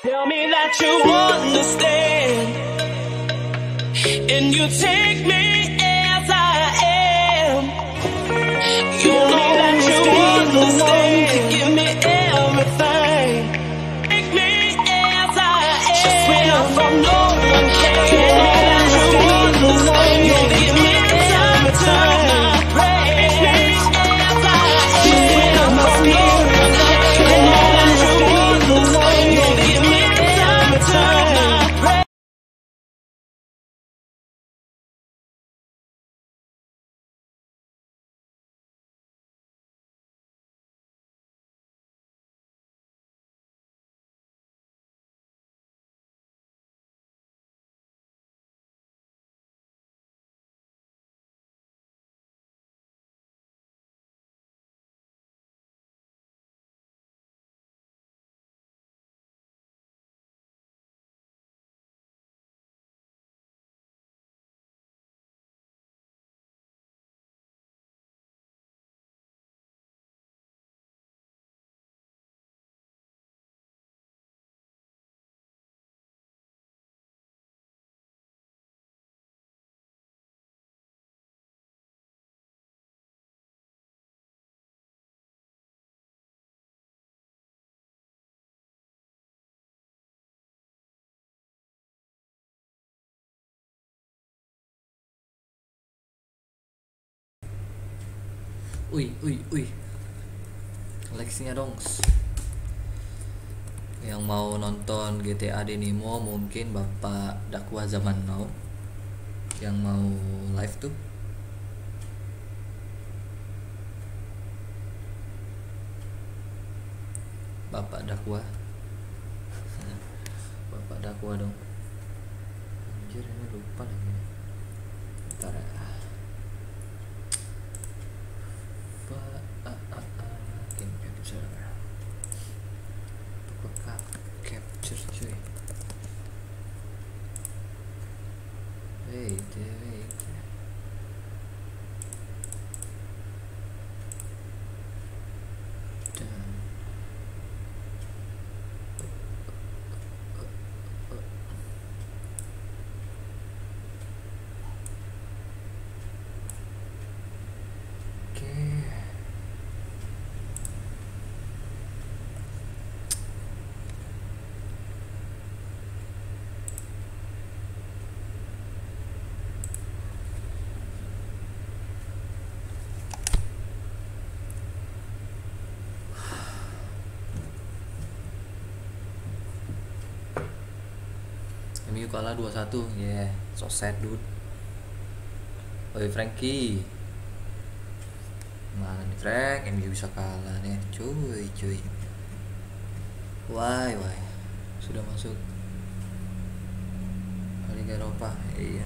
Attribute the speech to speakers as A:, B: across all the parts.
A: Tell me that you understand, and you take me as I am. You know that you understand to give me everything. Take me as I am. Just when I'm from no one can. Tell me that you understand. You give me everything. Take me as I am. Just when I'm from no one can. Tell me that you understand. You give me everything.
B: Like-nya dong. Yang mau nonton GTA Denimo mungkin Bapak dakwah zaman now yang mau live tuh. Bapak dakwah. Bapak dakwah dong. Anjir, ini lupa lagi. Bentar ya. Capture cuy. Wait. MU kalah 2-1. Yeah, so sad dude. Oi Frankie. Mana nih Frank? MU bisa kalah nih. Cuy. Why? Sudah masuk Liga Eropa. Iya.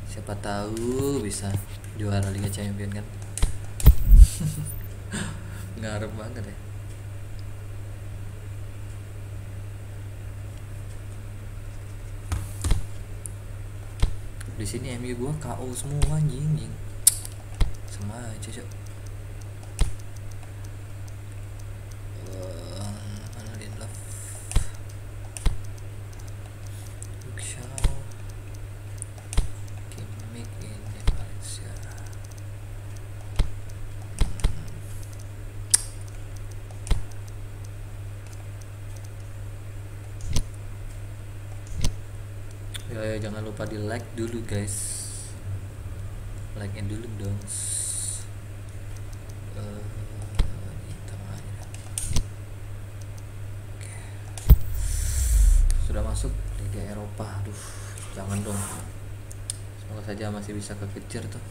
B: Siapa tahu bisa juara Liga Champion kan. Ngarep banget ya. Di sini MU gua KO semua anjing. Sama aja, Cok. Mana Lindelof. Luxau. Kimmich ini Valencia. Ya, jangan lupa di like dulu guys, like dulu dong. Di tengahnya. Oke. Sudah masuk Liga Eropa. Aduh, jangan dong. Semoga saja masih bisa kekejar tuh.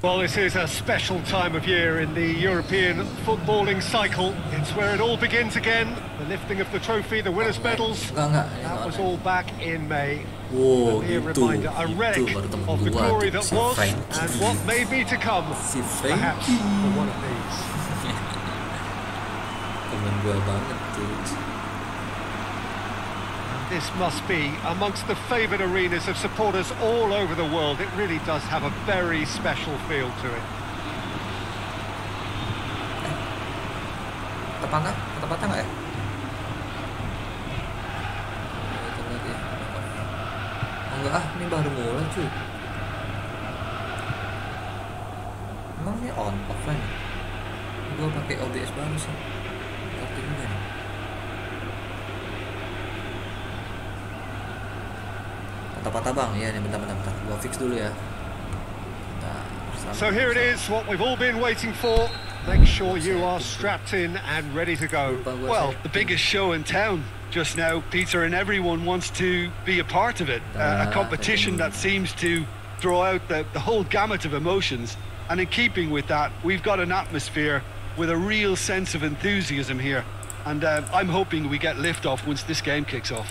C: Well, this is a special time of year in the European footballing cycle. It's where it all begins again. The lifting of the trophy, the winners' medals. That was all back in May.
B: Wow,
C: a reminder, a relic of the glory that was and what may be to come. Perhaps for one of these.
B: Temen gua banget tuh.
C: This must be amongst the favoured arenas of supporters all over the world. It really does have a very special feel to it.
B: Patah nggak ya? Enggak ah, ini baru mulai cuy. Emang ini on offline? Gue pakai OBS baru sih. Ngerti juga nih. Patah-patah bang, ya nih bentar. Gua fix dulu ya.
C: So here it is, what we've all been waiting for. Make sure you are strapped in and ready to go.
D: Well, the biggest show in town just now, Peter, and everyone wants to be a part of it. A competition that seems to draw out the whole gamut of emotions. And in keeping with that, we've got an atmosphere with a real sense of enthusiasm here. And I'm hoping we get liftoff once this game kicks off.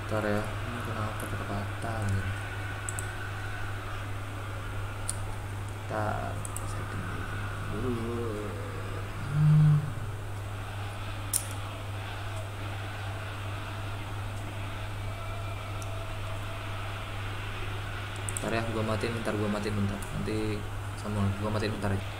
B: Bentar ya, ini kenapa patah gitu. Bentar, setting dulu. Bentar ya, gua matiin bentar. Nanti sambung, gua matiin bentar aja.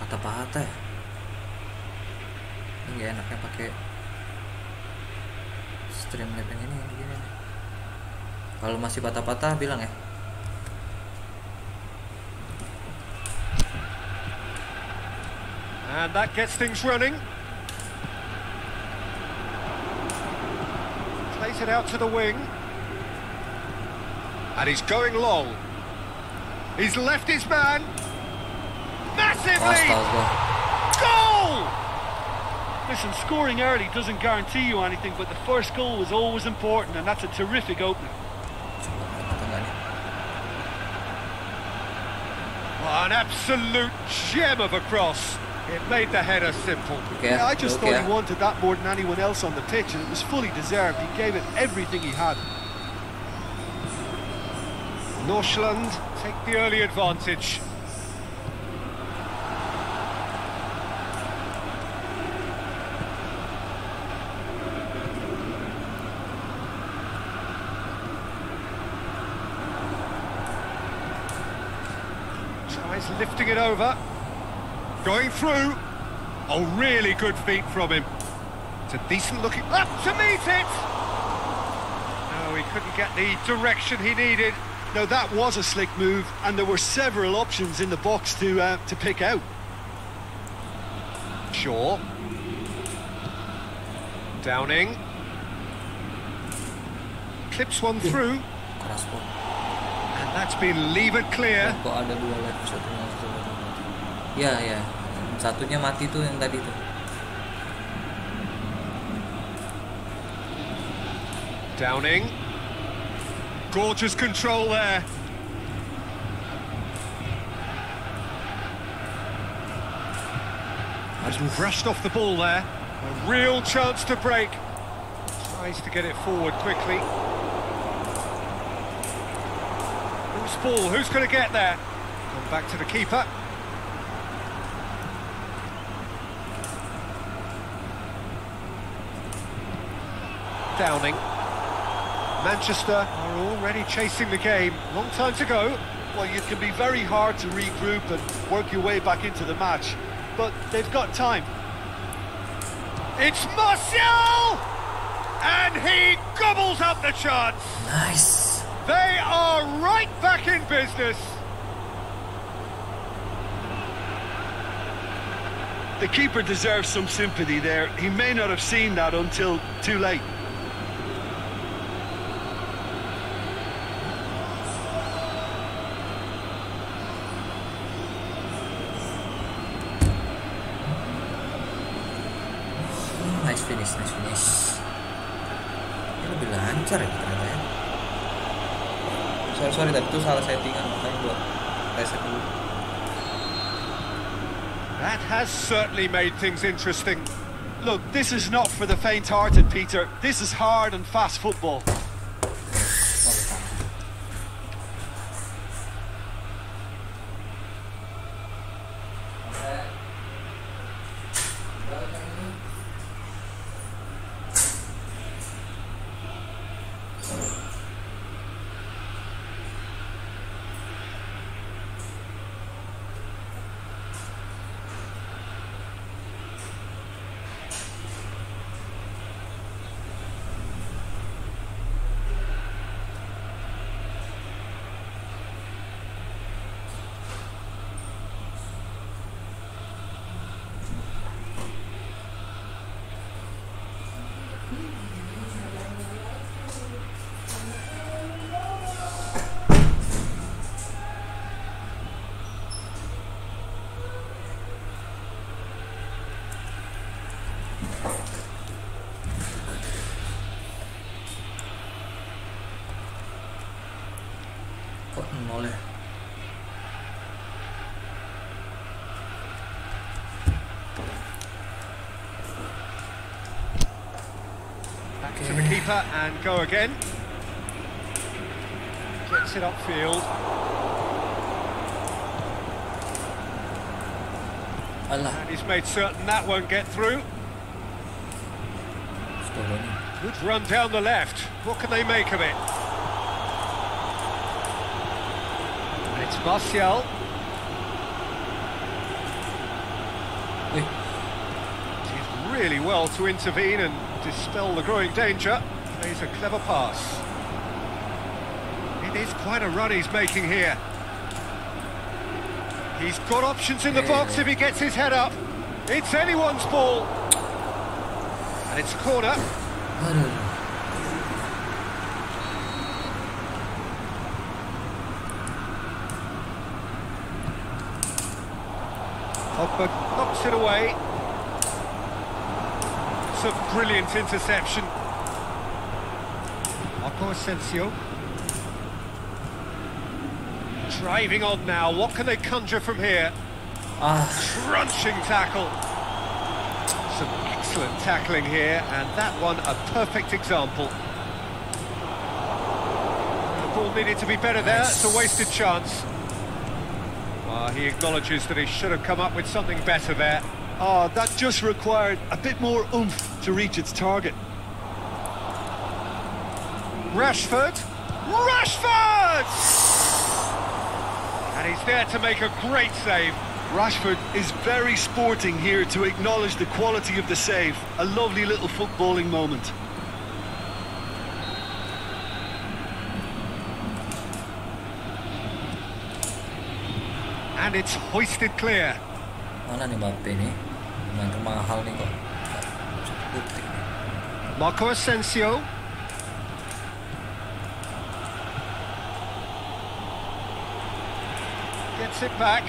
B: Patah-patah ya. Ini gak enaknya pakai stream lab yang ini begini. Kalau masih patah-patah bilang ya.
C: And that gets things running. Plays it out to the wing. And he's going long. He's left his man. Massively! Goal!
D: Listen, scoring early doesn't guarantee you anything, but the first goal was always important, and that's a terrific opening.
C: Oh, an absolute gem of a cross. It made the header simple.
D: Yeah, I just thought he wanted that more than anyone else on the pitch, and it was fully deserved. He gave it everything he had.
C: Northland take the early advantage. Tries lifting it over. Going through. Oh, really good feet from him. It's a decent looking up to meet it. No, he couldn't get the direction he needed.
D: No, that was a slick move, and there were several options in the box to pick out.
C: Shaw. Downing. Clips one through. And that's been levered clear.
B: Kok ada dua lagi, satunya ya. Satunya mati tuh yang tadi tuh.
C: Downing. Gorgeous control there. Just brushed off the ball there. A real chance to break. Tries to get it forward quickly. Loose ball, who's going to get there? Come back to the keeper. Downing. Manchester are already chasing the game. Long time to go.
D: Well, it can be very hard to regroup and work your way back into the match, but they've got time.
C: It's Martial! And he gobbles up the chance.
B: Nice.
C: They are right back in business.
D: The keeper deserves some sympathy there. He may not have seen that until too late.
B: Nice finish. Ini lebih lancar ya ternyata ya. Sorry tadi itu salah settingan, makanya buat reset dulu.
C: That has certainly made things interesting.
D: Look, this is not for the faint-hearted, Peter. This is hard and fast football.
B: Boleh.
C: Back to the keeper and go again. Gets it upfield.
B: Alah.
C: And he's made certain that won't get through. Good run down the left. What can they make of it? And it's Martial. Did really well to intervene and dispel the growing danger. Plays a clever pass. It is quite a run he's making here. He's got options in the box if he gets his head up. It's anyone's ball. And it's a corner. Pogba knocks it away. It's a brilliant interception. Marco Asensio. Driving on now, what can they conjure from here? Crunching tackle. Some excellent tackling here, and that one a perfect example. The ball needed to be better there, it's a wasted chance. He acknowledges that he should have come up with something better there.
D: Oh, that just required a bit more oomph to reach its target.
C: Rashford! Rashford! And he's there to make a great save.
D: Rashford is very sporting here to acknowledge the quality of the save. A lovely little footballing moment.
C: And it's hoisted clear.
B: Mana nih Mbappe nih? Pemain termahal nih kok. Putih.
C: Marco Asensio. Gets it back.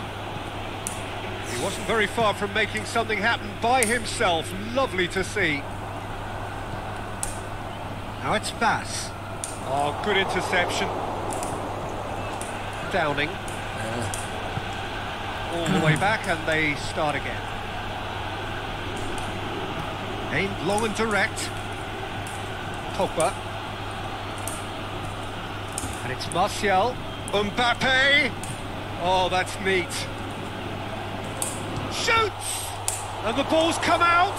C: He wasn't very far from making something happen by himself. Lovely to see. Now it's Bass. Oh, good interception. Downing. All the way back, and they start again. Aimed long and direct. Pogba. And it's Martial. Mbappe. Oh, that's neat. Shoots! And the ball's come out!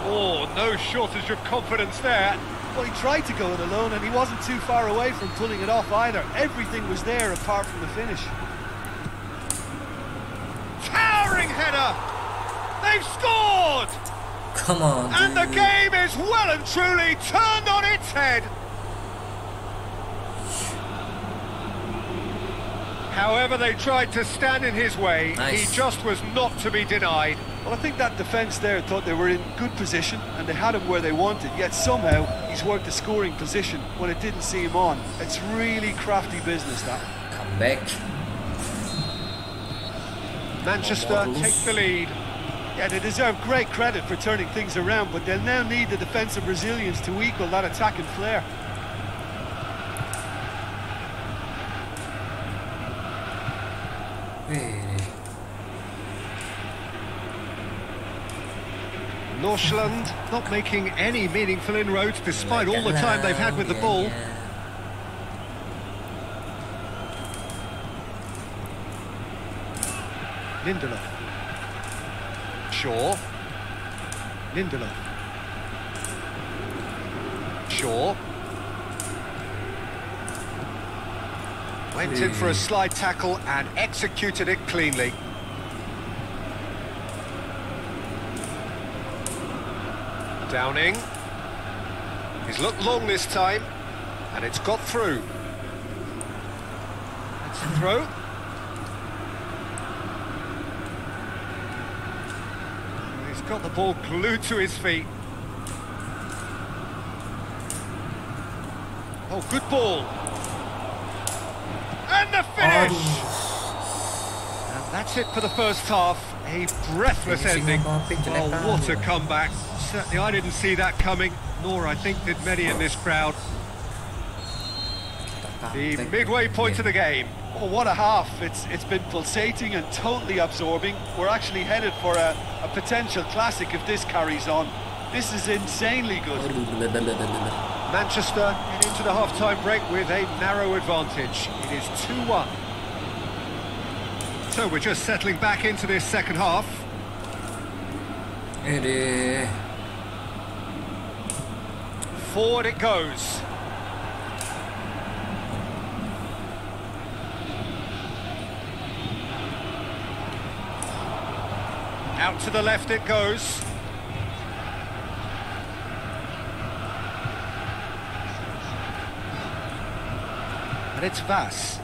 C: Oh, no shortage of confidence there.
D: Well, he tried to go it alone, and he wasn't too far away from pulling it off either. Everything was there apart from the finish.
C: Towering header! They've scored!
B: Come on, dude.
C: And the game is well and truly turned on its head. However they tried to stand in his way,
B: Nice.
C: he just was not to be denied.
D: Well, I think that defence there thought they were in good position and they had him where they wanted, yet somehow he's worked a scoring position when it didn't see him on. It's really crafty business, that.
B: Come back.
C: Manchester take the lead.
D: Yeah, they deserve great credit for turning things around, but they'll now need the defensive resilience to equal that attacking flair.
C: Northland not making any meaningful inroads despite all the time they've had with the ball. Lindelof. Shaw. Lindelof. Shaw. Went in for a slide tackle and executed it cleanly. Downing. He's looked long this time, and it's got through. That's a throw. He's got the ball glued to his feet. Oh, good ball. And the finish! And that's it for the first half. A breathless ending. Oh, what a comeback. Certainly I didn't see that coming, nor I think did many in this crowd. The midway point of the game.
D: Oh, what a half. It's been pulsating and totally absorbing. We're actually headed for a potential classic if this carries on. This is insanely good.
C: Manchester head into the half-time break with a narrow advantage. It is 2-1. So we're just settling back into this second half. Forward it goes. Out to the left it goes. And it's Vass.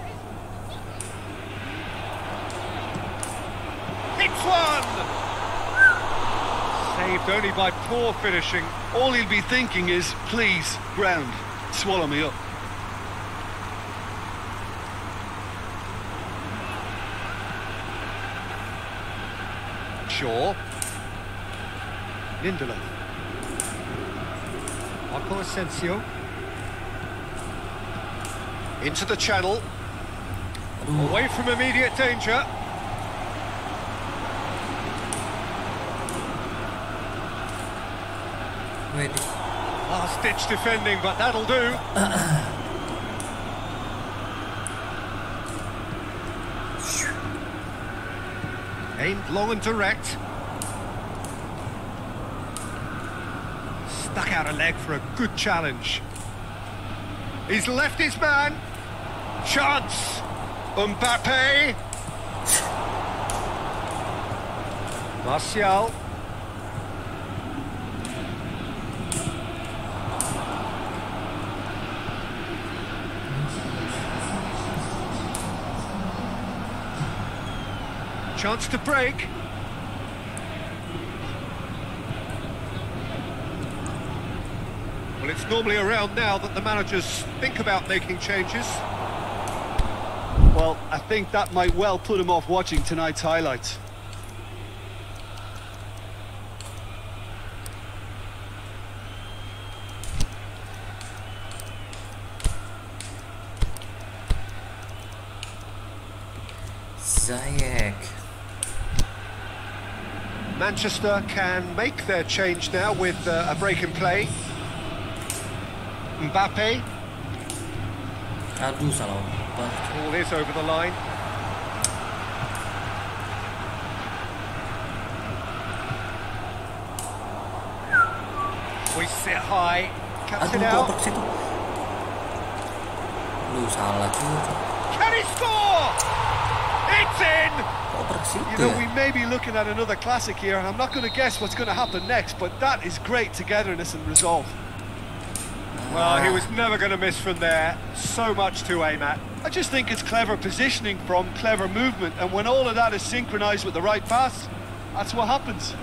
C: It's one! Saved only by poor finishing.
D: All he'll be thinking is, please, ground, swallow me up.
C: Shaw. Lindelof. Marco Asensio. Into the channel. Away from immediate danger. Last-ditch defending, but that'll do. Aimed long and direct. Stuck out a leg for a good challenge. He's left his man. Chance. Mbappe. Martial. Chance to break. Well, it's normally around now that the managers think about making changes.
D: Well, I think that might well put him off watching tonight's highlights.
B: Ziyech.
C: Manchester can make their change now with a break in play. Mbappe.
B: Aduh, salah.
C: Ball is over the line. We sit high. Cuts it out.
B: Salah tuh.
C: Can he score? It's in! You know, we may be looking at another classic here. I'm not going to guess what's going to happen next, but that is great togetherness and resolve. Well, he was never going to miss from there. So much to aim at.
D: I just think it's clever positioning from clever movement, and when all of that is synchronised with the right pass, that's what happens.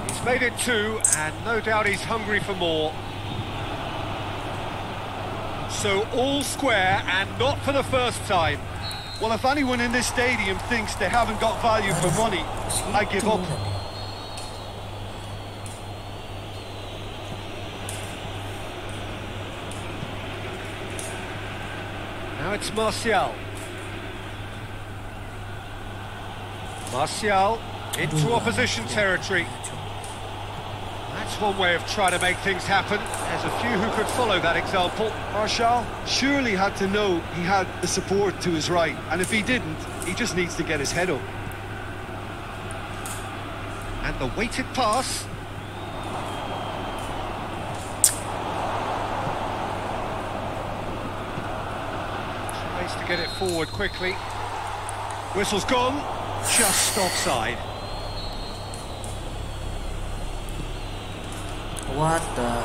C: He's made it 2, and no doubt he's hungry for more. So all square, and not for the first time.
D: Well, if anyone in this stadium thinks they haven't got value for money, I give up.
C: Now it's Martial. Martial. into opposition territory. That's one way of trying to make things happen. There's a few who could follow that example.
D: Martial surely had to know he had the support to his right, and if he didn't, he just needs to get his head up.
C: And the weighted pass. Tries to get it forward quickly. Whistle's gone, just offside.
B: What the?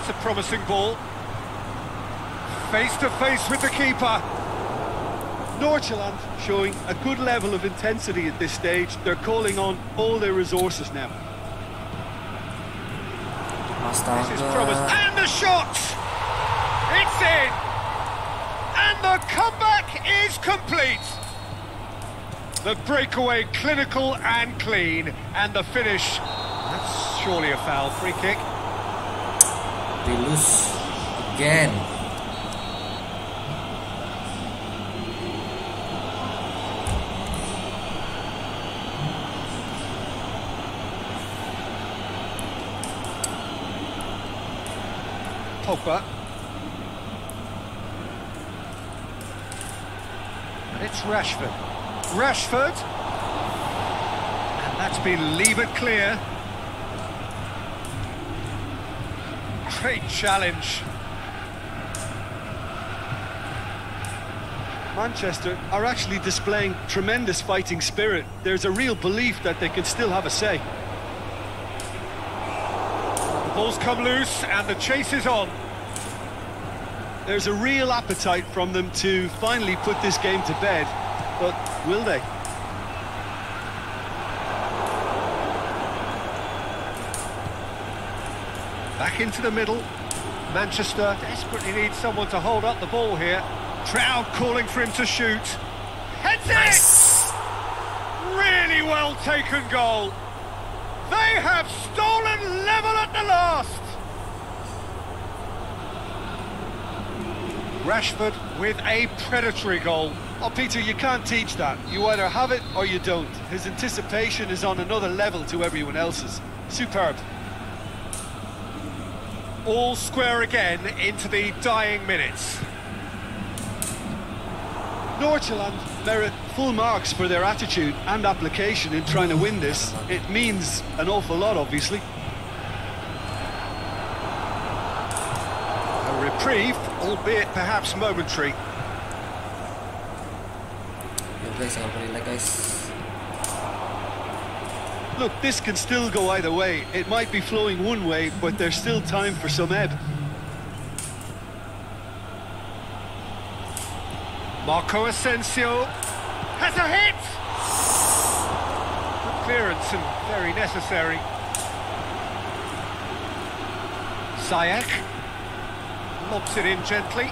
C: It's a promising ball. Face to face with the keeper.
D: Nordsjælland showing a good level of intensity at this stage. They're calling on all their resources now.
C: This is promised. And the shot! It's in! And the comeback is complete! The breakaway clinical and clean. And the finish, that's surely a foul. Free kick.
B: We lose again.
C: Pogba. And it's Rashford. Rashford. And that's been levered clear. Great challenge.
D: Manchester are actually displaying tremendous fighting spirit. There's a real belief that they can still have a say.
C: The ball's come loose and the chase is on.
D: There's a real appetite from them to finally put this game to bed, but will they?
C: Back into the middle. Manchester desperately needs someone to hold up the ball here. Crowd calling for him to shoot. Heads it! Really well taken goal. They have stolen level at the last. Rashford with a predatory goal.
D: Oh, Peter, you can't teach that. You either have it or you don't. His anticipation is on another level to everyone else's. Superb.
C: All square again into the dying minutes.
D: Nordsjælland merit full marks for their attitude and application in trying to win this. It means an awful lot, obviously.
C: A reprieve, albeit perhaps momentary.
D: Look, this can still go either way. It might be flowing one way, but there's still time for some ebb.
C: Marco Asensio has a hit! Good clearance and very necessary. Ziyech lobs it in gently.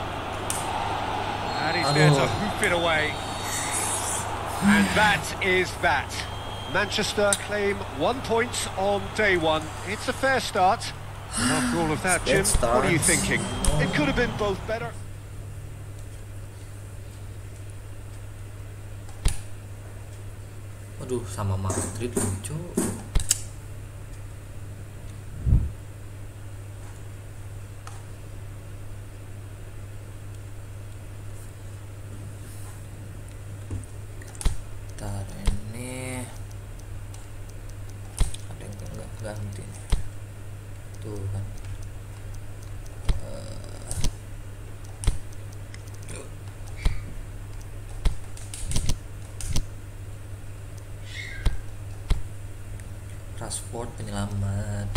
C: And he's there to hoof it away. And that is that. Manchester claim 1 point on day one. It's a fair start. After all of that, Jim, what are you thinking?
D: It could have been both better.
B: Aduh, sama Madrid lucu. Ntar ini ada yang enggak ganti tuh kan. Rashford penyelamat.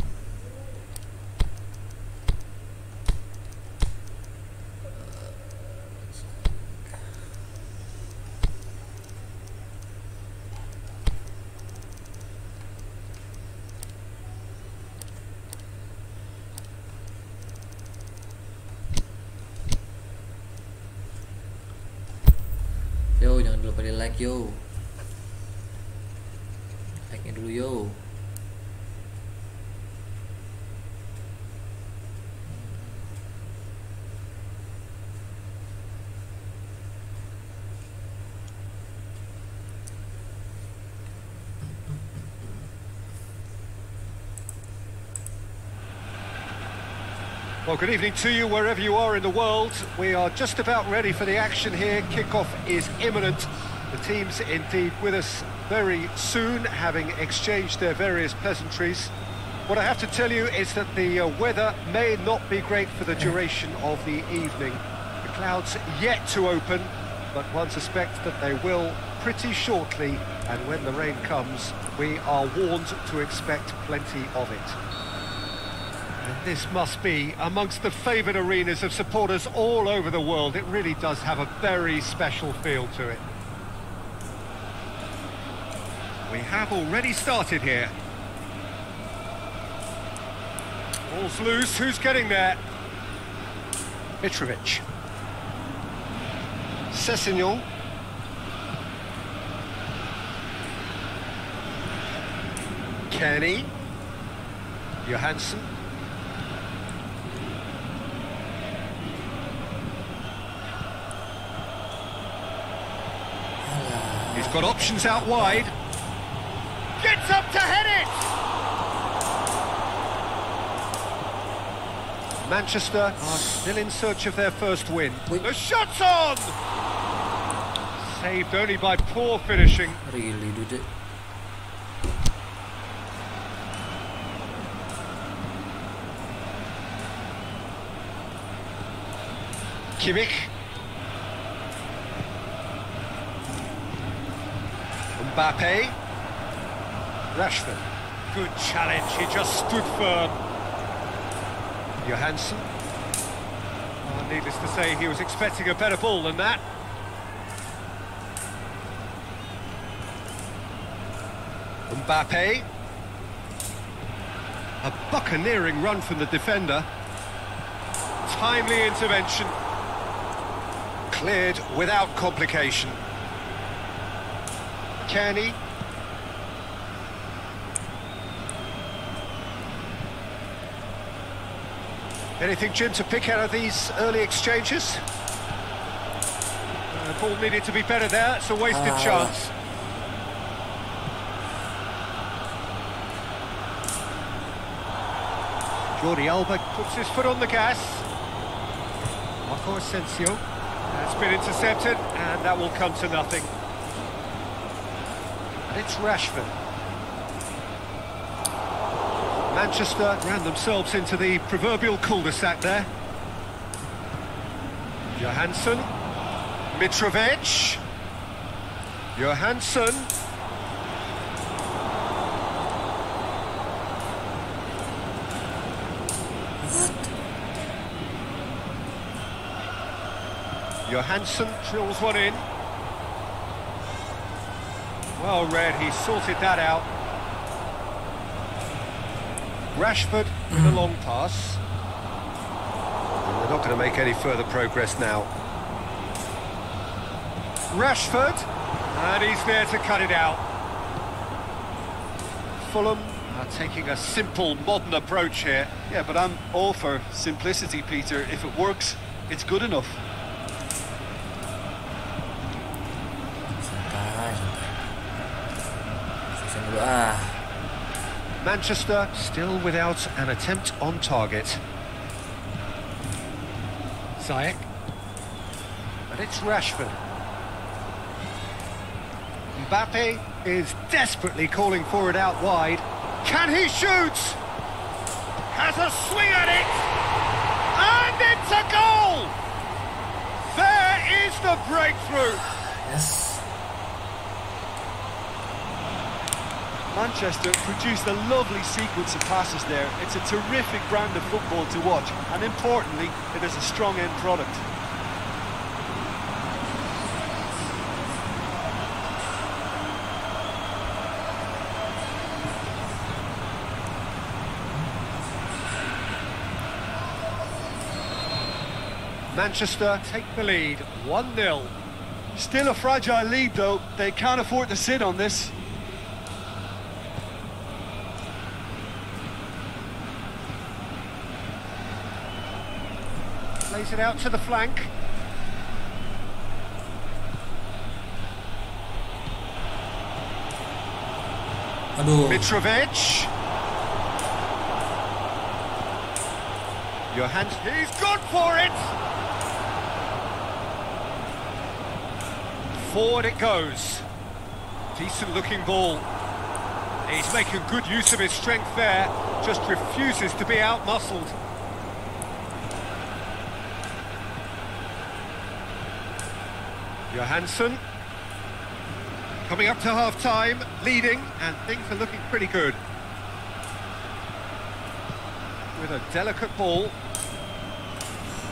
B: Yo, jangan lupa di like yo. Like-nya dulu yo.
C: Well, good evening to you wherever you are in the world. We are just about ready for the action here. Kickoff is imminent. The team's indeed with us very soon, having exchanged their various pleasantries. What I have to tell you is that the weather may not be great for the duration of the evening. The clouds yet to open, but one suspects that they will pretty shortly, and when the rain comes, we are warned to expect plenty of it. And this must be amongst the favoured arenas of supporters all over the world. It really does have a very special feel to it. We have already started here. Ball's loose, who's getting there? Mitrovic. Sessignon. Kenny. Johansson. He's got options out wide. Gets up to head it! Manchester are still in search of their first win. The shot's on! Saved only by poor finishing.
B: Really did it.
C: Kimmich. Mbappe. Rashford. Good challenge, he just stood firm. Johansson. Oh, needless to say, he was expecting a better ball than that. Mbappe. A buccaneering run from the defender. Timely intervention. Cleared without complication. Kenny. Anything, Jim, to pick out of these early exchanges? Ball needed to be better there, it's a wasted chance. Jordi Alba puts his foot on the gas. Marco Asensio. That's been intercepted, and that will come to nothing. And it's Rashford. Manchester ran themselves into the proverbial cul-de-sac there. Johansson. Mitrovic. Johansson. Johansson drills one in. Well read, he sorted that out. Rashford with a long pass. And they're not going to make any further progress now. Rashford, and he's there to cut it out. Fulham are taking a simple, modern approach here.
D: Yeah, but I'm all for simplicity, Peter. If it works, it's good enough.
C: Manchester still without an attempt on target. Ziyech. And it's Rashford. Mbappe is desperately calling for it out wide. Can he shoot? Has a swing at it! And it's a goal! There is the breakthrough!
B: Yes.
D: Manchester produced a lovely sequence of passes there. It's a terrific brand of football to watch, and importantly, it is a strong end product.
C: Manchester take the lead, 1-0.
D: Still a fragile lead though, they can't afford to sit on this.
C: Plays it out to the flank.
B: Aduh.
C: Mitrovic. Johansson, he's gone for it! Forward it goes. Decent looking ball. He's making good use of his strength there, just refuses to be out-muscled. Johansson. Coming up to half-time, leading, and things are looking pretty good. With a delicate ball.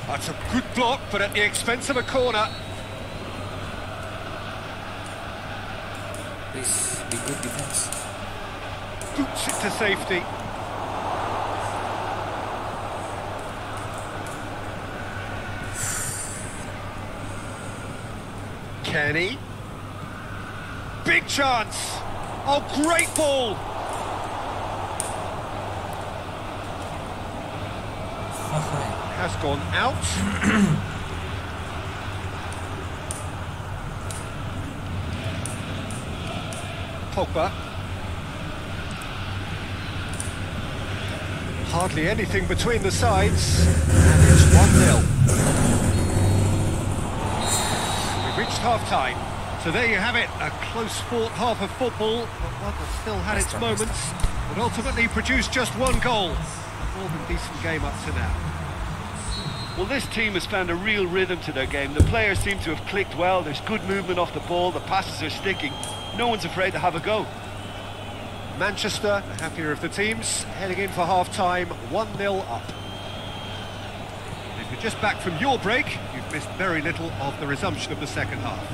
C: That's a good block, but at the expense of a corner.
B: Please, be good defense.
C: Boots it to safety. Kenny. Big chance. Oh, great ball. Has gone out. Pogba. Hardly anything between the sides, and it's 1-0. We've reached half-time, so there you have it, a close-fought half of football, but one that still had its moments, but ultimately produced just one goal. A more than decent game up to now.
D: Well, this team has found a real rhythm to their game. The players seem to have clicked well. There's good movement off the ball. The passes are sticking. No one's afraid to have a go.
C: Manchester, the happier of the teams, heading in for half-time, 1-0 up. If you're just back from your break, you've missed very little of the resumption of the second half.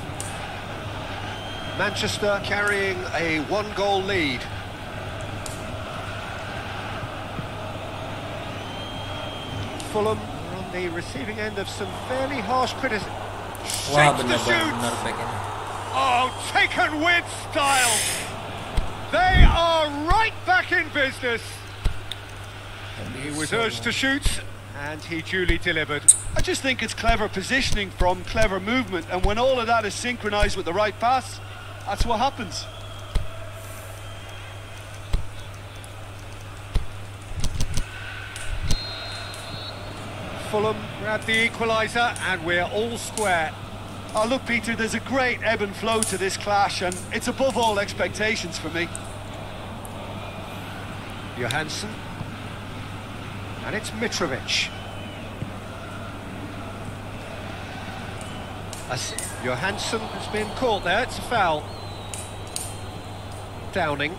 C: Manchester carrying a one-goal lead. Fulham are on the receiving end of some fairly harsh criticism.
B: Wah,
C: Shapes to shoot.
B: benar back ini.
C: Oh, taken with style. They are right back in business. He was urged to shoot, and he duly delivered.
D: I just think it's clever positioning from clever movement, and when all of that is synchronised with the right pass, that's what happens.
C: Fulham grab the equaliser, and we're all square.
D: Oh, look, Peter, there's a great ebb and flow to this clash, and it's above all expectations for me.
C: Johansson. And it's Mitrovic. Johansson has been caught there, it's a foul. Downing.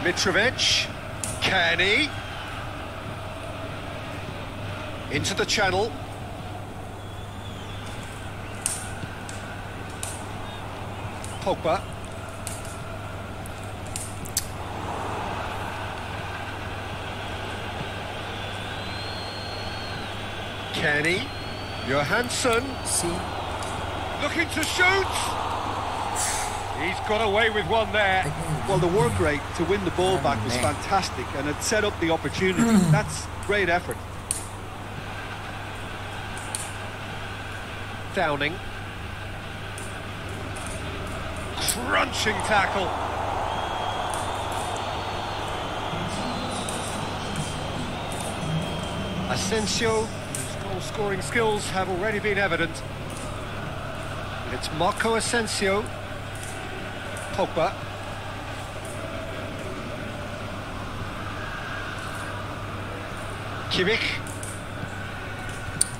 C: Mitrovic. Kenny. Into the channel. Pogba. Kenny. Johansson.
B: See?
C: Looking to shoot. He's got away with one there.
D: Well, the work rate to win the ball back was fantastic, and it set up the opportunity. That's great effort.
C: Downing. Crunching tackle. Asensio, whose goal-scoring skills have already been evident. It's Marco Asensio. Pogba. Kimmich.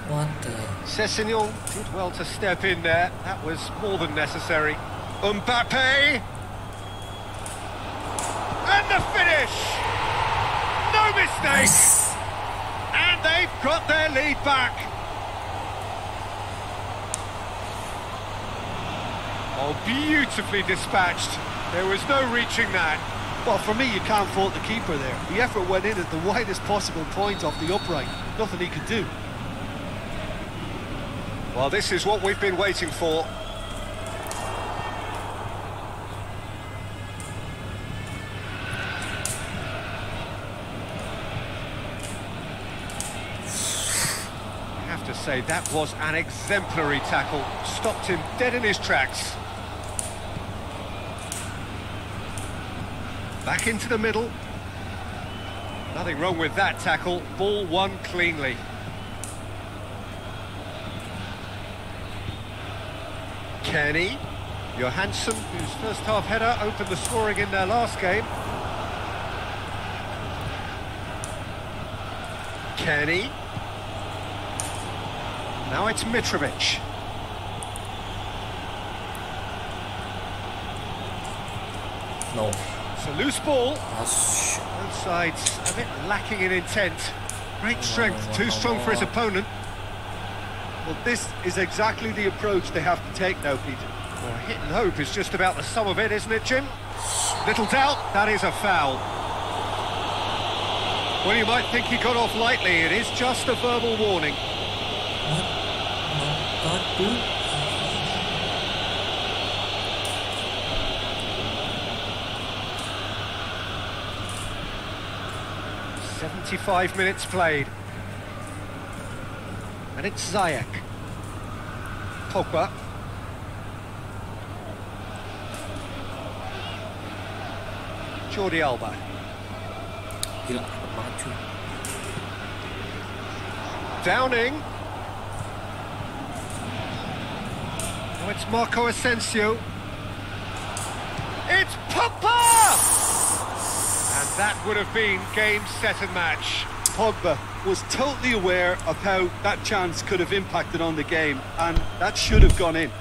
B: What the...
C: Sessegnon did well to step in there. That was more than necessary. Mbappe! And the finish! No mistake!
B: Nice.
C: And they've got their lead back. Oh, beautifully dispatched. There was no reaching that.
D: Well, for me, you can't fault the keeper there. The effort went in at the widest possible point off the upright. Nothing he could do.
C: Well, this is what we've been waiting for. I have to say, that was an exemplary tackle. Stopped him dead in his tracks. Back into the middle. Nothing wrong with that tackle. Ball won cleanly. Kenny. Johansson, whose first half header opened the scoring in their last game. Kenny. Now it's Mitrovic.
B: No.
C: It's a loose ball.
B: Gosh.
C: Both sides a bit lacking in intent. Great strength, too strong for his opponent.
D: Well, this is exactly the approach they have to take now, Peter.
C: Well, hit and hope is just about the sum of it, isn't it, Jim? Little doubt, that is a foul. Well, you might think he got off lightly. It is just a verbal warning.
B: What? No, God, dude.
C: 75 minutes played. And it's Ziyech. Pogba. Jordi Alba.
B: Gila, cepet banget cuy.
C: Downing. Now it's Marco Asensio. It's Pogba! And that would have been game, set and match.
D: Pogba was totally aware of how that chance could have impacted on the game, and that should have gone in.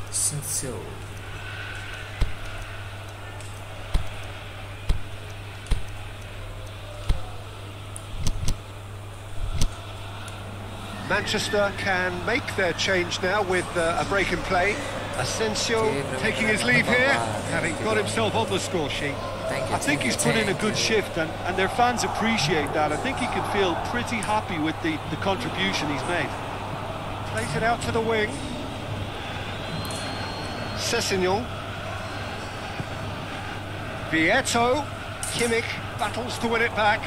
B: Asensio.
C: Manchester can make their change now with a break in play. Asensio taking his leave here, having got himself on the score sheet.
D: I think he's put in a good shift, and their fans appreciate that. I think he can feel pretty happy with the contribution he's made.
C: Plays it out to the wing. Sessegnon. Vieto. Kimmich battles to win it back.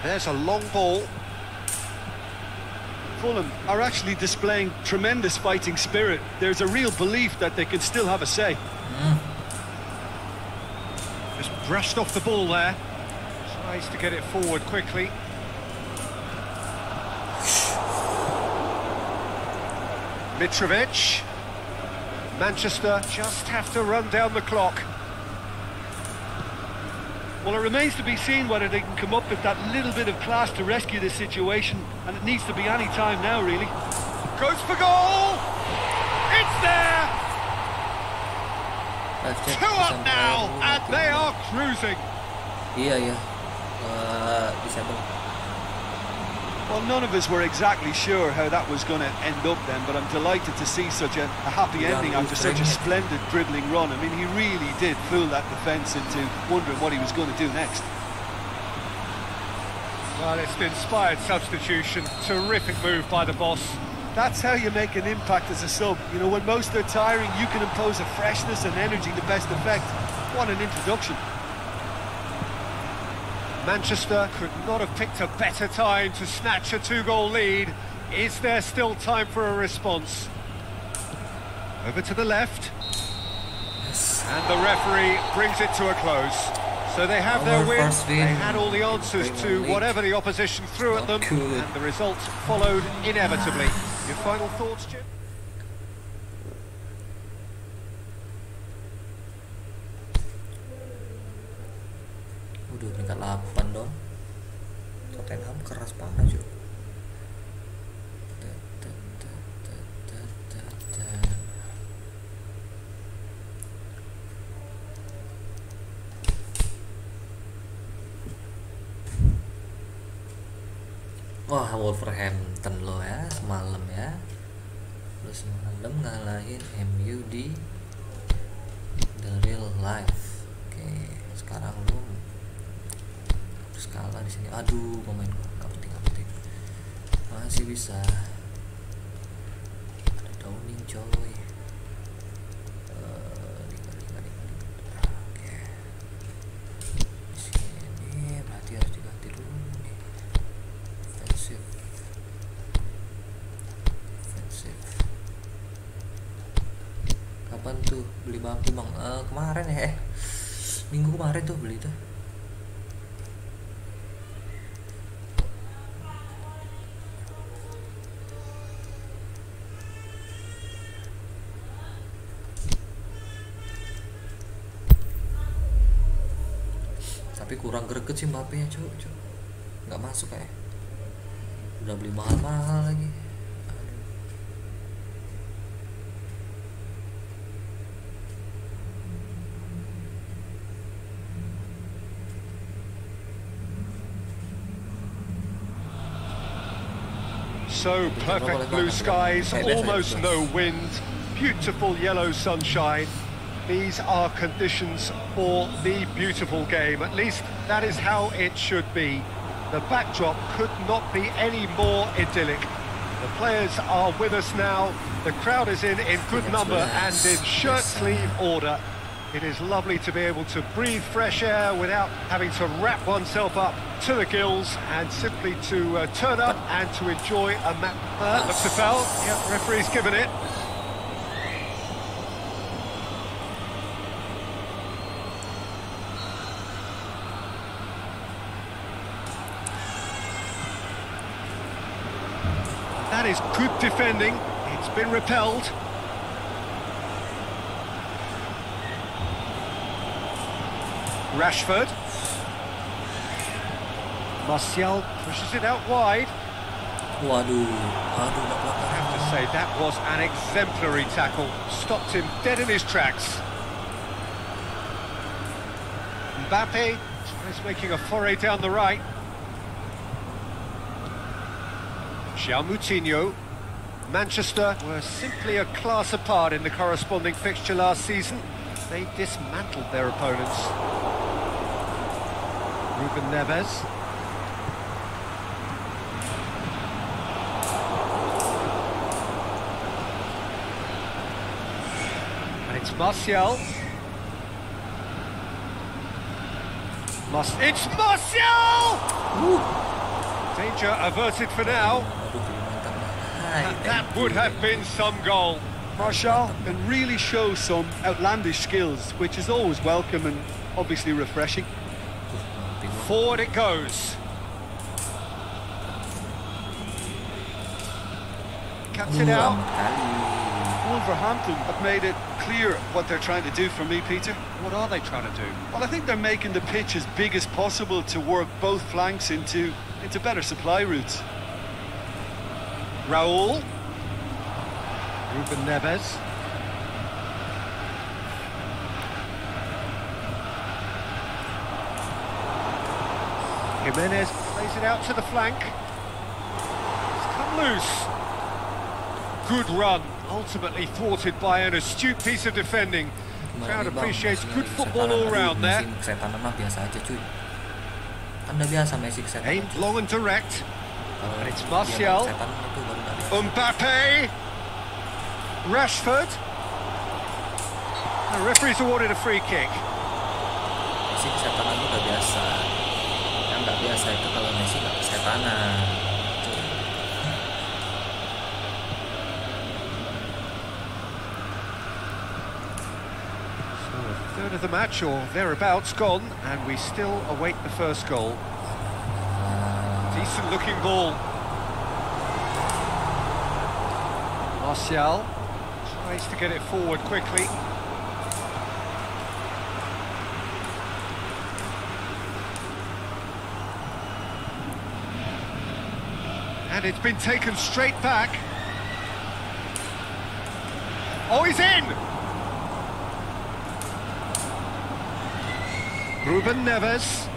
C: There's a long ball.
D: Fulham are actually displaying tremendous fighting spirit. There's a real belief that they can still have a say.
C: Just brushed off the ball there. Tries to get it forward quickly. Mitrovic. Manchester just have to run down the clock.
D: Well, it remains to be seen whether they can come up with that little bit of class to rescue this situation, and it needs to be any time now, really.
C: Goes for goal! It's there! 2 up now, and they are cruising.
B: Iya. Disable.
D: Well, none of us were exactly sure how that was going to end up then, but I'm delighted to see such a happy ending after such a splendid dribbling run. I mean, he really did fool that defence into wondering what he was going to do next.
C: Well, it's an inspired substitution. Terrific move by the boss.
D: That's how you make an impact as a sub. You know, when most are tiring, you can impose a freshness and energy to best effect. What an introduction.
C: Manchester could not have picked a better time to snatch a 2-goal lead. Is there still time for a response? Over to the left.
B: Yes.
C: And the referee brings it to a close. So they have their win. They had all the answers to whatever the opposition threw at them. And the results followed inevitably. Your final thoughts, Jim?
B: Udah peringkat 8 dong. Tottenham keras parah cuy. Wah, Wolverhampton lo ya semalam ya. Lo semalam ngalahin MU di the real life. Oke, sekarang lo kalah di sini. Aduh, pemain gua nggak penting. Masih bisa. Ada Downing coy. Oke. Kapan tuh beli bangku bang? Kemarin ya, minggu kemarin tuh beli tuh. Tapi kurang greget sih Mbappe-nya cuy. Nggak masuk kayak. Udah beli mahal-mahal lagi.
C: So perfect blue skies, almost no wind, beautiful yellow sunshine. These are conditions for the beautiful game. At least that is how it should be. The backdrop could not be any more idyllic. The players are with us now. The crowd is in good number and in shirt-sleeve order. It is lovely to be able to breathe fresh air without having to wrap oneself up to the gills and simply to turn up and to enjoy a match. Looks a foul. Yep, referee's given it. That is good defending. It's been repelled. Rashford. Martial pushes it out wide.
B: Waduh,
C: I have to say, that was an exemplary tackle. Stopped him dead in his tracks. Mbappe tries making a foray down the right. Moutinho. Manchester were simply a class apart in the corresponding fixture last season. They dismantled their opponents. Ruben Neves. And it's Martial. It's Martial! Woo. Danger averted for now. That would have been some goal.
D: Martial can really show some outlandish skills, which is always welcome and obviously refreshing.
C: Forward it goes. Cuts it out.
D: Wolverhampton have made it clear what they're trying to do for me, Peter.
C: What are they trying to do?
D: Well, I think they're making the pitch as big as possible to work both flanks into better supply routes.
C: Raul. Ruben Neves. Jimenez plays it out to the flank. It's come loose. Good run, ultimately thwarted by an astute piece of defending. Crowd appreciates good football all round there. Aimed long and direct. And it's Martial. Mbappe. Rashford. The referee's awarded a free kick.
B: Messi kesetanan itu udah biasa. Yang nggak biasa itu kalau Messi nggak kesetanan.
C: So a third of the match or thereabouts gone, and we still await the first goal. Decent looking ball. Martial tries to get it forward quickly. And it's been taken straight back. Oh, he's in! Ruben Neves.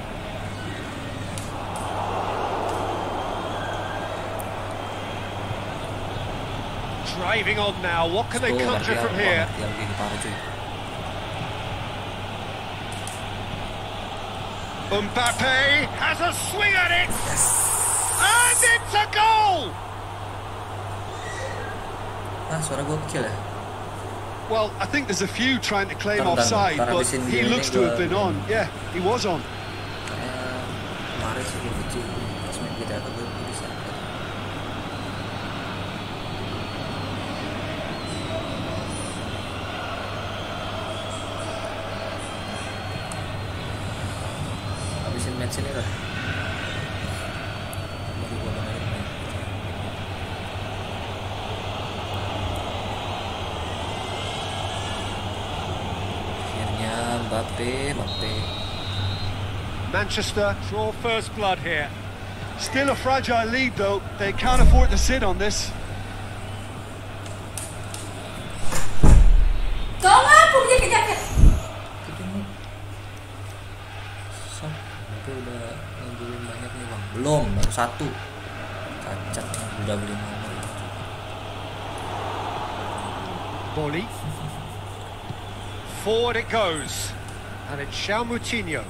C: Driving on now, what can they conjure from here? Mbappe has a swing at it! And it's a goal!
B: Suara gue kecil ya?
D: Well, I think there's a few trying to claim offside, but he looks to have been on. Yeah, he was on.
B: Kemarin sih gue kecil, pas main kita gue bisa. match ini lah. Baru gua dengerin main. Akhirnya Mbappe.
C: Manchester draw first blood here.
D: Still a fragile lead though. They can't afford to sit on this.
B: Udah ngebulin banyak nih bang. Belum, baru satu. Cacat udah beli nomor.
C: Volley. Forward it goes. And it's Moutinho.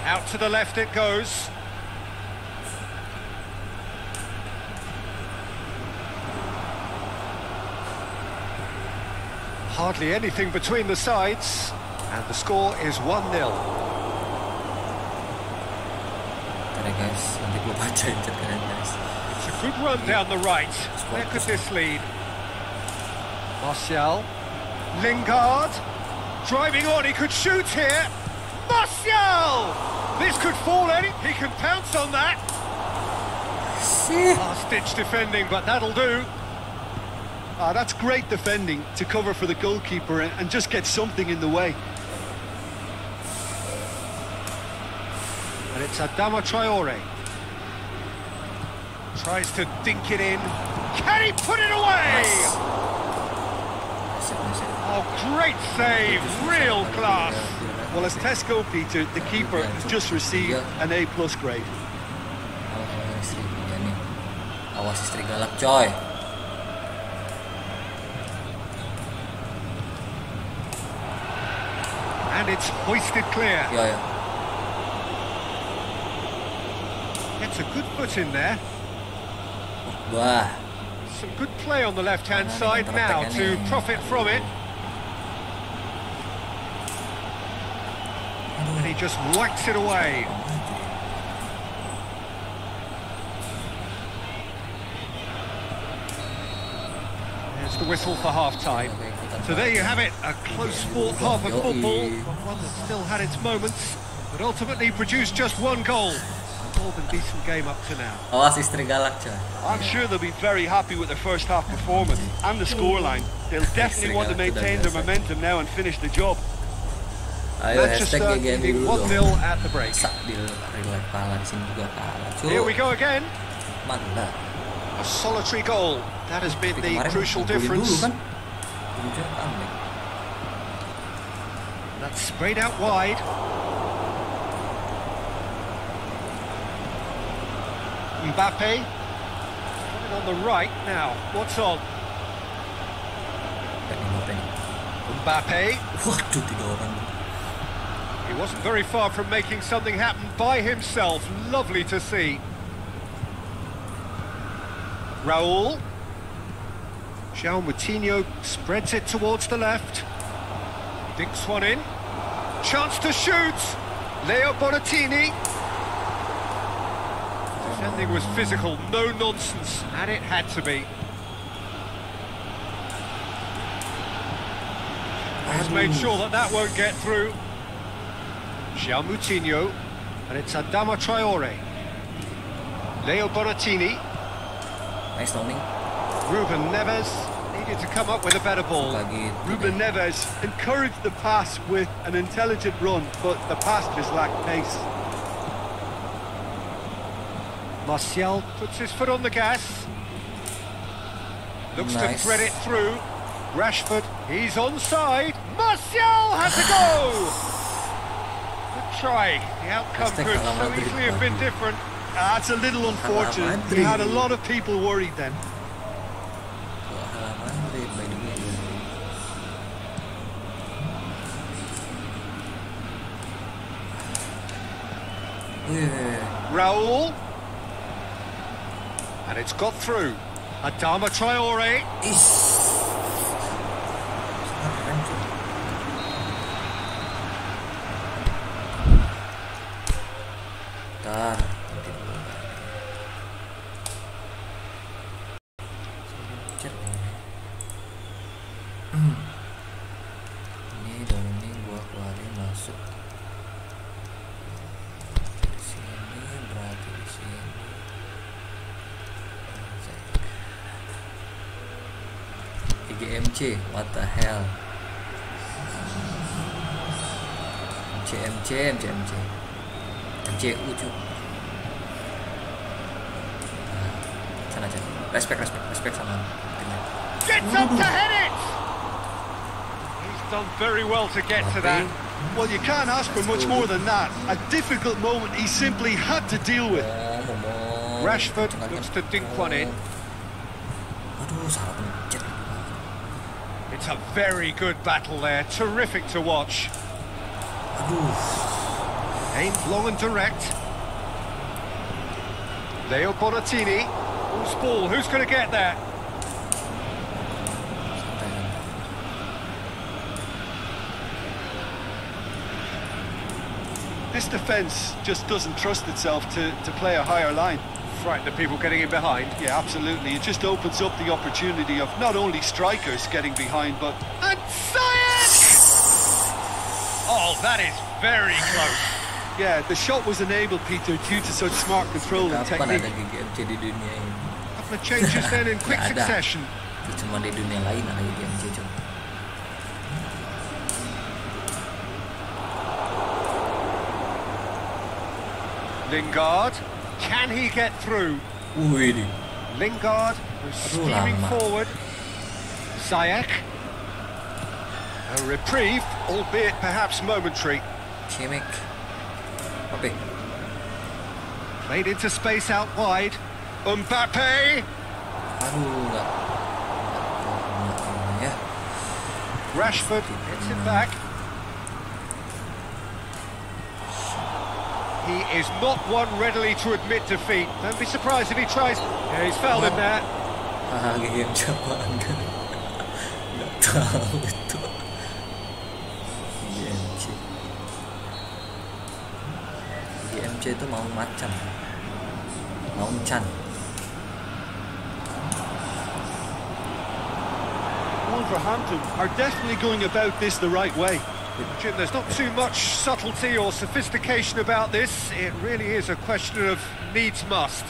C: Out to the left it goes. Hardly anything between the sides, and the score is 1-0.
B: Guys, nanti gua bacain chat kalian guys.
C: It's a good run down the right. Where could this lead? Martial. Lingard. Driving on, he could shoot here. Martial! This could fall any. He can pounce on that. Last-ditch defending, but that'll do.
D: That's great defending to cover for the goalkeeper and just get something in the way.
C: And it's Adama Traore. Tries to dink it in. Can he put it away? Oh, great save. Real class.
D: Well, as Tesco, Peter, the keeper has just received an A+ grade.
B: Awas istri galak coy.
C: And it's hoisted clear.
B: Ya.
C: Gets a good foot in there.
B: Wah.
C: Some good play on the left-hand side now to profit from it. And he just whacks it away. There's the whistle for half-time. So there you have it, a close-fought half of football, but one that still had its moments, but ultimately produced just one goal. A more than decent game up to now.
B: Awas istri galak coy.
D: I'm sure they'll be very happy with their first half performance and the scoreline. They'll definitely want to maintain their momentum now and finish the job.
B: Ayo
C: Manchester
B: hashtag
C: leading
B: dulu
C: 1-0
B: dong.
C: at the break.
B: Di relay pala di sini juga kalah.
C: Here we go again.
B: Mantap.
C: A solitary goal. That has been the crucial difference. That's sprayed out wide. Mbappe. Coming on the right now. What's on? Mbappe.
B: Waduh, 3 orang.
C: He wasn't very far from making something happen by himself. Lovely to see. Raul. Moutinho spreads it towards the left. Dinks one in. Chance to shoot. Leo Bonatini. Defending was physical, no nonsense, and it had to be. He's made sure that that won't get through. Moutinho, and it's Adama Traore. Leo Bonatini.
B: Nice downing.
C: Ruben Neves needed to come up with a better ball.
D: Ruben Neves encouraged the pass with an intelligent run, but the pass just lacked pace.
C: Martial puts his foot on the gas. Looks to thread it through. Rashford, he's onside. Martial has a go! Good try. The outcome could so easily have been different.
D: That's a little unfortunate. He had a lot of people worried then.
C: Raul. And it's got through. Adama Traore.
B: GMC, what the hell? MC MCU cuy. Sana aja. Respect sama timnya.
C: Gets up to head it! He's done very well to get to that.
D: Well, you can't ask for much more than that. A difficult moment he simply had to deal with.
C: Rashford looks to dink one in.
B: Aduh, salah pencet.
C: It's a very good battle there. Terrific to watch.
B: Aduh.
C: Aimed long and direct. Leo Bonatini. Who's ball? Who's going to get there?
D: This defence just doesn't trust itself to play a higher line.
C: Frighten the people getting in behind.
D: Yeah, absolutely. It just opens up the opportunity of not only strikers getting behind, but...
C: And Ziyech! Oh, that is very close.
D: Yeah, the shot was enabled, Peter, due to such smart control and
B: Kapan
D: technique.
B: ada GMC di dunia ini?
C: Couple of changes then in quick
B: Nggak ada.
C: succession.
B: Itu cuma di dunia lain ada GMC cuy.
C: Lingard, can he get through?
B: Wih,
C: Lingard was steaming
B: lama.
C: forward. Ziyech. A reprieve, albeit perhaps momentary.
B: Cimik. Oke.
C: Played into space out wide. Mbappe.
B: Aduh, nggak ya.
C: Rashford gets it back. He is not one readily to admit defeat. Don't be surprised if he tries. Yeah, he's fouled him there.
B: GMC apaan kan? Nggak tahu itu. GMC itu mau macan. Mau Chan.
D: Wolverhampton are definitely going about this the right way.
C: Jim, there's not too much subtlety or sophistication about this. It really is a question of needs must.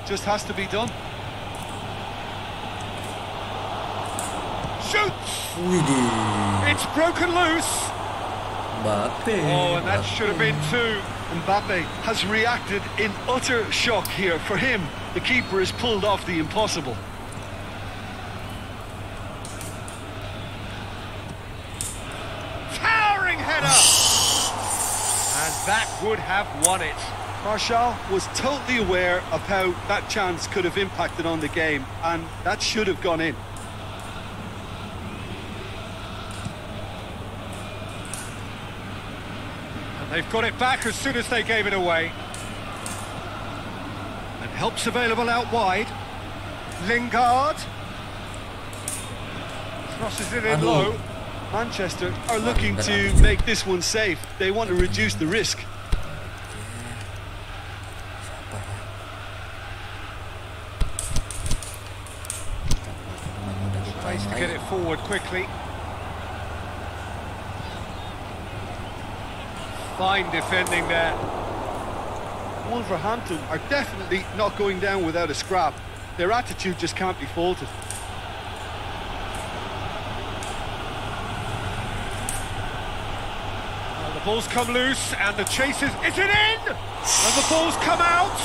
D: Just has to be done.
C: Shoots!
B: Widih.
C: It's broken loose.
B: Mbappe.
C: Oh, and that should have been two.
D: Mbappe has reacted in utter shock here. For him, the keeper has pulled off the impossible.
C: Towering header! And that would have won it.
D: Martial was totally aware of how that chance could have impacted on the game, and that should have gone in.
C: And they've got it back as soon as they gave it away. And help's available out wide. Lingard. Crosses it in low.
D: Manchester are looking to make this one safe. They want to reduce the risk.
C: Tries to get it forward quickly. Fine defending there.
D: Wolverhampton are definitely not going down without a scrap. Their attitude just can't be faulted.
C: Well, the ball's come loose and the chase is it in? And the ball's come out.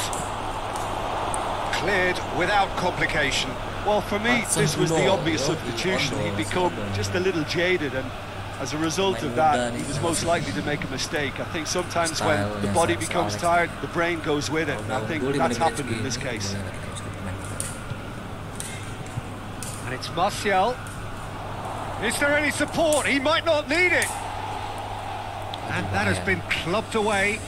C: Cleared without complication.
D: Well, for me, this was the obvious substitution. He'd become just a little jaded, and as a result of that, he was most likely to make a mistake. I think sometimes when the body becomes tired, the brain goes with it, and I think that's happened in this case.
C: And it's Martial. Is there any support? He might not need it. And that has been clubbed away.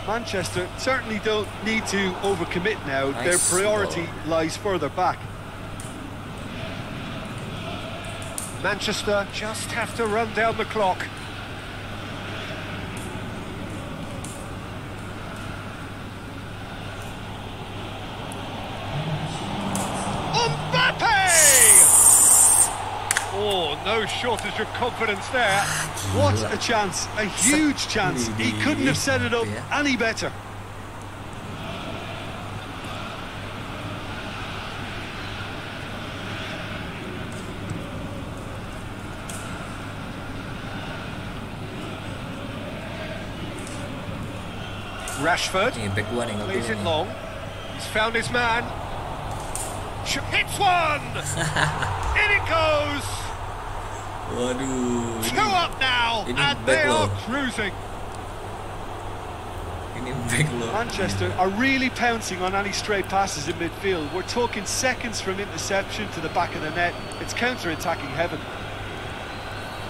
D: Manchester certainly don't need to overcommit now. Their priority lies further back.
C: Manchester just have to run down the clock. Mbappe! Oh, no shortage of confidence there.
D: What a chance, a huge chance. He couldn't have set it up any better.
C: Rashford
B: Nih back 2 nih nggak
C: plays
B: boleh
C: it
B: nih.
C: long. He's found his man. Hits one. In it goes.
B: Waduh,
C: 2 up now,
B: ini
C: and
B: back
C: they are
B: loh.
C: cruising.
B: Ini back loh.
D: Manchester are really pouncing on any stray passes in midfield. We're talking seconds from interception to the back of the net. It's counter-attacking heaven.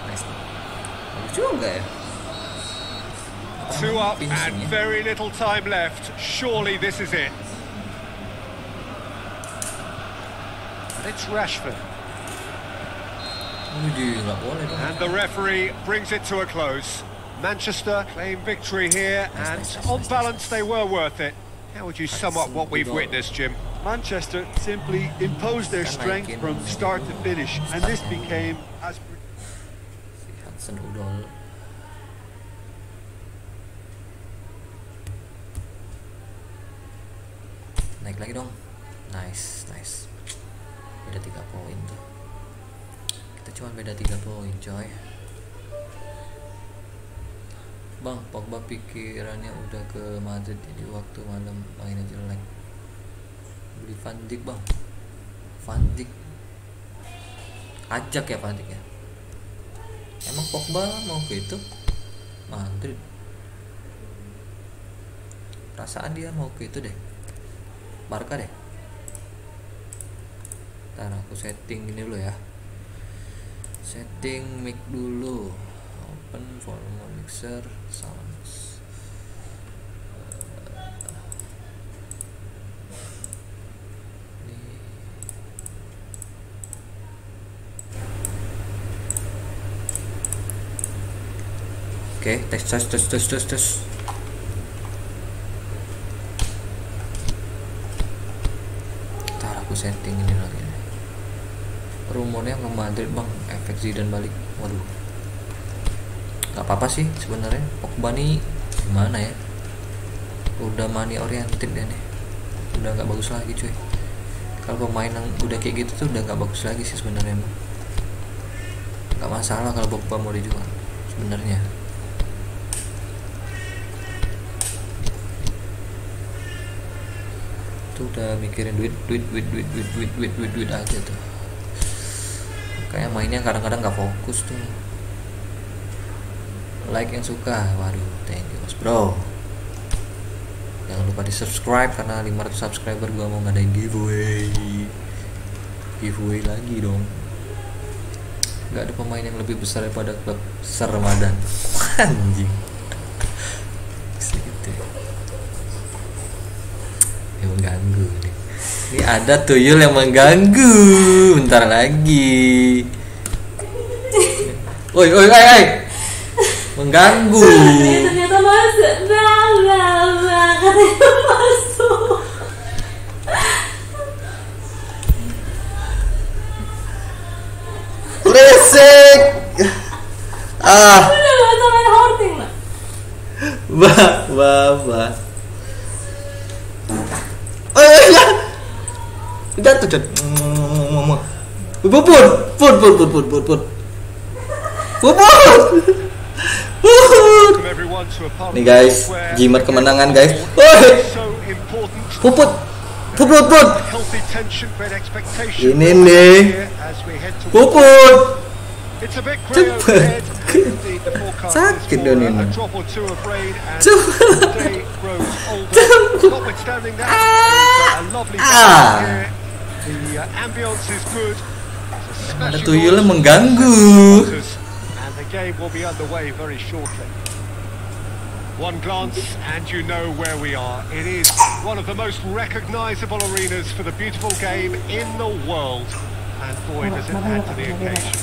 B: Nice. Bagus juga ya.
C: 2 up and
B: Finishing-nya.
C: very little time left. Surely this is it. And it's Rashford.
B: Waduh, nggak boleh dong.
C: And the referee brings it to a close. Manchester claim victory here, and on balance they were worth it. How would you sum up what we've witnessed, Jim?
D: Manchester simply imposed their strength from start to finish, and this became as...
B: Si Hudson Udol. Naik lagi dong. Nice. Beda 3 poin tuh. Kita cuma beda 3 poin, coy. Bang, Pogba pikirannya udah ke Madrid, jadi waktu malam mainnya jelek. Beli Van Dijk, Bang. Van Dijk. Ajak ya Van Dijk ya. Emang Pogba mau ke itu? Madrid. Perasaan dia mau ke itu deh. Barca deh. Ntar aku setting ini dulu ya. Setting mic dulu. Open volume mixer sounds. Oke, tes. Ntar aku setting ini lagi. Rumornya ke Madrid, Bang. Efek Zidane balik. Waduh. Gak apa-apa sih sebenarnya. Pogba nih gimana ya? Udah money oriented dia nih. Udah nggak bagus lagi, cuy. Kalau pemain yang udah kayak gitu tuh udah nggak bagus lagi sih sebenarnya. Gak masalah kalau Pogba mau dijual sebenarnya. Tuh udah mikirin duit aja tuh. Kayak mainnya kadang-kadang nggak fokus tuh. Like yang suka, waduh, thank you mas bro. Jangan lupa di subscribe karena 500 subscriber gua mau ngadain giveaway lagi dong. Nggak ada pemain yang lebih besar daripada klub Ramadan. Anjing. Gitu. Yang mengganggu nih. Ini ada tuyul yang mengganggu. Bentar lagi. Oi. Mengganggu.
E: Ternyata masuk. Katanya masuk.
B: Resek.
E: Udah gak usah main hoarding lah.
B: Bah. Jatuh. Puput. Nih guys, jimat kemenangan guys. Puput. Ini nih. Puput. Cepet. Sakit dong ini. Ada tuyulnya mengganggu.
C: Game will be underway very shortly. One glance and you know where we are. It is one of the most recognizable arenas for the beautiful game in the world. And boy, does it add to the occasion.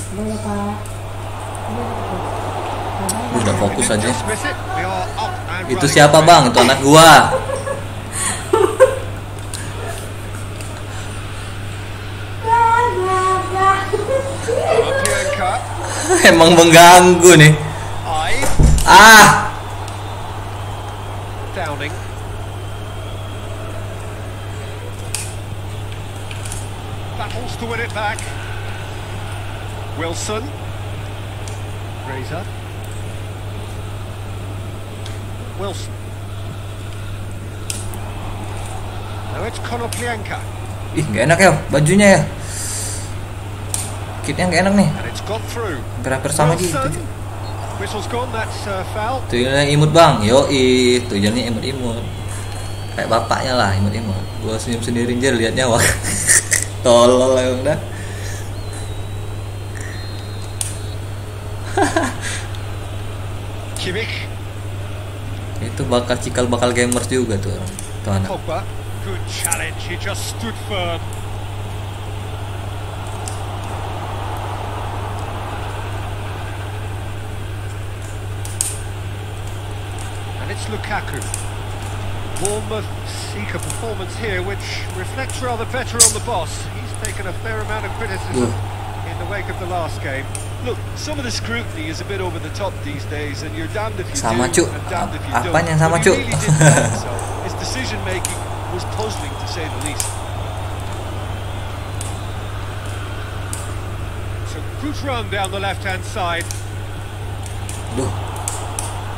B: Udah fokus aja.
C: Dismiss it. We are up and
B: Itu
C: running.
B: siapa bang? Itu anak gua. Emang mengganggu nih.
C: Downing. Battles to win it back. Wilson. Reza. Wilson. Now it's Konoplyanka.
B: Ih, nggak enak ya bajunya ya. Kitnya nggak enak nih.
C: And it's got through.
B: Hampir sama gitu.
C: Whistle's gone, that's foul.
B: Tujuannya imut bang, yoi, tujuannya imut-imut. Kayak bapaknya lah imut-imut. Gua senyum sendiri aja liatnya wah. Tolol emang dah.
C: Kimmich.
B: Itu bakal gamers juga tuh orang. Tuh anak.
C: Pogba. Good challenge, he just stood firm. And it's Lukaku. Bournemouth seek a performance here which reflects rather better on the boss. He's taken a fair amount of criticism in the wake of the last game.
D: Look, some of the scrutiny is a bit over the top these days, and you're damned if you
B: sama
D: do
B: cuk.
D: and damned if you don't.
B: Apanya sama
D: But he
B: cuk?
D: really didn't help himself. His decision making was puzzling to say the least.
C: So good run down the left-hand side.
B: Duh.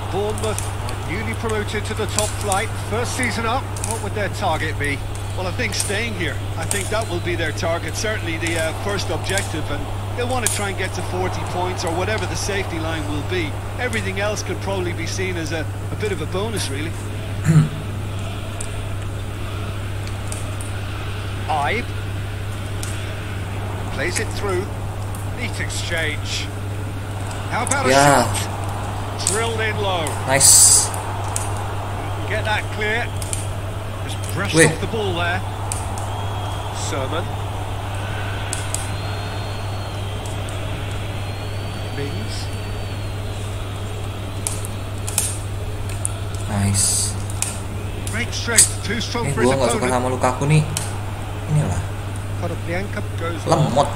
C: Bournemouth are newly promoted to the top flight. First season up, what would their target be?
D: Well, I think staying here, I think that will be their target, certainly the first objective, and they'll want to try and get to 40 points or whatever the safety line will be. Everything else could probably be seen as a bit of a bonus, really.
C: Ibe plays it through. Neat exchange. How about a shot? Drilled in low.
B: Nice.
C: Get that clear. Just brushed
B: Wait.
C: off the ball there. Sermon. Mings.
B: Nice.
C: Great strength. Too strong for his
B: Gua nggak suka
C: opponent.
B: sama Lukaku nih. Inilah
C: Konoplyanka goes long.
B: lemot.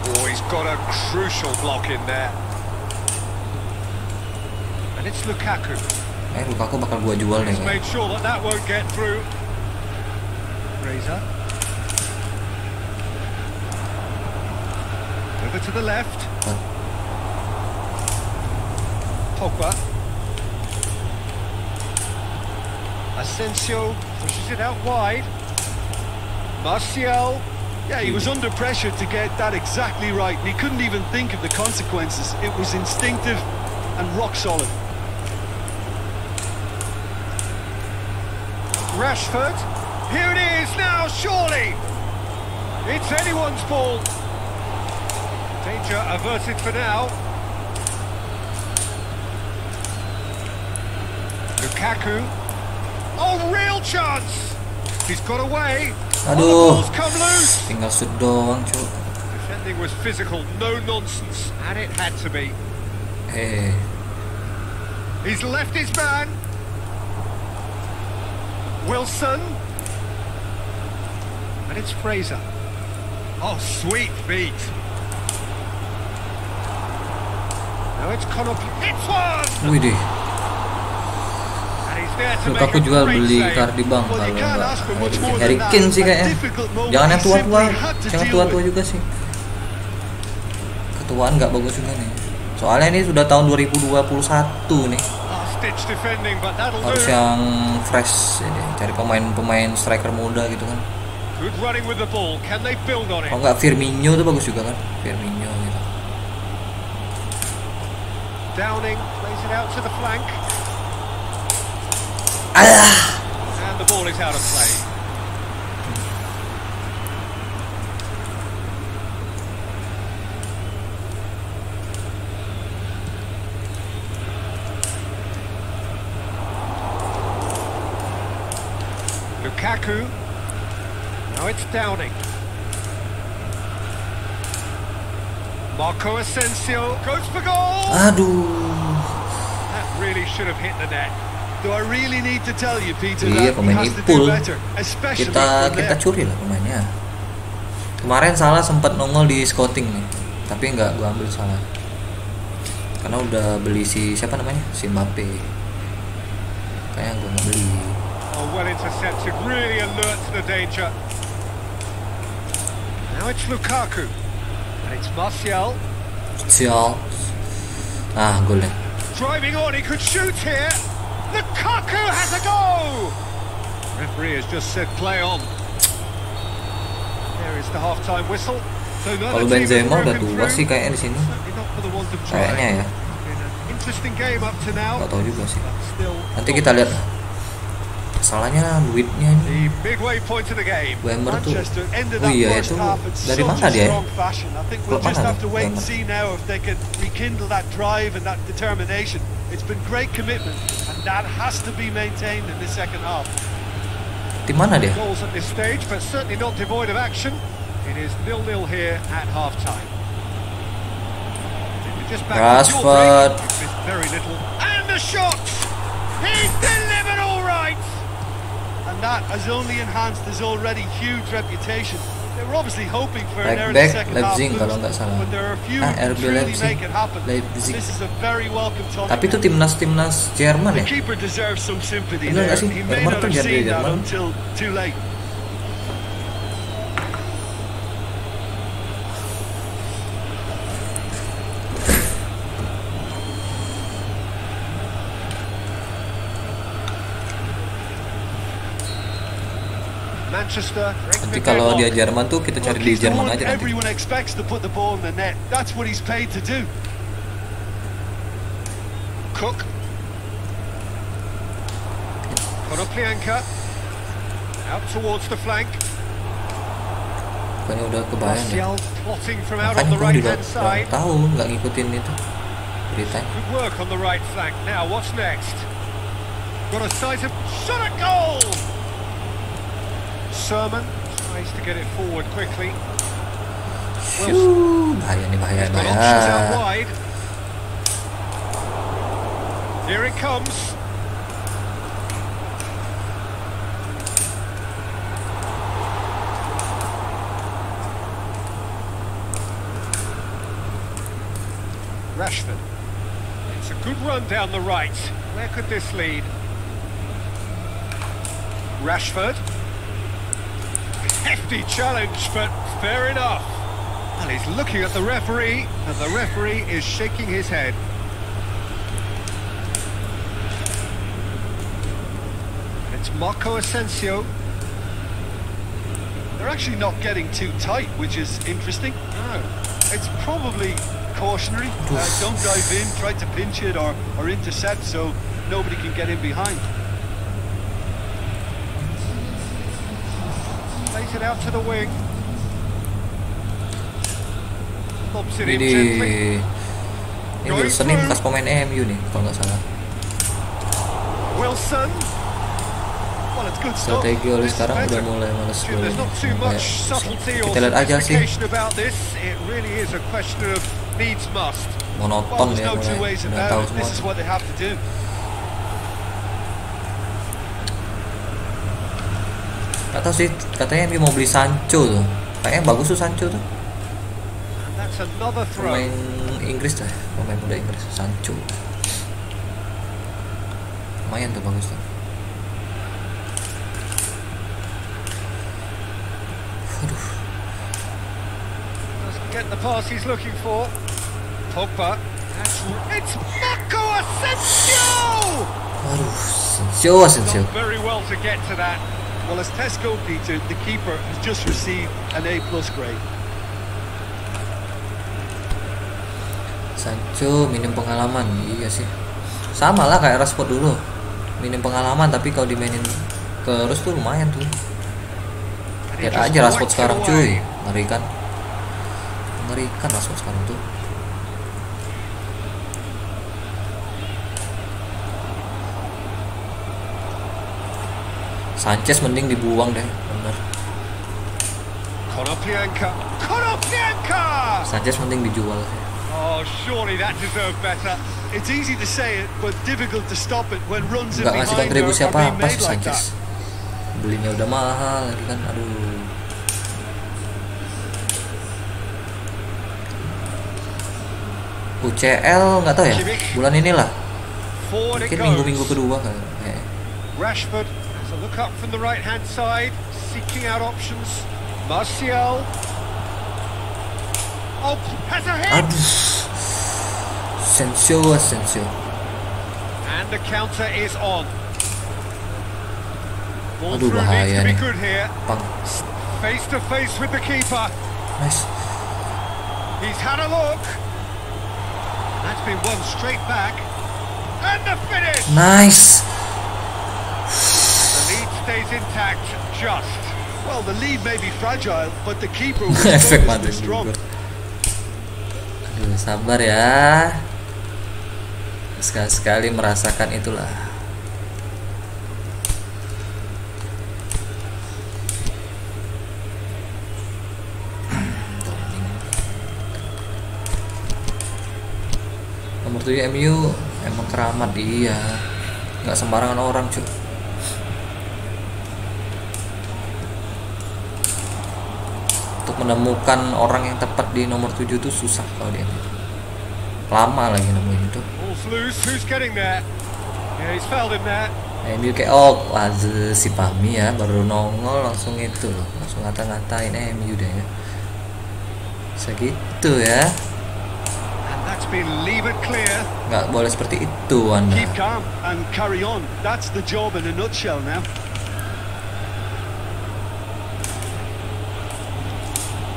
C: Oh, he's got a crucial block in there. And it's Lukaku.
B: Lukaku bakal gua jual nih.
C: He's made sure that that won't get through. Reza. Over to the left. Pogba. Asensio pushes it out wide. Martial.
D: Yeah, he was under pressure to get that exactly right, and he couldn't even think of the consequences. It was instinctive and rock solid.
C: Rashford. Here it is now, surely. It's anyone's ball. Danger averted for now. Lukaku. Oh, real chance. He's got away.
B: Aduh.
C: Ball's come loose.
B: Tinggal shoot doang, cu.
C: Defending was physical, no nonsense, and it had to be. He's left his man. Wilson. And it's Fraser. Oh, sweet feet. Now it's Konoplyanka. It's one!
B: Wih deh.
C: And he's there to make
B: Lukaku
C: a
B: juga
C: great
B: beli
C: save.
B: Cardi bang
D: Well,
B: kalau
D: you can't
B: nggak
D: ask for much more
B: Harry
D: than
B: Kane
D: that.
B: sih
D: A
B: kayaknya.
D: difficult moment
B: Jangan yang
D: he
B: tua-tua,
D: simply had to
B: jangan
D: deal
B: tua-tua
D: with.
B: juga sih. Ketuaan nggak bagus juga nih. Soalnya ini sudah tahun 2021 nih.
C: Stitch defending, but that'll
B: Harus
C: do.
B: yang fresh ini, cari pemain striker muda gitu kan.
C: Good running with the ball. Can they build on it?
B: Kalau nggak Firmino tuh bagus juga kan. Firmino gitu.
C: Downing plays it out to the flank.
B: Alah.
C: And the ball is out of play. Lukaku. Now it's Downing. Marco Asensio goes for goal.
B: Aduh.
C: That really should have hit the net.
D: Do I really need to tell you, Peter,
B: Iya,
D: that he
B: pemain
D: has to
B: Ipul.
D: do better, especially
B: Kita
D: from there.
B: curi lah pemainnya. Kemarin salah sempat nongol di scouting nih, tapi nggak gua ambil salah. Karena udah beli si siapa namanya, si Mbappe. Kayaknya gua nggak beli.
C: Oh, well intercepted, really alert to the danger. Now it's Lukaku. And it's Martial.
B: Sial. Ah, golnya.
C: Driving on, he could shoot here. Lukaku has a go! Referee has just said play on. There is the half-time whistle. So
B: Kalau Benzema udah tua sih kayaknya di sini. Kayaknya ya. Gak tahu juga sih. Nanti kita lihat. Salahnya duitnya ini. Weimar tuh. Oh iya itu dari mana dia? Klub mana tuh? Tim mana dia? Rashford.
C: And the shot. He's delivered all right. And that has only enhanced his already huge reputation. They were obviously hoping for an early second half boost, but there are a few who truly make it happen. This is a very welcome topic.
B: Tapi itu timnas Jerman ya?
C: The keeper deserves some sympathy
B: there.
C: He may not have seen that until too late.
B: Nanti kalau dia Jerman tuh kita cari di Jerman aja nanti.
C: Everyone expects to put the ball in the net. That's what he's paid to do. Cook. Konoplyanka. Out towards the flank.
B: Bukannya udah kebayang ya.
C: Makanya
B: gue juga tahu nggak ngikutin itu berita.
C: Good work on the right flank. Now what's next? Got a sight of shot at goal. Sermon tries to get it forward quickly.
B: Bahaya nih, bahaya.
C: Here it comes. Rashford. It's a good run down the right. Where could this lead? Rashford. Hefty challenge, but fair enough. And he's looking at the referee, and the referee is shaking his head. It's Marco Asensio.
D: They're actually not getting too tight, which is interesting.
C: No.
D: It's probably cautionary. Don't dive in, try to pinch it or intercept so nobody can get in behind.
C: Plays it out to the wing. Lobs it in
B: Ini
C: gently.
B: Wilson nih bekas pemain MU nih kalau nggak salah.
C: Wilson. Well, it's good stuff.
B: Strategi oleh sekarang udah mulai males gue. Kita lihat aja sih.
C: It really is a question of needs must.
B: Monoton ya, mulai nggak tahu semua.
D: This is what they have to do.
B: Gak tau sih, katanya MU mau beli Sancho tuh. Kayaknya bagus tuh Sancho tuh. Pemain Inggris tuh, pemain muda Inggris, Sancho. Lumayan tuh, bagus tuh. Aduh.
C: Doesn't get the pass he's looking for. Pogba. It's Marco Asensio!
B: Aduh, Asensio.
C: Not very well to get to that.
D: Well, as Tesco, Peter, the keeper has just received an A+ grade.
B: Sancho minim pengalaman, iya sih. Sama lah kayak Rashford dulu, minim pengalaman tapi kalau dimainin terus tuh lumayan tuh. Lihat aja Rashford sekarang cuy, ngerikan Rashford sekarang tuh. Sanchez mending dibuang deh, bener.
C: Konoplyanka.
B: Sanchez mending dijual sih.
C: Oh, surely that deserved better.
D: It's easy to say it, but difficult to stop it when runs in behind
B: nggak ngasih kontribusi
D: are being
B: apa-apa
D: made
B: sih
D: like
B: Sanchez.
D: that.
B: Belinya udah mahal lagi kan, aduh. UCL nggak tahu ya, bulan inilah. Mungkin minggu kedua kan.
C: Rashford has a look up from the right hand side, seeking out options. Martial. Oh, has a hit.
B: Aduh. Asensio.
C: And the counter is on. Ball
B: Aduh,
C: through needs
B: bahaya
C: to be
B: nih.
C: good here.
B: Bang.
C: Face to face with the keeper.
B: Nice.
C: He's had a look. That's been won straight back. And the finish.
B: Nice.
C: The lead stays intact, just.
D: Well, the lead may be fragile, but the keeper was
B: Efek
D: focused
B: mati
D: and strong.
B: gugur. Aduh, sabar ya. Sekali-sekali merasakan itulah. Nomor 7 MU emang keramat dia. Nggak sembarangan orang, cuy. Untuk menemukan orang yang tepat di nomor 7 itu susah kalau dia. Lama lagi nemuin itu.
C: Ball's loose. Who's getting there? Yeah, he's fouled him there.
B: MU kayak wah si Pami ya baru nongol langsung itu loh, langsung ngata-ngatain MU deh ya. Segitu ya.
C: And that's been levered clear.
B: Nggak boleh seperti itu Anda.
D: Keep calm and carry on. That's the job in a nutshell now.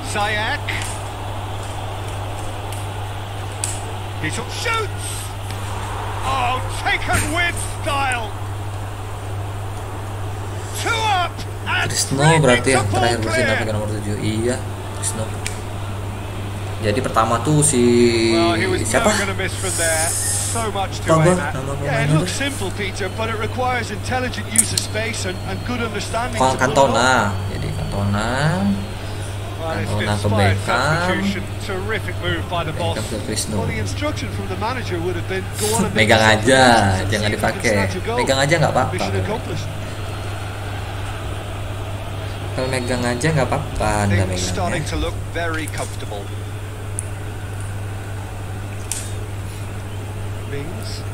C: Ziyech. He shoots. Oh, taken with style. Two up. And
B: Krisno berarti yang terakhir bersinar ke nomor 7. Iya, Krisno. Jadi pertama tuh si
C: Well, he was
B: siapa?
C: never going to miss from there. So much to
B: Apa?
C: aim at.
B: Nama
D: Yeah, it
B: pemainnya
D: looks simple, Peter, but it requires intelligent use of space and good understanding.
B: Kok
D: to pull it off.
B: Cantona. Jadi Cantona.
C: Well, it's
B: Cantona ke
C: inspired
B: Beckham.
C: substitution. Terrific move by the boss.
B: Beckham ke Krisno.
D: Well, the instruction from the manager would have been go on and make
B: Megang
D: yourself
B: aja,
D: famous and
B: jangan
D: see if you can
B: dipakai.
D: snatch a goal.
B: Megang aja nggak apa-apa.
D: Mission accomplished.
B: Kalau megang aja nggak apa-apa, Anda
C: Things
B: megang
C: starting
B: ya.
C: to look very comfortable. Mings.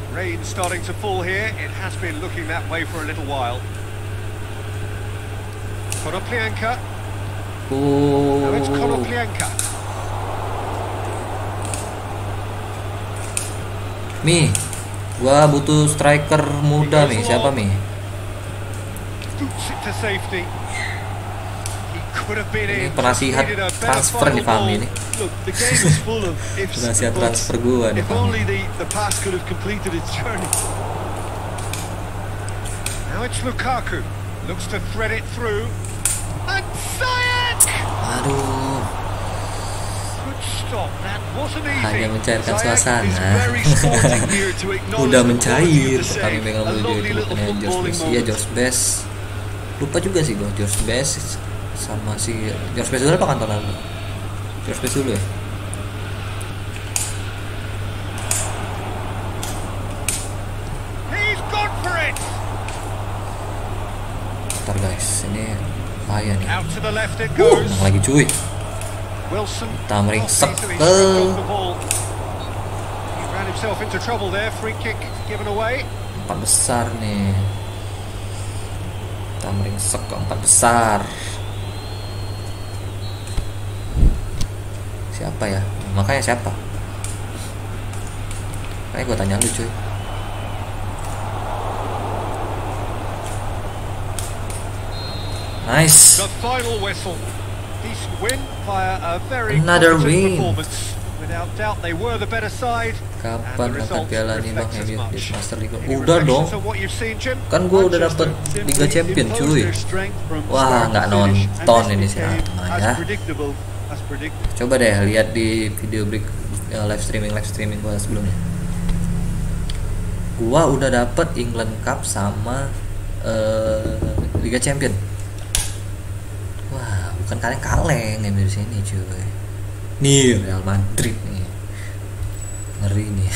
C: Rain starting to fall here. It has been looking that way for a little while. Konoplyanka. No, it's Konoplyanka.
B: Mi, gua butuh striker muda Mi. Siapa Mi?
C: Scoops it to safety. He could have been
B: Ini
C: in.
B: penasihat
C: Needed a better
B: transfer nih
C: final
B: Fahmi
C: ball.
B: ini.
D: Look, the game is full of ifs and
B: Penasihat
D: buts.
B: transfer gua nih
D: If
B: Fahmi.
D: only the pass could have completed its journey.
C: Now it's Lukaku. Looks to thread it through. And Ziyech!
B: Aduh,
C: Good stop. That wasn't easy.
B: hanya mencairkan
D: Ziyech
B: suasana.
D: is very sporting here to acknowledge
B: Udah
D: the quality
B: mencair,
D: of the
B: kami
D: save.
B: pegang
D: A
B: menuju
D: lovely
B: itu
D: little
B: bukannya George
D: footballing
B: Best. Iya
D: moment.
B: George Best. Lupa juga sih gua George Best sama si George Best dulu apa Cantona dulu? George Best dulu ya.
C: He's gone for it.
B: Ntar guys, ini bahaya nih.
C: Out to the left it goes.
B: Menang lagi cuy.
C: Wilson.
B: Tamring
C: Oh, easily
B: sekel.
C: stripped off the ball. He ran himself into trouble there. Free kick given away.
B: 4 besar nih. Tamring sek ke 4 besar. Siapa ya? Makanya siapa? Kayak gue tanya lu cuy. Nice.
C: The final whistle. Decent win via a very
B: Another
C: competent
B: win.
C: performance. Without doubt, they were the better side.
B: Kapan angkat piala nih Bang MU di Master League?
C: Any
B: Udah dong.
C: reflections on what you've seen, Jim?
B: Kan gue udah dapet Liga Champion cuy. Wah, nggak nonton ini sih ya. Coba deh lihat di video break live streaming gua sebelumnya. Gua udah dapet England Cup sama Liga Champion. Wah, bukan kaleng-kaleng yang di sini cuy. Nih Real Madrid nih. Ngeri nih.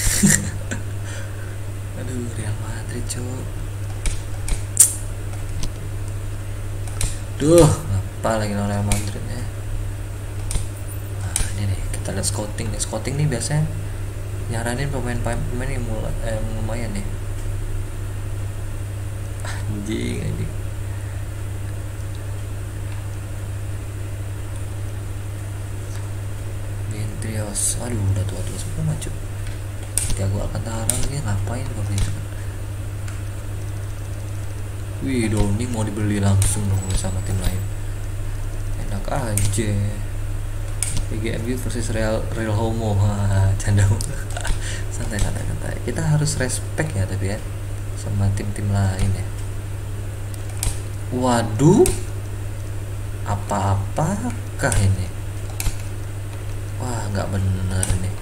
B: Aduh, Real Madrid cuy. Duh, apa lagi Real Madrid ya? Nah, ini nih kita lihat scouting nih. Scouting nih biasanya nyaranin pemain yang lumayan nih. Anjing. Trios, aduh udah tua-tua semua cuy. Thiago Alcantara lagi ngapain kalau itu kan? Wih, Doni mau dibeli langsung dong sama tim lain. Enak aja. PGMU versus Real Homo. Canda. santai. Kita harus respect ya tapi ya sama tim-tim lain ya. Waduh, apa-apakah ini? Wah, nggak bener nih.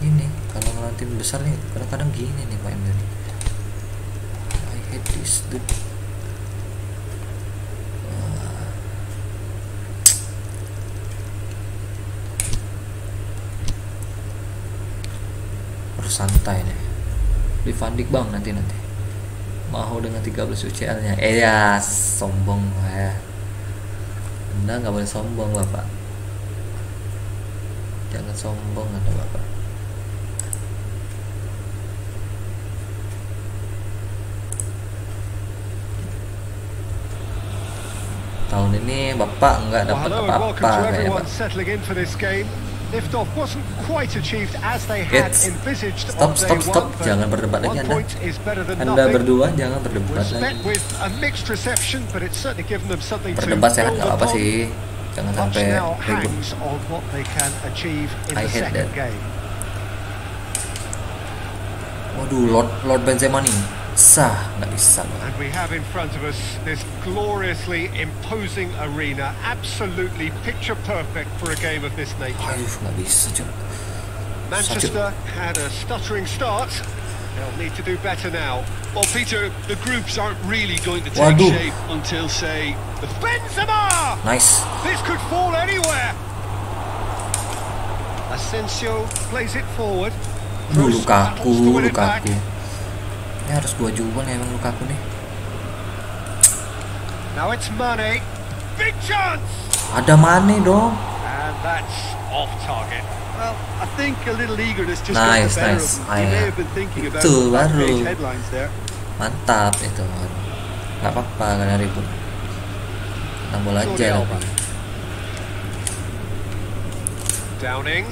B: Ini kalau ngelawan tim besar nih kadang-kadang gini nih Pak Emil. I hate this dude. Santai nih. Di Vandik bang nanti mau dengan 13 UCL nya ya sombong ya. Anda nggak boleh sombong bapak, jangan sombong Anda bapak. Tahun ini bapak nggak dapat apa-apa kayak Pak.
C: Liftoff wasn't quite achieved as they had envisaged.
B: Stop. Jangan berdebat lagi Anda berdua jangan berdebat lagi. Berdebat sehat nggak apa sih, jangan sampai ribut. I hate that. Waduh, Lord Benzema nih sah nggak bisa.
C: And we have in front of us this gloriously imposing arena, absolutely picture perfect for a game of this nature.
B: Aduh, nggak bisa cuy.
C: Manchester had a stuttering start. They'll need to do better now.
D: Well, Peter, the groups aren't really going to take shape until, say, the
C: Benzema.
B: Nice.
C: This could fall anywhere. Asensio plays it forward.
B: Lukaku. Ini harus gua jual ya emang Lukaku nih.
C: Now it's Mane. Big chance.
B: Ada Mane dong.
C: And that's off target.
D: Well, I think a little eagerness just
B: nice.
D: He may have been thinking about
B: itu baru.
D: Headlines there.
B: Mantap itu. Nggak apa-apa kalian ribut. Tentang bola aja lah.
C: Downing.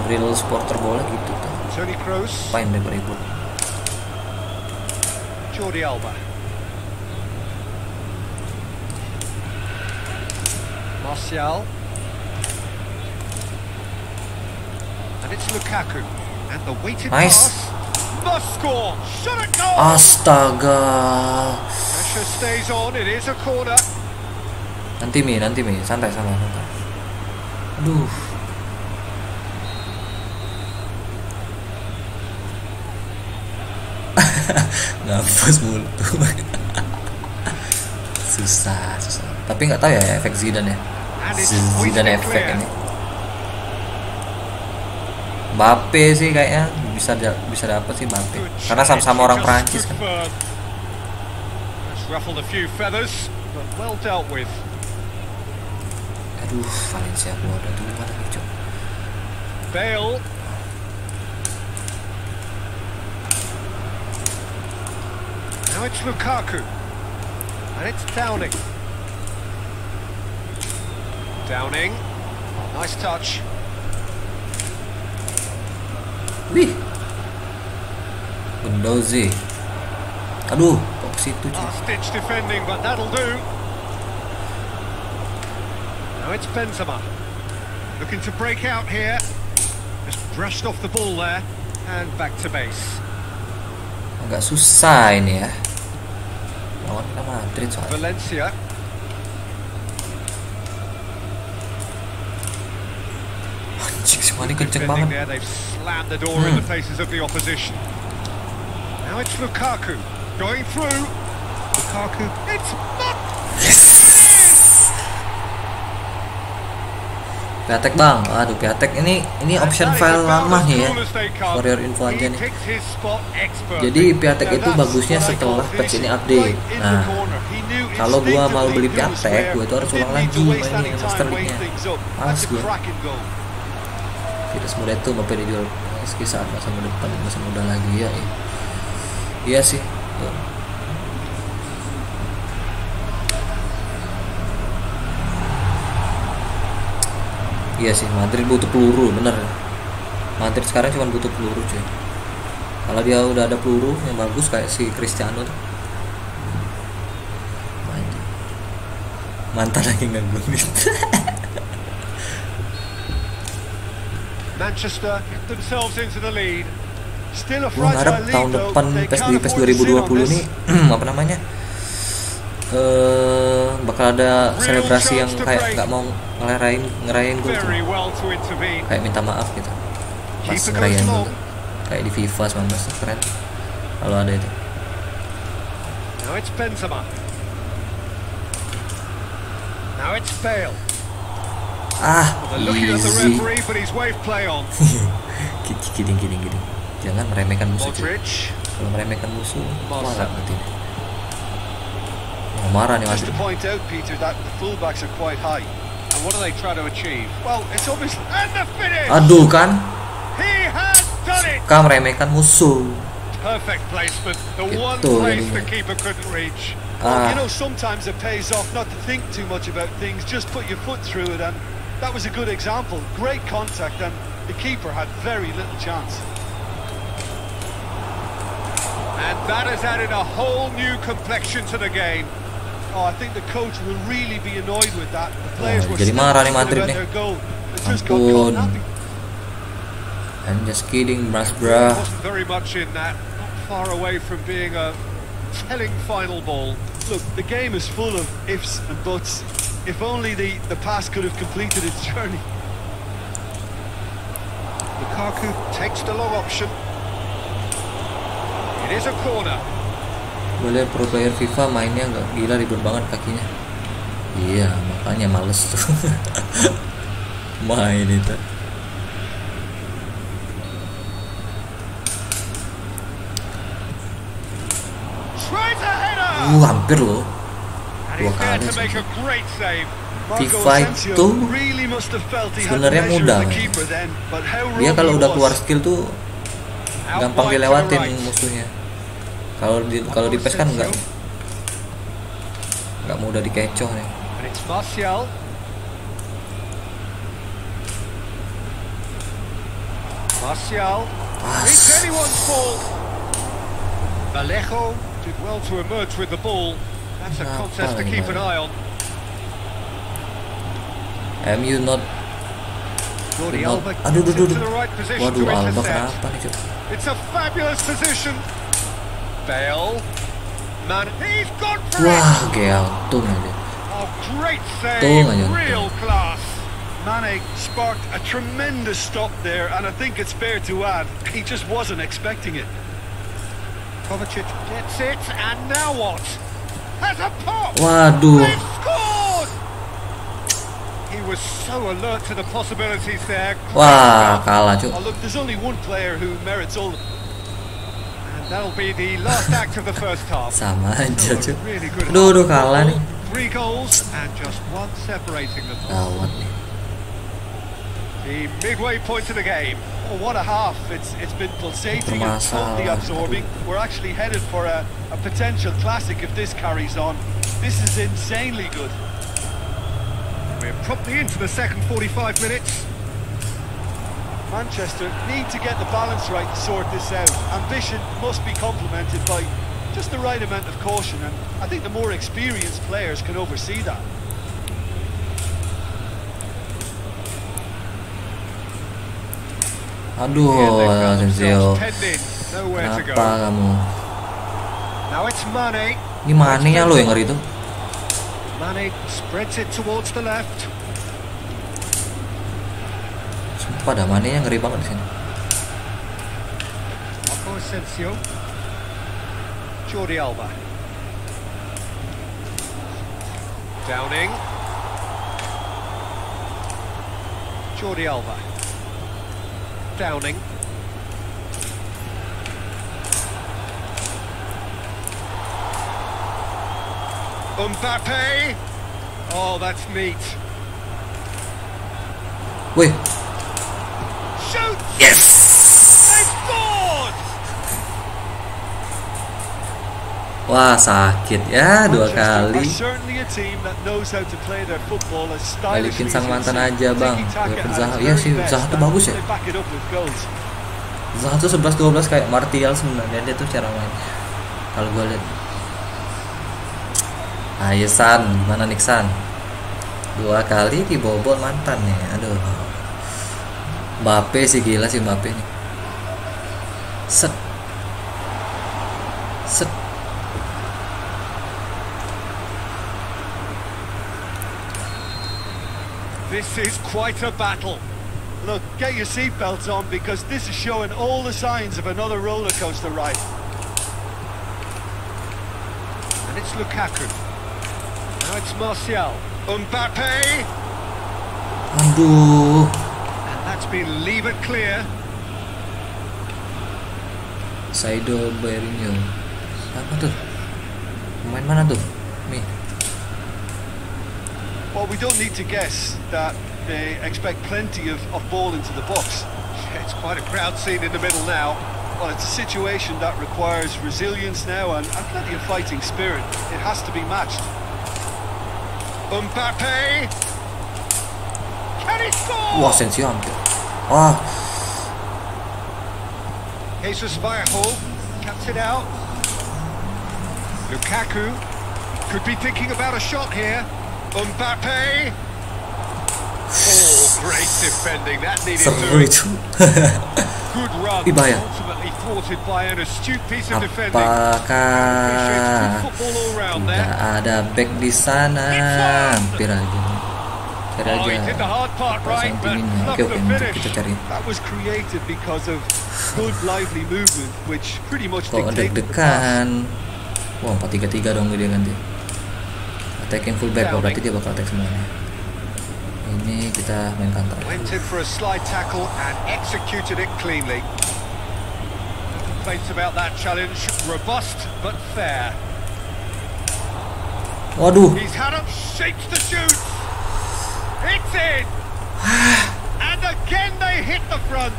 B: Real supporter bola gitu tuh.
C: Toni Kroos.
B: Pain deh beribut.
C: Jordi Alba. Martial. And it's Lukaku. And the weighted pass. Must score. Should it go?
B: Astaga.
C: Pressure stays on. It is a corner.
B: Nanti Mi. Santai. Aduh. Nafas mulu. susah. Tapi nggak tahu ya efek Zidane ya. Zidane efek ini. Mbappe sih kayaknya bisa dapat sih Mbappe. Karena sama-sama orang Prancis kan. Aduh, Valencia gua ada dulu lagi cok.
C: Bale. Now it's Lukaku. And it's Downing. Nice touch.
B: Wih. Gendozi. Aduh, kok situ cuy.
C: Stitch defending, but that'll do. Now it's Benzema. Looking to break out here. Just brushed off the ball there. And back to base.
B: Agak susah ini ya. Lawan kita Madrid soalnya.
C: Valencia.
B: Anjing semua ini kenceng banget.
C: They've slammed the door in the faces of the opposition. Now it's Lukaku going through. Lukaku. It's
B: yes. Piatek bang, aduh Piatek ini option file lama nih ya. For your info aja nih. Jadi Piatek itu bagusnya setelah patch ini update. Nah, kalau gua mau beli Piatek, gua itu harus ulang lagi mainin Master League-nya. Males gua. Tidak semudah itu Mbappe dijual meski saat masa depan masa muda lagi ya. Iya sih. Tuh. Iya sih, Madrid butuh peluru, bener. Madrid sekarang cuma butuh peluru cuy. Kalau dia udah ada peluru yang bagus kayak si Cristiano tuh, mantan lagi ngegol.
C: Manchester get themselves into the lead. Still a
B: Gua ngarep
C: fragile
B: tahun
C: lead though.
B: depan
C: They
B: PES
C: can't
B: di PES
C: afford to sit on
B: 2020
C: this.
B: nih apa namanya, bakal ada selebrasi yang kayak nggak mau ngerayain gol tuh.
C: Very well to intervene.
B: Kayak minta maaf gitu pas
C: Keeper
B: ngerayain
C: goes
B: gol
C: long.
B: tuh. Kayak di FIFA 19 tuh keren kalau ada itu.
C: Now it's Benzema. Now it's Bale. Looking at the
B: Easy.
C: referee, but he's waved play on.
B: Kidding. Jangan meremehkan musuh cuy.
C: Modric.
B: Kalau meremehkan musuh marah nanti. Marah nih
D: Just
B: Madrid.
D: to point out, Peter, that the fullbacks are quite high.
C: And what do they try to achieve?
D: Well, it's obvious.
C: And the finish!
B: Aduh kan,
C: He has done it!
B: Kak meremehkan musuh.
C: Perfect placement. The one
B: Itu
C: place
B: jadinya.
C: the keeper couldn't reach.
D: Well, you know, sometimes it pays off not to think too much about things, just put your foot through it, and that was a good example. Great contact, and the keeper had very little chance.
C: And that has added a whole new complexion to the game.
D: Oh, I think the coach will really be annoyed with that. The players were
B: jadi
D: still
B: marah nih
D: thinking
B: Madrid
D: about
B: nih.
D: their goal. They just got
B: Ampun.
D: caught napping.
B: I'm just kidding,
C: There
B: bruh.
C: wasn't very much in that. Not far away from being a telling final ball.
D: Look, the game is full of ifs and buts. If only the pass could have completed its journey.
C: Lukaku takes the long option. It is a corner.
B: Gue liat pro player FIFA mainnya nggak gila, ribet banget kakinya. Iya, makanya males tuh main itu.
C: Tries a header.
B: Hampir loh.
C: And
B: Dua
C: he's there
B: kali
C: to make a great save.
B: FIFA
D: Asensio
B: itu
D: really must have felt he had
B: sebenarnya
D: to measure
B: mudah.
D: the keeper then, but how
B: Dia
D: wrong
B: kalau
D: he
B: udah
D: was.
B: keluar skill tuh
C: Out
B: gampang
C: wide to the
B: dilewatin
C: right.
B: musuhnya. Kalau di PES kan nggak mudah dikecoh nih.
C: And it's Martial. It's anyone's ball. Vallejo did well to emerge with the ball. That's a contest to keep an eye on.
B: MU not.
C: Jordi
B: Not.
C: Alba
B: Aduh,
C: gets into the right position
B: Waduh,
C: to
B: Alba
C: intercept.
B: kenapa nih Cuk?
C: It's a fabulous position. Bale. Man, he's gone for
B: Wah,
C: it.
B: geal, tung aja.
C: Oh, great
B: Tung
C: save.
B: aja.
C: Real class.
D: Mane sparked a tremendous stop there, and I think it's fair to add, he just wasn't expecting it.
C: Kovacic gets it, and now what? Has a pop.
B: Waduh.
C: They've scored. He was so alert to the possibilities there.
B: Wah, kalah Cuk.
D: Oh, look, there's only one player who merits all of it.
C: And that'll be the last act of the first half.
B: Sama aja Cuk.
C: Really good.
B: Aduh, kalah nih.
C: 3 goals and just one separating them.
B: Gawat nih.
C: The midway point of the game.
D: Oh, what a half. It's been pulsating and totally
B: Bermasalah.
D: absorbing. We're actually headed for a potential classic if this carries on. This is insanely good.
C: We're promptly into the second 45 minutes.
D: Manchester need to get the balance right to sort this out. Ambition must be complemented by just the right amount of caution, and I think the more experienced players can oversee that.
B: Aduh, Asensio.
C: Nowhere to go.
B: Kenapa kamu?
C: Now it's Mane.
B: Ini Mane-nya lo yang ngeri tuh.
C: Mane spreads it towards the left.
B: Sumpah dah, Mane-nya ngeri banget di sini.
C: Marco Asensio. Jordi Alba. Downing. Jordi Alba. Downing. Mbappe. Oh, that's neat.
B: Wih,
C: Shoots.
B: yes.
C: They scored.
B: Wah, sakit ya 2 kali. Balikin sang mantan aja, Bang. Zaha, iya sih, Zaha tuh bagus ya. Zaha tuh 11-12 kayak Martial sebenarnya, dia tuh cara main. Kalau gue lihat. Ayo San, gimana nih San? 2 kali dibobol mantannya. Aduh. Mbappe sih gila sih Mbappe nih. Set. Set.
C: This is quite a battle.
D: Look, get your seatbelts on because this is showing all the signs of another roller coaster ride.
C: And it's Lukaku. Now it's Martial. Mbappe.
B: Aduh.
C: And that's been leave it clear.
B: Saido Berinho. Apa tuh? Pemain mana tuh? Nih.
D: Well, we don't need to guess that they expect plenty of ball into the box.
C: It's quite a crowd scene in the middle now.
D: Well, it's a situation that requires resilience now and plenty of fighting spirit. It has to be matched.
C: Mbappe! Can he score?
B: Wah, Sensio hampir. Wah.
C: Jesus Vallejo cuts it out. Lukaku could be thinking about a shot here. Mbappe. Oh, great defending. That needed
B: Seru
C: doing.
B: itu.
C: Good run.
B: Bahaya.
C: Ultimately thwarted by an astute piece of defending.
B: Apakah
C: Football all round
B: tidak
C: there.
B: ada back di sana? Hampir aja. Cari
C: Oh, he
B: aja.
C: did the hard part right, but
B: Tingginya.
C: not
B: Oke,
C: the
B: nanti
C: finish.
B: kita cari.
D: That was created because of good lively movement, which pretty much
B: Kok
D: dictated the pass.
B: deg-degan. Wah, 4-3-3 dong dia ganti. Attacking fullback, oh, berarti dia bakal attack semuanya. Ini kita main counter.
C: Went in for a slide tackle and executed it cleanly. No complaints about that challenge. Robust but fair.
B: Waduh.
C: He's had up, shapes the shoot. It's in. And again they hit the front.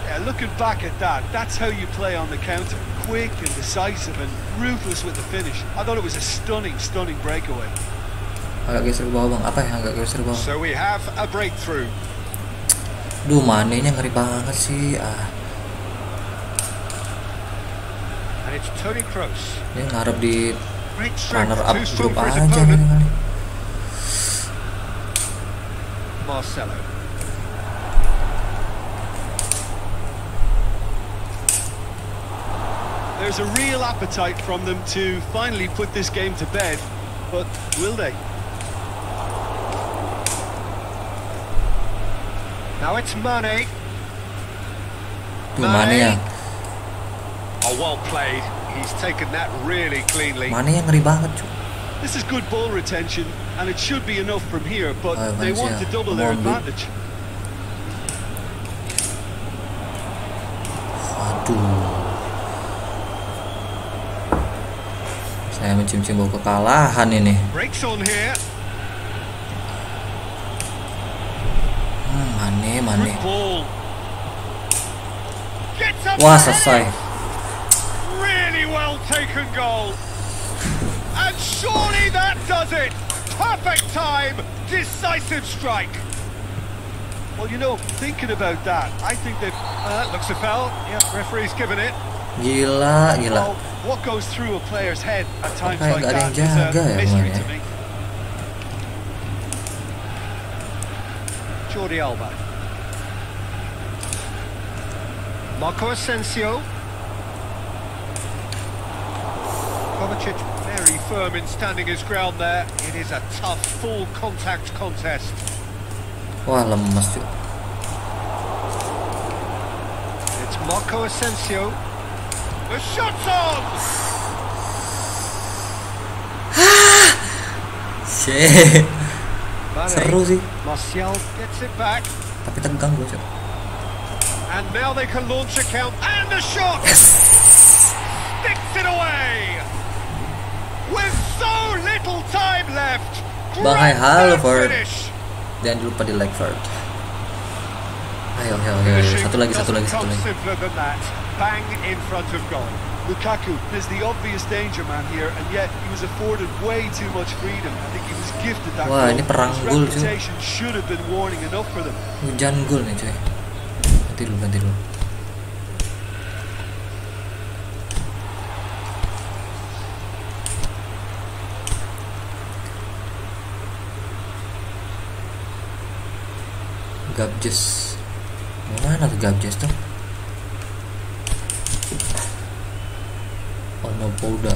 D: Yeah, looking back at that, that's how you play on the counter. Quick and decisive and ruthless with the finish. I thought it was a stunning breakaway.
B: Agak geser ke bawah, Bang. Apa ya agak geser ke bawah?
C: So we have a breakthrough.
B: Duh, manenya ngeri banget sih.
C: And it's Toni Kroos.
B: Dia ngarep di
C: Great strength,
B: runner up
C: too strong
B: grup
C: for his
B: aja
C: opponent.
B: kali.
C: Marcelo.
D: There's a real appetite from them to finally put this game to bed, but will they?
C: Now it's Mane.
B: Tuh Mane ya.
C: Oh, well played. He's taken that really cleanly.
B: Mane yang ngeri banget, cuy.
D: This is good ball retention, and it should be enough from here, but they want to
B: Valencia.
D: double their advantage.
B: Aduh. Saya mencium-cium bau kekalahan ini.
C: Breaks on here.
B: Mane.
C: Good ball. Gets up.
B: Wah, selesai.
C: Really well taken goal. And surely that does it. Perfect time. Decisive strike.
D: Well, you know, thinking about that, I think they've...
C: Looks a foul. Yeah, referee's given it.
B: Gila.
D: Well, what goes through a player's head at times
B: Kayak
D: like
B: nggak ada
D: that
B: yang jaga
D: is
B: ya
D: a mystery
B: kemarin
D: to
B: ya.
D: me.
C: Jordi Alba. Marco Asensio. Kovacic very firm in standing his ground there. It is a tough full contact contest.
B: Wah, lemes cuy.
C: It's Marco Asensio. The shot's on!
B: Shit. Seru sih.
C: Martial gets it back.
B: Tapi tegang gue cuy.
C: And now they can launch a count. And the shot!
B: Yes.
C: Sticks it away! With so little time left!
B: Bahai Halford.
C: Finish!
B: Jangan lupa di like first. Ayo. Satu lagi.
C: Doesn't come simpler than that. Bang in front of goal.
D: Lukaku is the obvious danger man here, and yet he was afforded way too much freedom. I think he was gifted that
B: Wah,
D: goal.
B: ini perang
D: His
B: gol, cuy.
D: reputation should have been warning enough for them.
B: Hujan gol nih cuy. Ganti dulu. Gabjes. Mana tuh Gabjes tuh? Onopoda.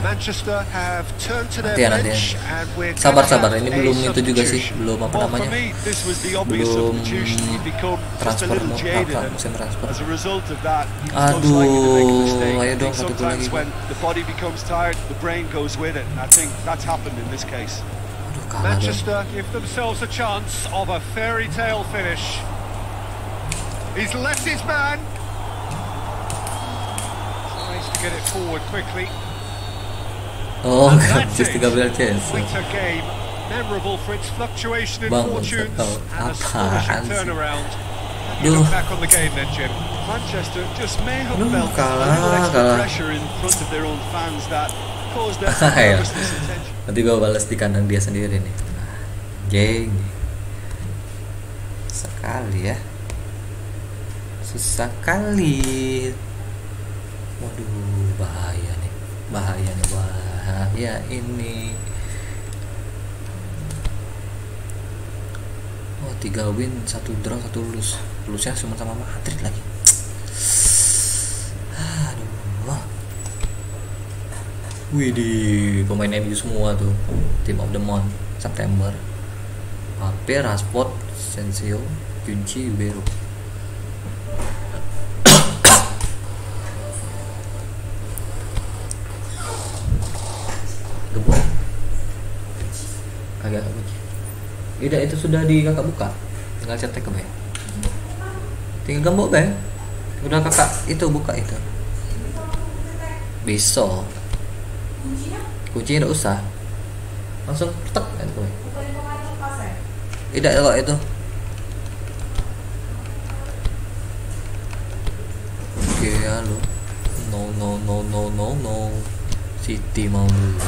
C: Manchester have turned to their
B: Nanti.
C: bench and we're
B: Sabar,
C: gonna
B: ini
C: have
B: belum
C: a
B: itu juga sih,
C: substitution.
B: belum apa
D: Well, for
B: namanya?
D: me, this was the obvious
B: Belum
D: substitution. He'd become just a
B: transfer
D: little jaded, and
B: musim transfer.
D: as a result of that, he was
B: Aduh,
D: most likely to make a mistake.
B: ayo
D: I
B: dong,
D: think
B: satu gol
D: sometimes
B: lagi.
D: when the body becomes tired, the brain goes with it, and I think that's happened in this case.
B: Aduh, kalah dong.
C: Manchester give themselves a chance of a fairy tale finish. He's left his man. Tries to get it forward quickly.
B: Oh,
C: And
B: Gabjes
C: that's it.
B: 13 chance.
C: What a game. Memorable for its fluctuation in
B: Bang,
C: fortunes
B: kau
C: and
B: apaan
C: astonishing
B: sih?
C: turnaround.
B: Duh.
C: Look back on the game then, Jim.
D: Manchester just may have
B: Aduh,
D: felt a
B: kalah.
D: little extra pressure in front of their own fans that caused them
B: Ya.
D: nervousness and tension.
B: Nanti gue balas di kandang dia sendiri nih. Jeng. Sekali ya. Susah kali. Waduh, bahaya ini. Oh, 3 win, 1 draw, 1 lose. Lose-nya cuma sama Madrid lagi. Aduh. Widih, pemain MU semua tuh. Team of the month September. Pape, Rashford, Sensio, Kunci, Ubero. Gembok. Agak kunci. Tidak, itu sudah di kakak buka. Tinggal cetek ke Bang. Tinggal gembok Bang. Udah kakak itu buka itu. Bisa. Kuncinya tidak usah. Langsung tek itu. Tidak kok itu. Oke ya lu. No. City mau dulu.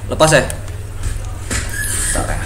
B: Lepas ya. Bentar ya.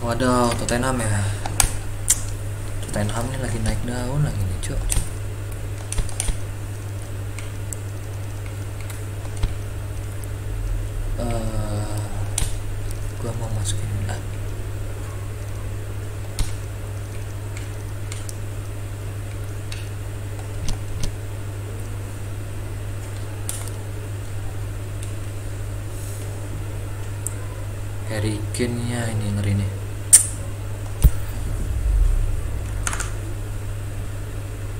B: Waduh, Tottenham ya. Tottenham ini lagi naik daun lagi nih, cok. Gua mau masukin lagi. Harry Kane-nya ini ngeri nih.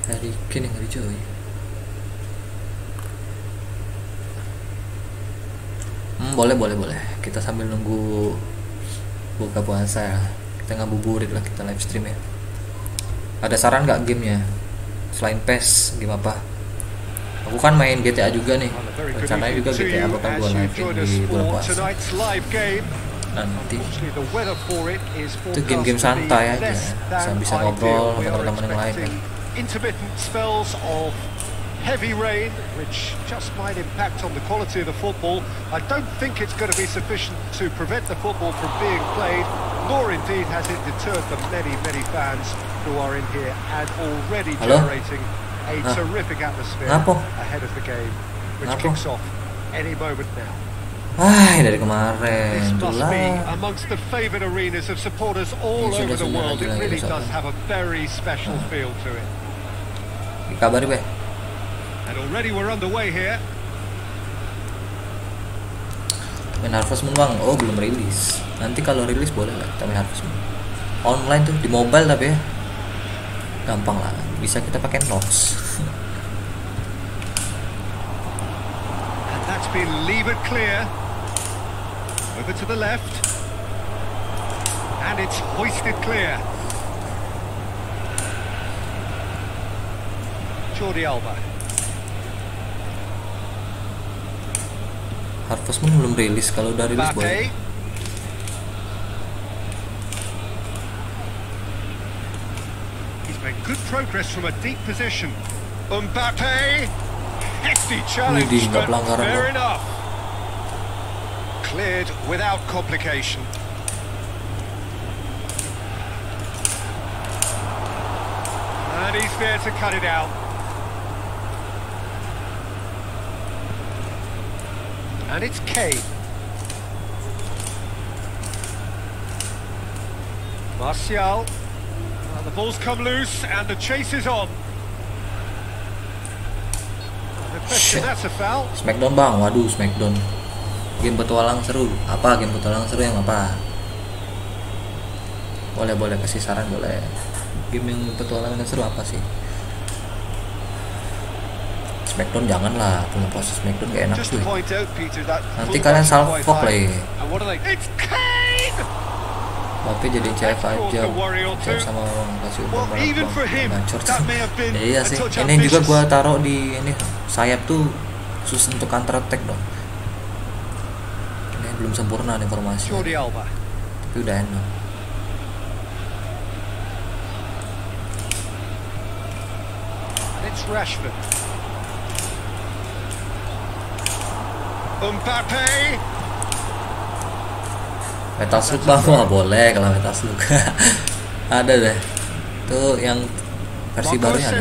B: Harry Kane yang ngeri coy. Boleh. Kita sambil nunggu buka puasa ya. Kita ngabuburit lah, kita live stream ya. Ada saran nggak gamenya? Selain PES, game apa? Aku kan main GTA juga nih. Rencananya juga GTA bakal gua live di bulan puasa. Nanti itu game-game santai aja, bisa ngobrol sama teman-teman yang lain kan.
C: Intermittent spells of heavy rain, which just might impact on the quality of the football. I don't think it's going to be sufficient to prevent the football from being played, nor indeed has it deterred the many fans who are in here and already generating a terrific atmosphere ahead of the game. which kicks off any moment now.
B: Dari kemarin.
C: This must be amongst the favoured arenas of supporters all over the world. It really does have a very special feel to it.
B: Dikabari, Be.
C: And already we're underway here.
B: Main Harvest Moon, Bang. Oh, belum rilis. Nanti kalau rilis boleh lah kita main Harvest Moon. Online tuh di mobile tapi ya. Gampang lah. Bisa kita pakai Nox.
C: And that's been levered clear. Over to the left. And it's hoisted clear. Jordi Alba.
B: Harvest Moon belum rilis, kalau udah rilis boleh.
C: He's made good progress from a deep position. Mbappe. Hefty challenge, but fair enough. Cleared without complication. And he's there to cut it out. And it's Kane. Martial. The ball's come loose and the chase is on. The question, that's a foul.
B: Smackdown, Bang. Waduh, Smackdown. Game petualang seru. Apa game petualang seru yang apa? Boleh kasih saran, boleh. Game yang petualangan seru apa sih? Smackdown janganlah, punya proses Smackdown gak enak tuh. Nanti kalian salfok lah ya. Tapi jadi CF aja, CF sama orang kasih umpan ngacor. Iya sih, ini juga gua taruh di ini sayap tuh khusus untuk counter attack dong. Ini belum sempurna informasi, tapi udah enak.
C: It's Rashford. Mbappe.
B: Metal Slug, Bang. Wah, boleh kalau Metal Slug. Ada deh. Tuh yang versi barunya ada.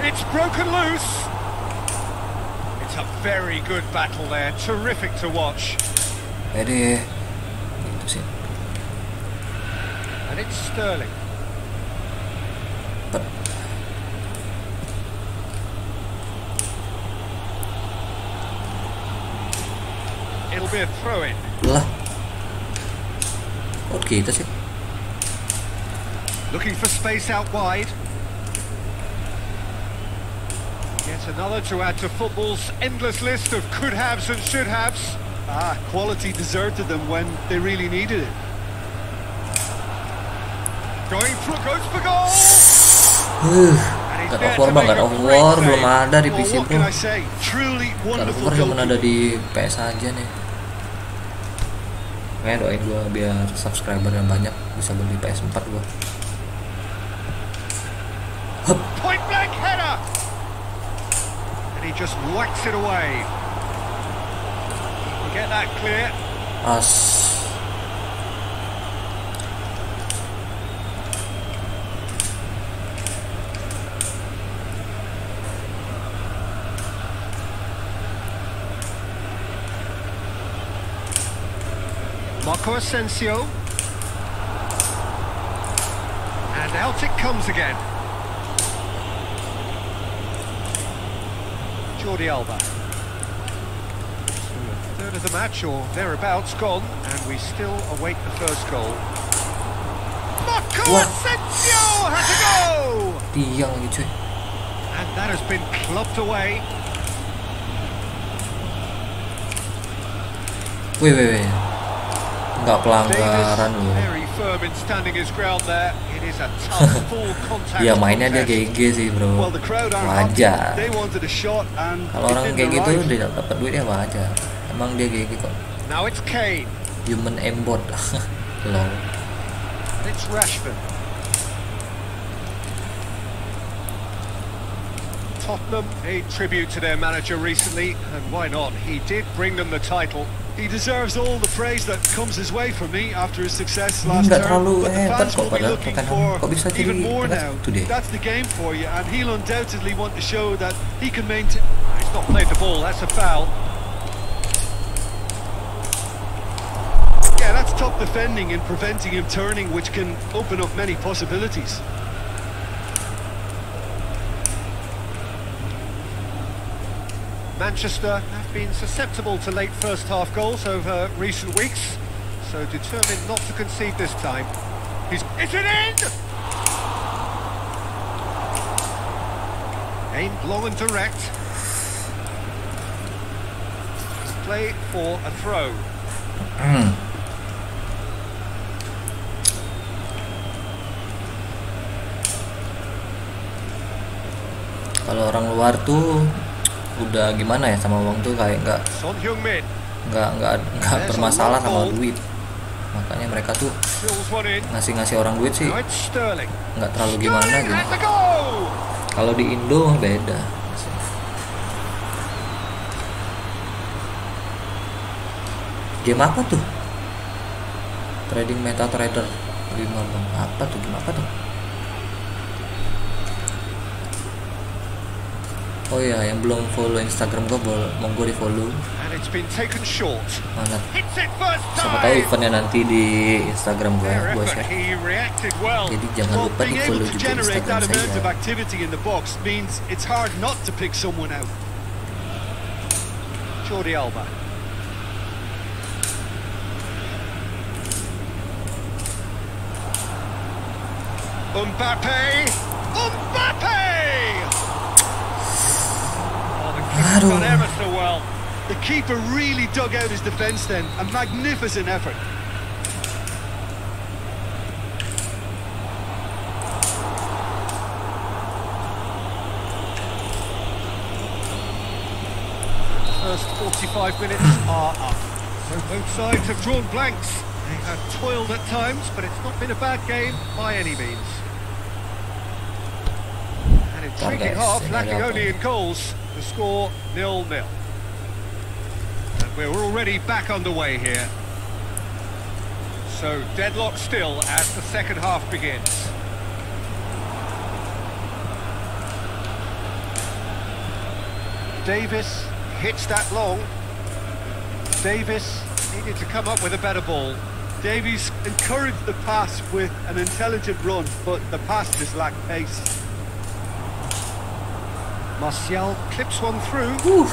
C: It's broken loose. It's a very good battle there. Terrific to watch.
B: Pede. Gitu sih.
C: And it's Sterling. It'll be a throw-in.
B: Lah. Kok kita sih?
C: Looking for space out wide. Yet another to add to football's endless list of could-haves and should-haves.
D: Quality deserted them when they really needed it.
C: Going for goes for goal.
B: God of War, Bang. God of War belum ada di PC, bro. God of War cuma ada di PS aja nih. Makanya doain gue biar subscriber yang banyak bisa beli PS4 gue.
C: Point blank header. And he just whacks it away. Get that clear. Marco Asensio. And out it comes again. Jordi Alba. So a third of the match or thereabouts gone, and we still await the first goal. Marco Asensio has a go!
B: Tiang lagi, cuy.
C: And that has been clubbed away.
B: Wih. Nggak pelanggaran loh. Ya mainnya dia GG sih, bro. Wajar. Kalau orang kayak gitu dia dapat duit ya wajar. Emang dia GG kok. Human aimbot. Lol.
C: Tottenham paid tribute to their manager recently, and why not? He did bring them the title.
D: He deserves all the praise that comes his way from me after his success last
B: Nggak
D: term.
B: terlalu
D: But the
B: hebat
D: fans
B: kok,
D: will be
B: padahal
D: looking
B: Tottenham kok bisa
D: for
B: jadi
D: even more
B: tengah
D: now.
B: today.
D: That's the game for you, and he'll undoubtedly want to show that he can maintain.
C: He's not played the ball, that's a foul.
D: Yeah, that's top defending and preventing him turning, which can open up many possibilities.
C: Manchester have been susceptible to late first-half goals over recent weeks, so determined not to concede this time. It's an end! Aimed long and direct. Play for a throw.
B: Kalau orang luar tuh udah gimana ya sama uang tuh, kayak
C: Son Heung-min.
B: nggak bermasalah sama duit, makanya mereka tuh ngasih orang duit sih
C: Now it's Sterling.
B: nggak terlalu gimana
C: Sterling
B: gitu.
C: has the goal!
B: Kalau di Indo beda. Game apa tuh? Trading Meta Trader 5 bang. Apa tuh? Game apa tuh? Oh ya, yang belum follow Instagram gue, monggo di follow.
C: And it's been taken short.
B: Mana?
C: Hits it first
B: Siapa tahu
C: time.
B: eventnya nanti di Instagram gue
C: Fair
B: share.
C: effort, he reacted well.
B: Jadi jangan
D: Well,
B: lupa di
D: being
B: follow
D: able to
B: juga
D: generate
B: Instagram
D: that amount of
B: saya.
D: activity in the box means it's hard not to pick someone out.
C: Jordi Alba. Mbappe! Mbappe! Oh, the keeper's done ever so well.
D: The keeper really dug out his defence then. A magnificent effort.
C: First 45 minutes are up. So both sides have drawn blanks. They have toiled at times, but it's not been a bad game by any means. An intriguing half, lacking only in goals. The score 0-0. And we're already back underway here. So deadlock still as the second half begins. Davis hits that long. Davis needed to come up with a better ball.
D: Davies encouraged the pass with an intelligent run, but the pass just lacked pace.
C: Martial clips one through.
B: Whew.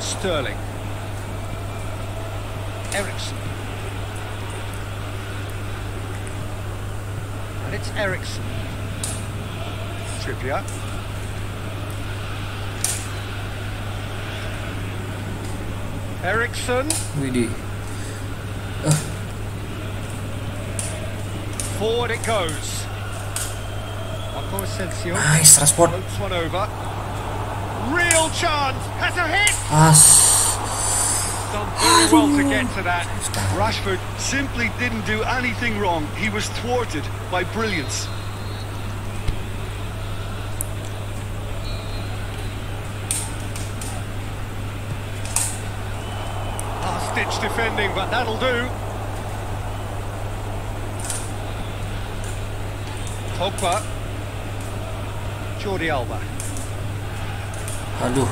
C: Sterling. Ericsson. And it's Ericsson. Trippier. Ericsson.
B: Widih.
C: Forward it goes. Marco Asensio.
B: Nice, transport.
C: Floats one over. Real chance. Has a hit. Done very well to get to that.
D: Rashford simply didn't do anything wrong. He was thwarted by brilliance.
C: Last-ditch defending, but that'll do. Pogba. Jordi Alba.
B: Aduh.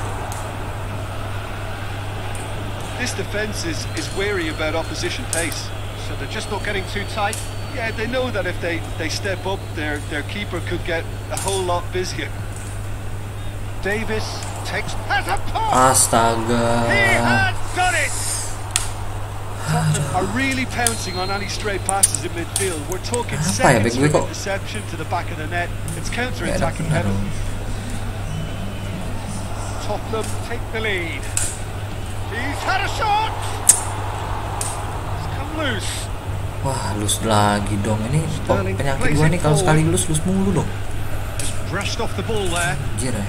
D: This defence is wary about opposition pace.
C: So they're just not getting too tight.
D: Yeah, they know that if they step up, their keeper could get a whole lot busier.
C: Davis has a pass.
B: Astaga.
C: He has done it.
D: Tottenham are really pouncing on any stray passes in midfield. We're talking
B: Apa ya,
D: seconds
B: back
D: from
B: kok?
D: interception to the back of the net. It's
B: Kayak ada
D: counter-attacking
B: pengaruh.
D: heaven.
C: Tottenham take the lead. He's had a shot. It's come loose.
B: Wah, lus lagi dong. Ini
C: Sterling
B: penyakit
C: plays
B: gua
C: it
B: nih, kalau
C: forward.
B: sekali lus mulu dong.
C: Just brushed off the ball there.
B: Anjir ya.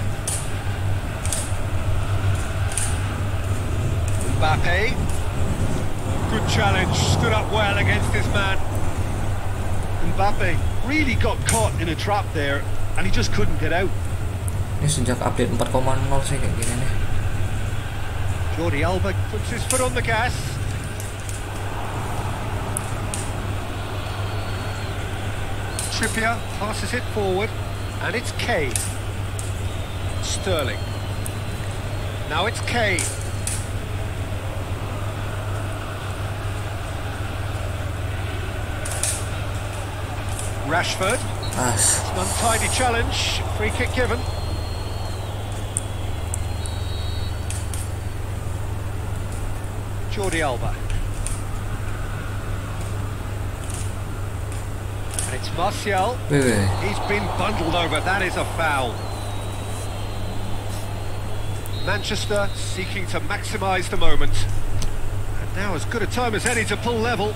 C: Mbappe. Good challenge. Stood up well against this man.
D: Mbappe, really got caught in a trap there, and he just couldn't get out.
B: Ini sejak update 4.0 sih kayak gini nih.
C: Jordi Alba puts his foot on the gas. Trippier passes it forward, and it's Kane. Sterling. Now it's Kane. Rashford. It's an untidy challenge. Free kick given. Jordi Alba. And it's Martial. He's been bundled over. That is a foul. Manchester seeking to maximise the moment. And now as good a time as any to pull level.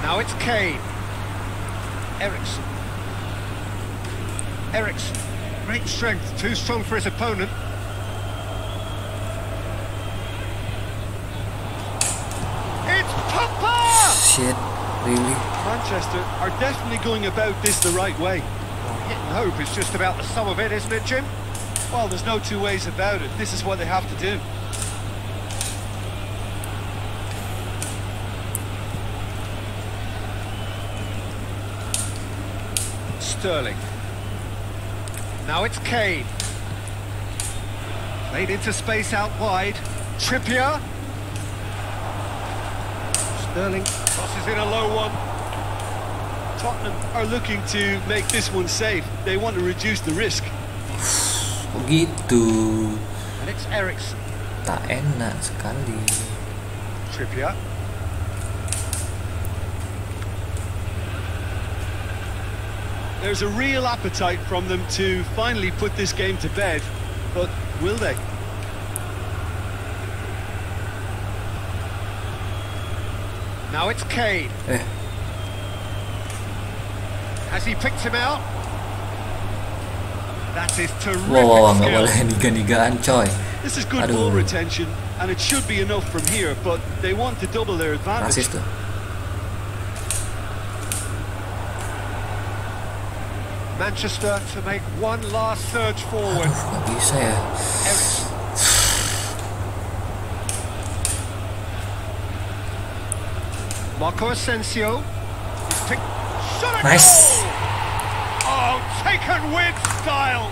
C: Now it's Kane. Ericsson. Great strength, too strong for his opponent. It's Papa!
B: Shit, really?
D: Manchester are definitely going about this the right way.
C: Hit and hope is just about the sum of it, isn't it, Jim?
D: Well, there's no two ways about it. This is what they have to do.
C: Sterling. Now it's Kane. Played into space out wide. Trippier. Sterling crosses in a low one.
D: Tottenham are looking to make this one safe. They want to reduce the risk.
B: Begitu.
C: And it's Ericsson.
B: Tak enak sekali.
C: Trippier.
D: There's a real appetite from them to finally put this game to bed, but will they?
C: Now it's Kane. Has he picked him out? That is terrific
B: Wow, nggak
C: skill.
B: boleh niga-nigaan coy.
D: This is good ball retention, and it should be enough from here, but they want to double their advantage.
B: Rasis tuh.
C: Manchester to make one last surge forward.
B: Nggak bisa ya.
C: Ericsson. Marco Asensio. He's picked. Shot at
B: Nice.
C: goal! Oh, taken with style.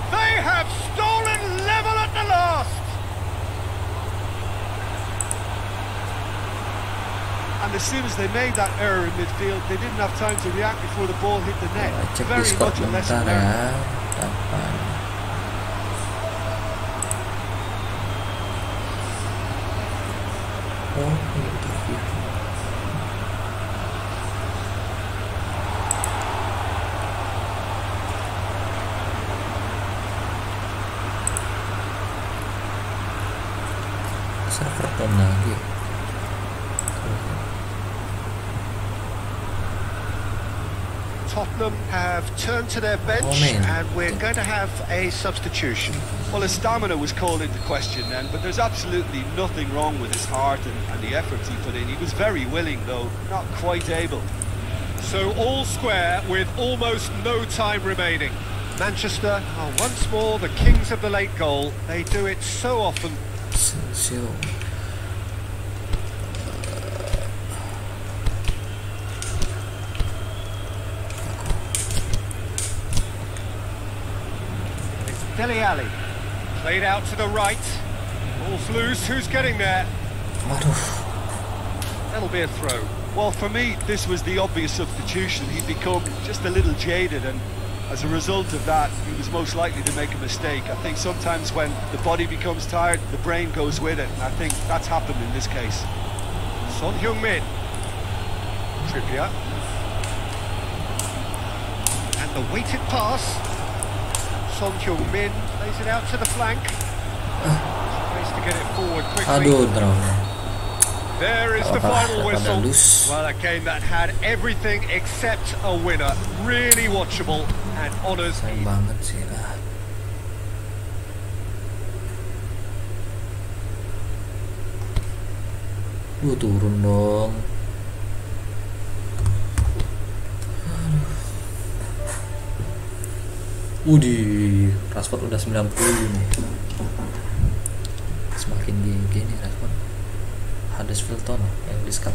C: They have stolen level at the last.
D: And as soon as they made that error in midfield, they didn't have time to react before the ball hit the net.
B: Cek
D: Very
B: Discord
D: much a lesson
B: bentar ya.
D: learned.
B: Kapan? Oh, interview. Server down lagi.
C: Tottenham have turned to their bench, and we're going to have a substitution.
D: Well, his stamina was called into question then, but there's absolutely nothing wrong with his heart and the efforts he put in. He was very willing, though not quite able.
C: So all square with almost no time remaining. Manchester are once more the kings of the late goal. They do it so often. It's Dele Alli. Played out to the right. Ball's loose. Who's getting there? That'll be a throw.
D: Well, for me, this was the obvious substitution. He'd become just a little jaded, and as a result of that, he was most likely to make a mistake. I think sometimes when the body becomes tired, the brain goes with it, and I think that's happened in this case.
C: Son Heung-min. Trippier. And the weighted pass. Son Heung-min plays it out to the flank. Tries to get it forward quickly.
B: Aduh, drone.
C: There is the final whistle. Well, a game that had everything except a winner. Really watchable and honours.
B: Sayang banget sih. Turun dong. Rashford udah 90 nih. Semakin gini Rashford. Huddersfield Town English Cup.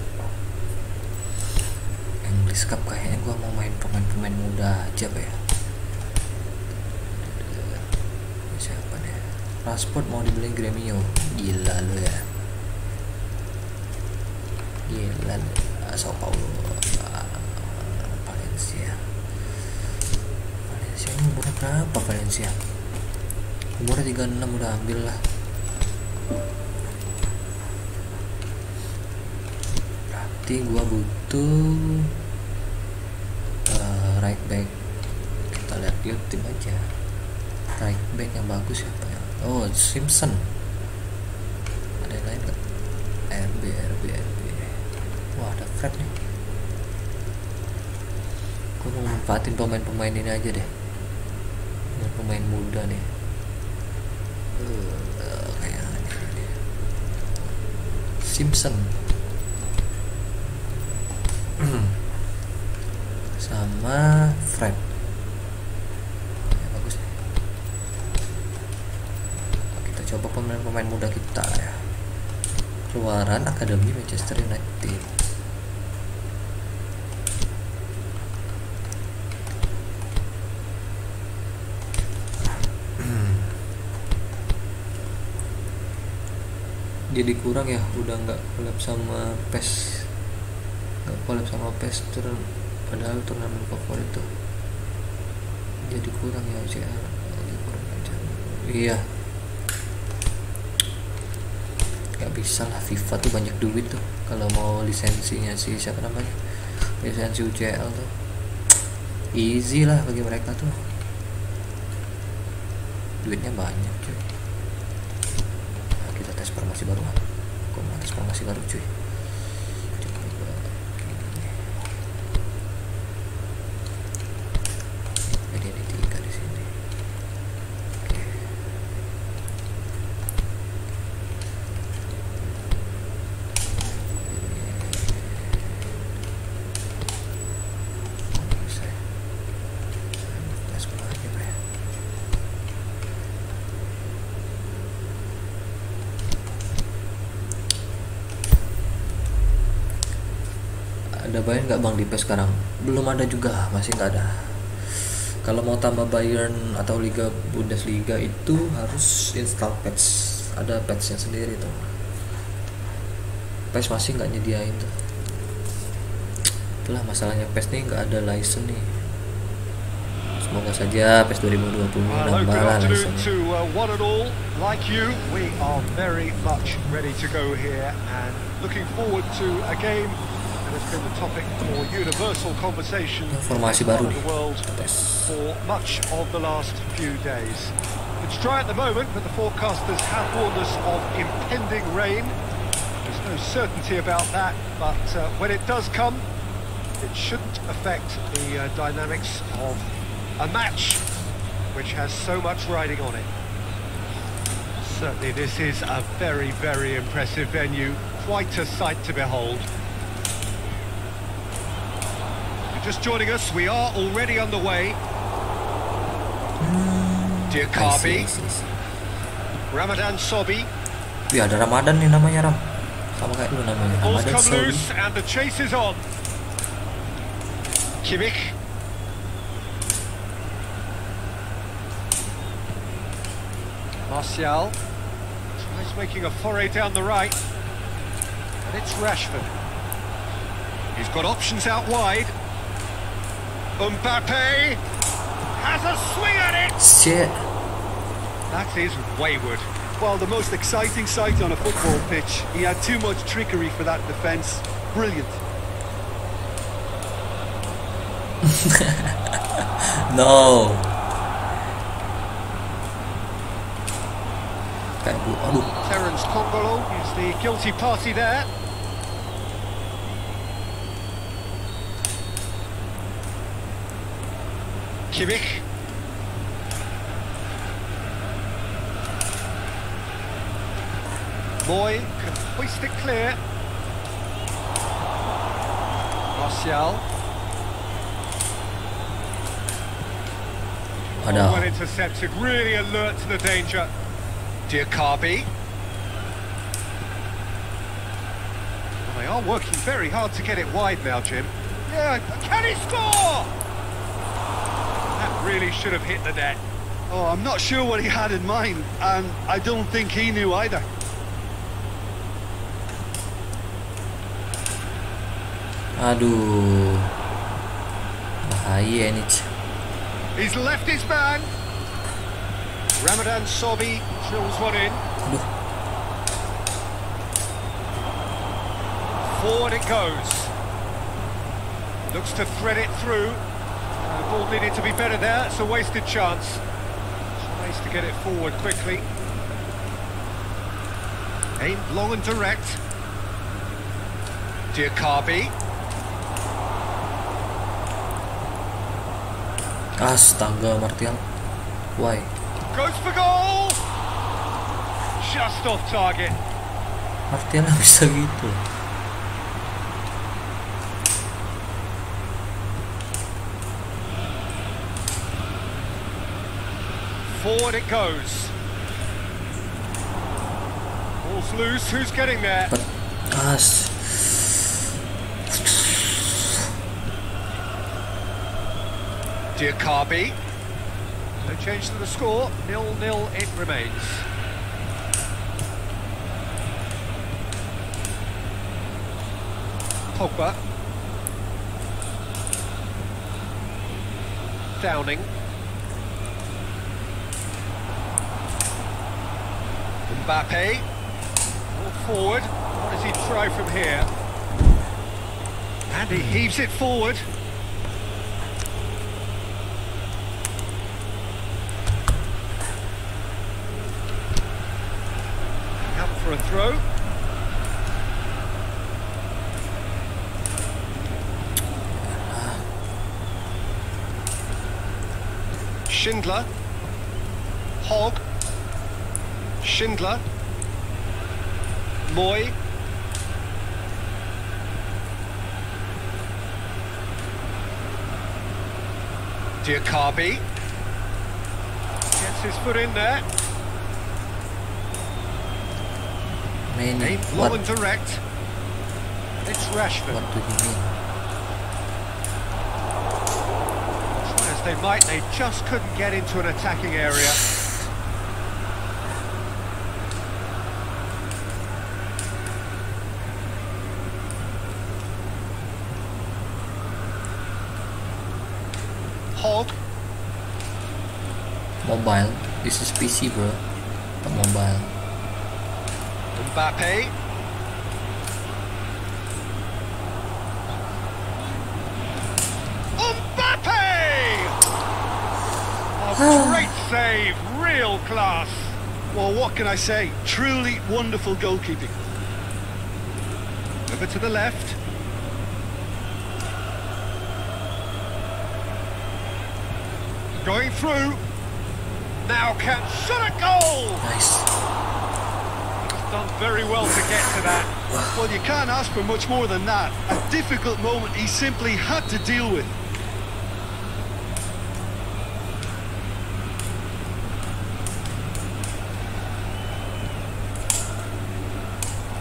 B: English Cup kayaknya gua mau main pemain muda aja ya. Siapa nih? Rashford mau dibeli Gremio. Gila lo ya. Gila lo. Sao Paulo. Valencia ini umurnya berapa Valencia? Umurnya 36 udah ambil lah. Berarti gua butuh right back. Kita lihat yuk tim aja. Right back yang bagus siapa ya? Oh, Simpson. Ada yang lain gak? RB. Wah, ada Fred nih. Gue mau manfaatin pemain ini aja deh. Ini pemain muda nih. Kayak ini. Simpson. Sama Fred. Ya, bagus nih. Kita coba pemain muda kita ya. Keluaran Akademi Manchester United. Jadi kurang ya, udah nggak collab sama PES, padahal turnamen favorit tuh. Jadi kurang ya UCL, jadi kurang aja. Iya, nggak bisa lah, FIFA tuh banyak duit tuh kalau mau lisensinya si siapa namanya, lisensi UCL tuh easy lah bagi mereka tuh, duitnya banyak cuy. Formasi baru, aku mau tes formasi baru cuy. Coba gini. Jadi ini 3 di sini. Oke. Ada Bayern nggak bang di PES sekarang? Belum ada juga, masih nggak ada. Kalau mau tambah Bayern atau Liga Bundesliga itu harus install patch, ada patchnya sendiri tuh. PES masih nggak nyediain tuh. Itulah masalahnya PES nih, nggak ada license nih. Semoga saja PES 2020 nambah license-nya.
C: One and all, like you, we are very much ready to go here and looking forward to a game. It's been the topic for universal conversation
B: Formasi baru
C: the world for much of the last few days. It's dry at the moment, but the forecasters have warned us of impending rain. There's no certainty about that, but when it does come, it shouldn't affect the dynamics of a match which has so much riding on it. Certainly this is a very, very impressive venue, quite a sight to behold. Just joining us, we are already underway. Dear Kabi, Ramadan Sobi.
B: Ya ada Ramadan nih namanya Ram. Sama kayak lu namanya Ramadan Sobi.
C: And the chase is on. Kabylake. Martial tries making a foray down the right. And it's Rashford. He's got options out wide. Mbappe has a swing at it.
B: Shit.
C: That is wayward.
D: Well, the most exciting sight on a football pitch. He had too much trickery for that defence. Brilliant.
B: No. Aduh.
C: Terence Kongolo is the guilty party there. Kabylake. Moy can hoist it clear. Martial.
B: Ada.
C: Well intercepted, really alert to the danger. Diakabi. Well, they are working very hard to get it wide now, Jim. Yeah, can he score? That really should have hit the net.
D: Oh, I'm not sure what he had in mind, and I don't think he knew either.
B: Aduh. Bahaya ini.
C: He's left his man. Ramadan Sobi drills one in.
B: Aduh.
C: Forward it goes. Looks to thread it through. The ball needed to be better there. It's a wasted chance. Tries to get it forward quickly. Aimed long and direct. Diakabi.
B: Astaga, Martial. Why?
C: Goes for goal. Just off target.
B: Martial nggak bisa gitu.
C: Forward it goes. Ball's loose. Who's getting there?
B: As.
C: Diakabi. No change to the score. 0-0 it remains. Pogba. Downing. Mbappe. All forward. What does he try from here? And he heaves it forward. Out for a throw. Schindler. Hogg. Schindler. Moy. Diakabi. Gets his foot in there.
B: Many.
C: Low and direct. It's Rashford.
B: What do you mean?
C: Try as they might, they just couldn't get into an attacking area. Hogg.
B: Mobile. This is PC, bro. Not mobile.
C: Mbappe. Oh, great save, real class.
D: Well, what can I say? Truly wonderful goalkeeping.
C: Over to the left. Going through. Now can shot a goal.
B: Nice.
C: He's done very well to get to that.
D: Well, you can't ask for much more than that. A difficult moment he simply had to deal with.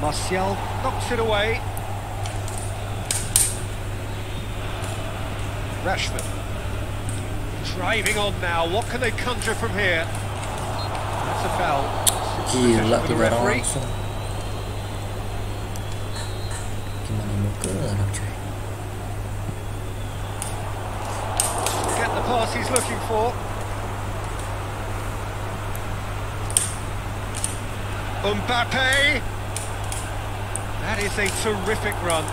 C: Martial knocks it away. Rashford. Driving on now. What can they conjure from here? That's a foul.
B: Gila,
C: For the
B: 3 orang
C: referee.
B: langsung. Gimana mau ke anak coy?
C: Get the pass he's looking for. Mbappe. That is a terrific run.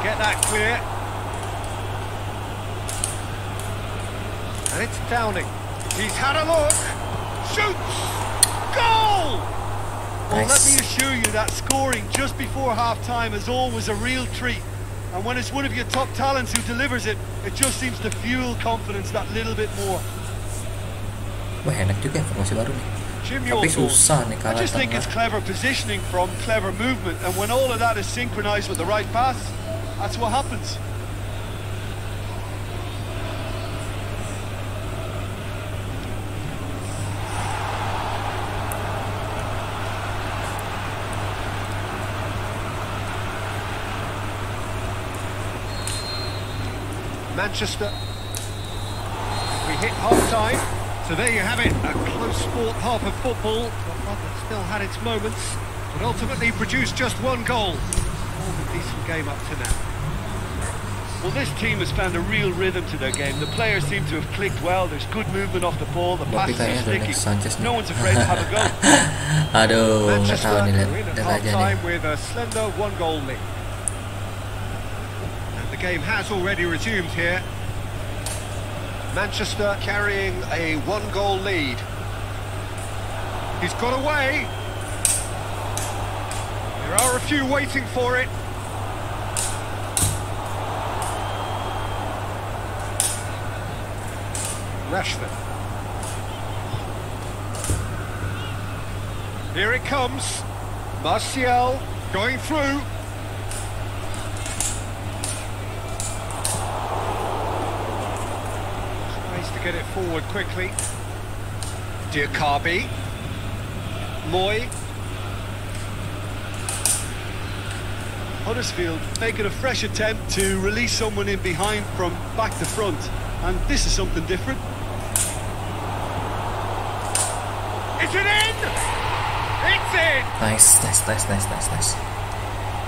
C: Get that clear. And it's Downing. He's had a look. Shoots. Goal!
D: Well, let
B: Nice.
D: me assure you that scoring just before half-time is always a real treat. And when it's one of your top talents who delivers it, it just seems to fuel confidence that little bit more.
B: Wah, enak juga informasi baru nih. Tapi susah nih
D: I
B: kalah
D: just think
B: tengah.
D: it's clever positioning from clever movement, and when all of that is synchronized with the right pass, that's what happens. Manchester. We hit half-time. So there you have it, a close sport half of football, but one that still had its moments, but ultimately produced just one goal. All a decent game up to now. Well, this team has found a real rhythm to their game. The players seem to have clicked well. There's good movement off the ball. The passes are sticky. No one's afraid to have a go.
B: Aduh, nggak tahu nih,
D: Manchester
B: lihat aja nih.
D: half-time with a slender one-goal lead. And the game has already resumed here. Manchester carrying a one-goal lead. He's got away. There are a few waiting for it. Rashford. Here it comes. Martial going through. Get it forward quickly. Diakabi. Moy. Huddersfield making a fresh attempt to release someone in behind from back to front, and this is something different. Is it in? It's in!
B: Nice.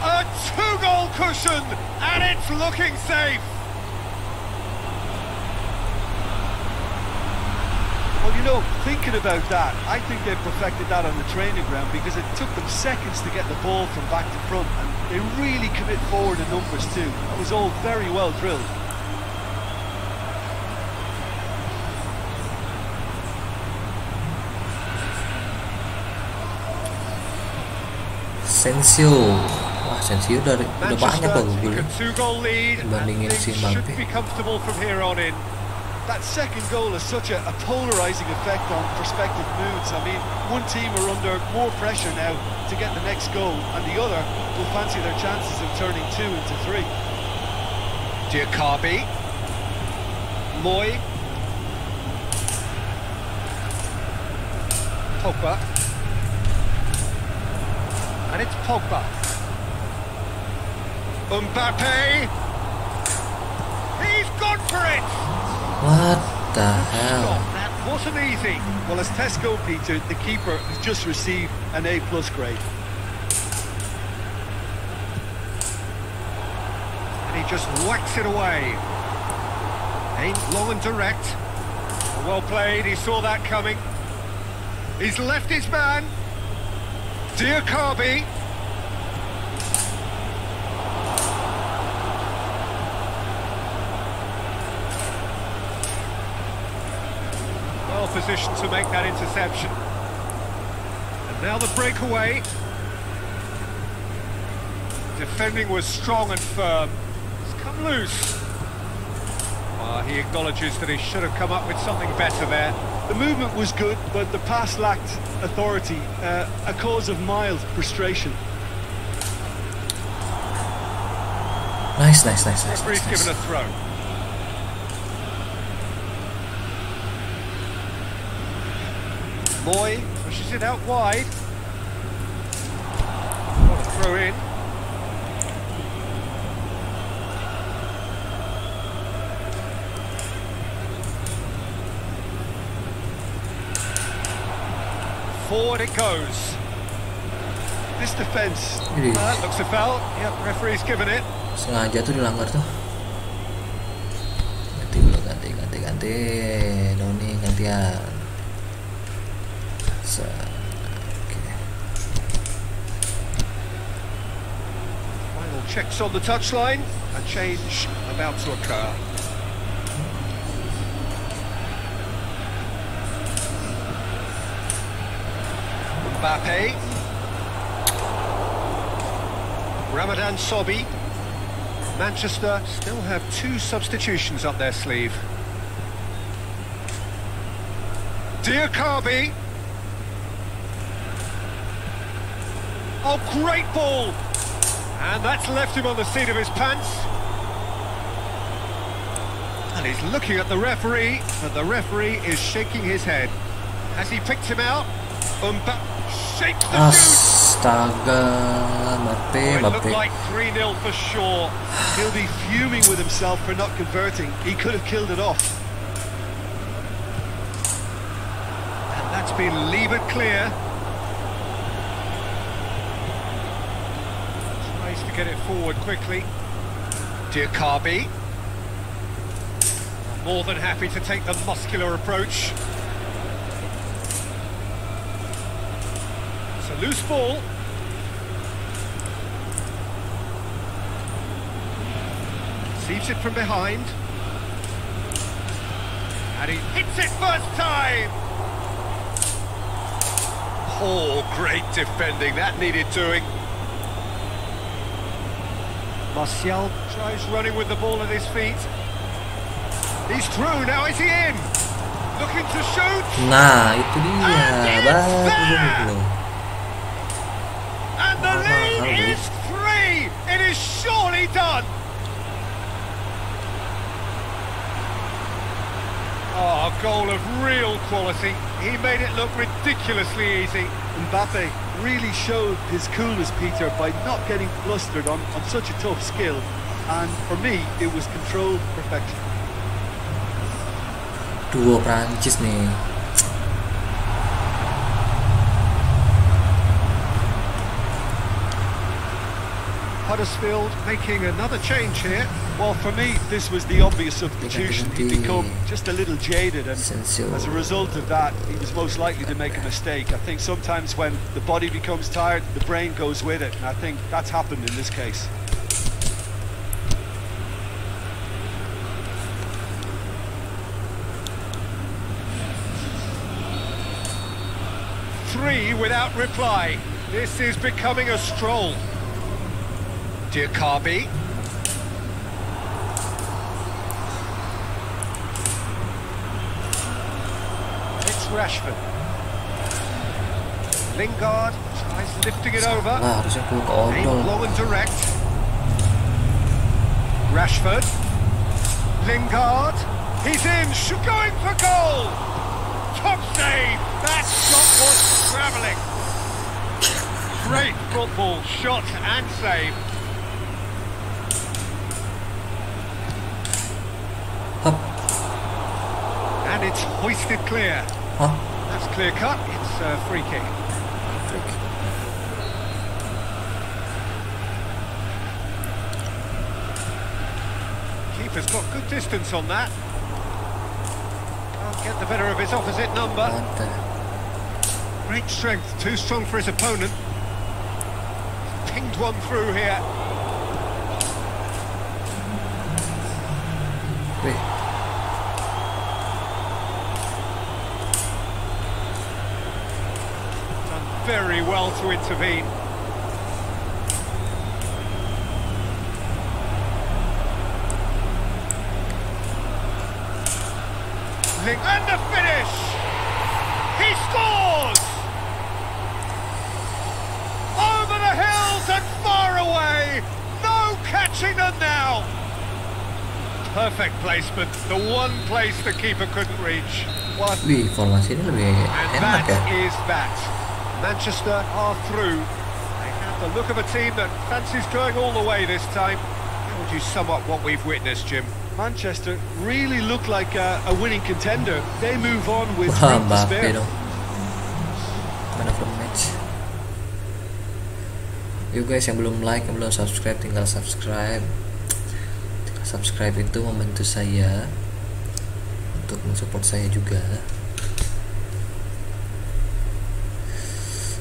D: A two-goal cushion, and it's looking safe. Well, you know, thinking about that, I think they've perfected that on the training ground, because it took them seconds to get the ball from back to front, and they really commit forward in numbers too. It was all very well drilled.
B: Sensio. Wah, Sensio udah banyak loh gue
D: two-goal lead,
B: dibandingin si
D: should
B: Mbappe.
D: be comfortable from here on in. That second goal has such a polarising effect on prospective moods. I mean, one team are under more pressure now to get the next goal, and the other will fancy their chances of turning 2 into 3. Diakabi. Moy. Pogba. And it's Pogba. Mbappe. He's gone for it!
B: What the hell?
D: That wasn't easy. Well, as Tesco, Peter, the keeper has just received an A+ grade. And he just whacks it away. Aimed low and direct. Well played, he saw that coming. He's left his man. Diakabi. Position to make that interception. And now the breakaway. Defending was strong and firm. It's come loose. He acknowledges that he should have come up with something better there. The movement was good, but the pass lacked authority, a cause of mild frustration.
B: Nice.
D: Referee's given a throw. Moy pushes it out wide. What a throw in. Forward it goes. This defence, that looks a foul. Yep, referee's given it.
B: Sengaja tuh dilanggar tuh. Ganti. Doni gantian.
D: Final checks on the touchline. A change about to occur. Mbappe. Ramadan Sobhi. Manchester still have 2 substitutions up their sleeve. Diakabi.
C: Oh, great ball! And that's left him on the seat of his pants. And he's looking at the referee, but the referee is shaking his head. Has he picked him out? Shakes the shoot!
B: Astaga,
C: It looked like 3-0 for sure.
D: He'll be fuming with himself for not converting. He could have killed it off.
C: And that's been levered clear. Tries to get it forward quickly. Diakabi. More than happy to take the muscular approach. It's a loose ball. Receives it from behind. And he hits it first time! Oh, great defending. That needed doing. Martial tries running with the ball at his feet. He's through, now is he in? Looking to shoot.
B: Nah, itu dia.
C: And the lead is 3. It is surely done. Oh, a goal of real quality. He made it look ridiculously easy.
D: Mbappe really showed his coolness, Peter, by not getting flustered on such a tough skill. And for me, it was controlled perfection.
B: Duo Prancis nih.
C: Huddersfield making another change here.
D: Well, for me, this was the obvious substitution. He'd become just a little jaded, and as a result of that, he was most likely to make a mistake. I think sometimes when the body becomes tired, the brain goes with it, and I think that's happened in this case.
C: Three without reply. This is becoming a stroll. Diakabi. It's Rashford. Lingard tries lifting it over. Aim low and direct. Rashford. Lingard. He's in. Going for goal. Top save. That shot was travelling. Great football, shot and save. And it's hoisted clear. That's clear cut. It's a free kick. Keeper's got good distance on that. Can't get the better of his opposite number. Great strength, too strong for his opponent. Pinged one through here. Done very well to intervene. And the finish! He scores! Over the hills and far away! No catching them now! Perfect placement, the one place the keeper couldn't reach.
B: Wih, formasi ini lebih enak ya.
C: Is that. Manchester are through. They have the look of a team that fancies going all the way this time. How would you sum up what we've witnessed, Jim?
D: Manchester really look like a winning contender. They move on with
B: Wah,
D: room to spare.
B: Man of the match. Yuk guys, yang belum like, yang belum subscribe, tinggal subscribe. Subscribe itu membantu saya untuk mensupport saya juga.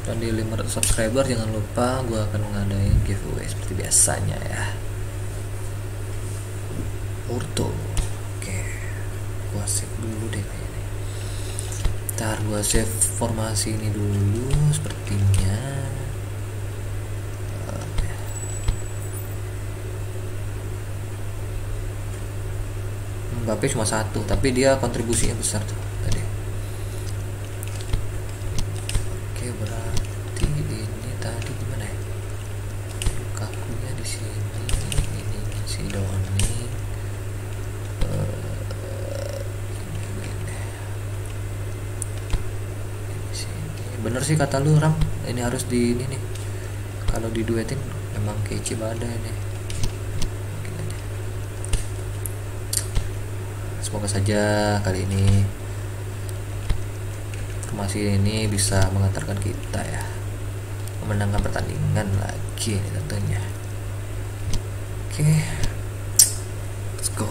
B: Dan di 500 subscriber jangan lupa gue akan mengadain giveaway seperti biasanya ya. Orto. Oke, gua save dulu deh kayaknya. Ntar gua save formasi ini dulu sepertinya. Oke. Mbappe cuma 1, tapi dia kontribusinya besar tuh tadi. Oke, berarti ini tadi gimana ya? Bener sih kata lu Ram, ini harus di ini nih. Kalau diduetin emang kece badai nih. Semoga saja kali ini informasi ini bisa mengantarkan kita ya memenangkan pertandingan lagi nih tentunya. Oke, let's go.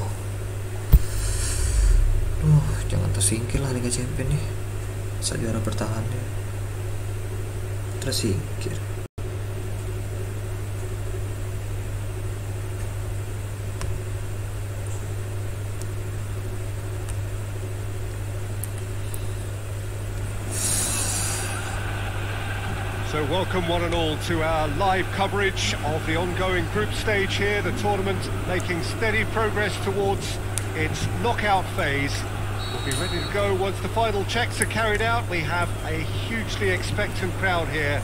B: Jangan tersingkir lah Liga Champions nih. Masa juara bertahannya tersingkir.
C: So welcome one and all to our live coverage of the ongoing group stage here, the tournament making steady progress towards its knockout phase. We'll be ready to go once the final checks are carried out. We have a hugely expectant crowd here.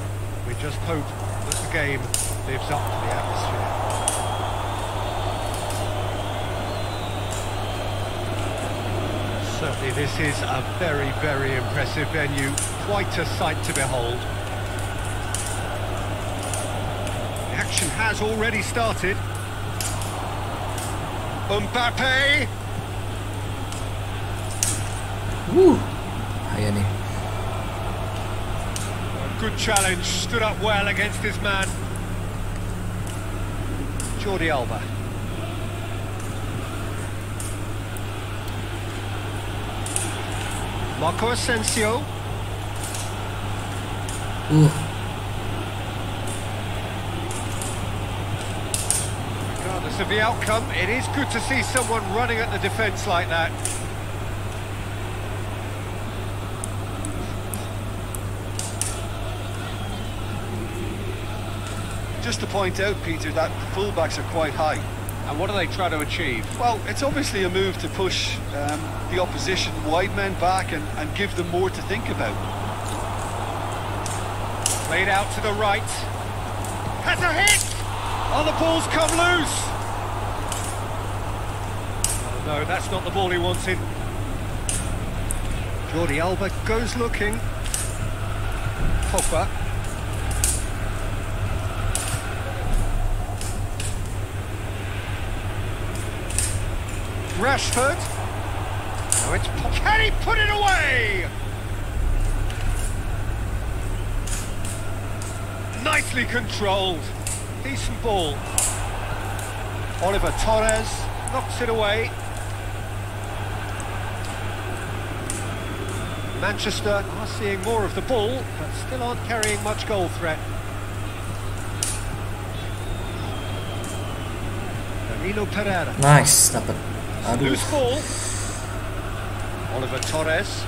C: We just hope that the game lives up to the atmosphere. Certainly this is a very, very impressive venue, quite a sight to behold. Action has already started. Mbappe.
B: Ayo nih.
C: Good challenge, stood up well against his man. Jordi Alba. Marco Asensio. Regardless of the outcome, it is good to see someone running at the defence like that.
D: Just to point out, Peter, that the fullbacks are quite high.
C: And what do they try to achieve?
D: Well, it's obviously a move to push the opposition wide men back and give them more to think about.
C: Played out to the right. Has a hit! Oh, the ball's come loose! Oh, no, that's not the ball he wanted. Jordi Alba goes looking. Pogba. Rashford. Now it's... Can he put it away? Nicely controlled. Decent ball. Oliver Torres knocks it away. Manchester are seeing more of the ball, but still aren't carrying much goal threat. Danilo Pereira.
B: Nice, dapat. Aduh.
C: Loose ball. Oliver Torres.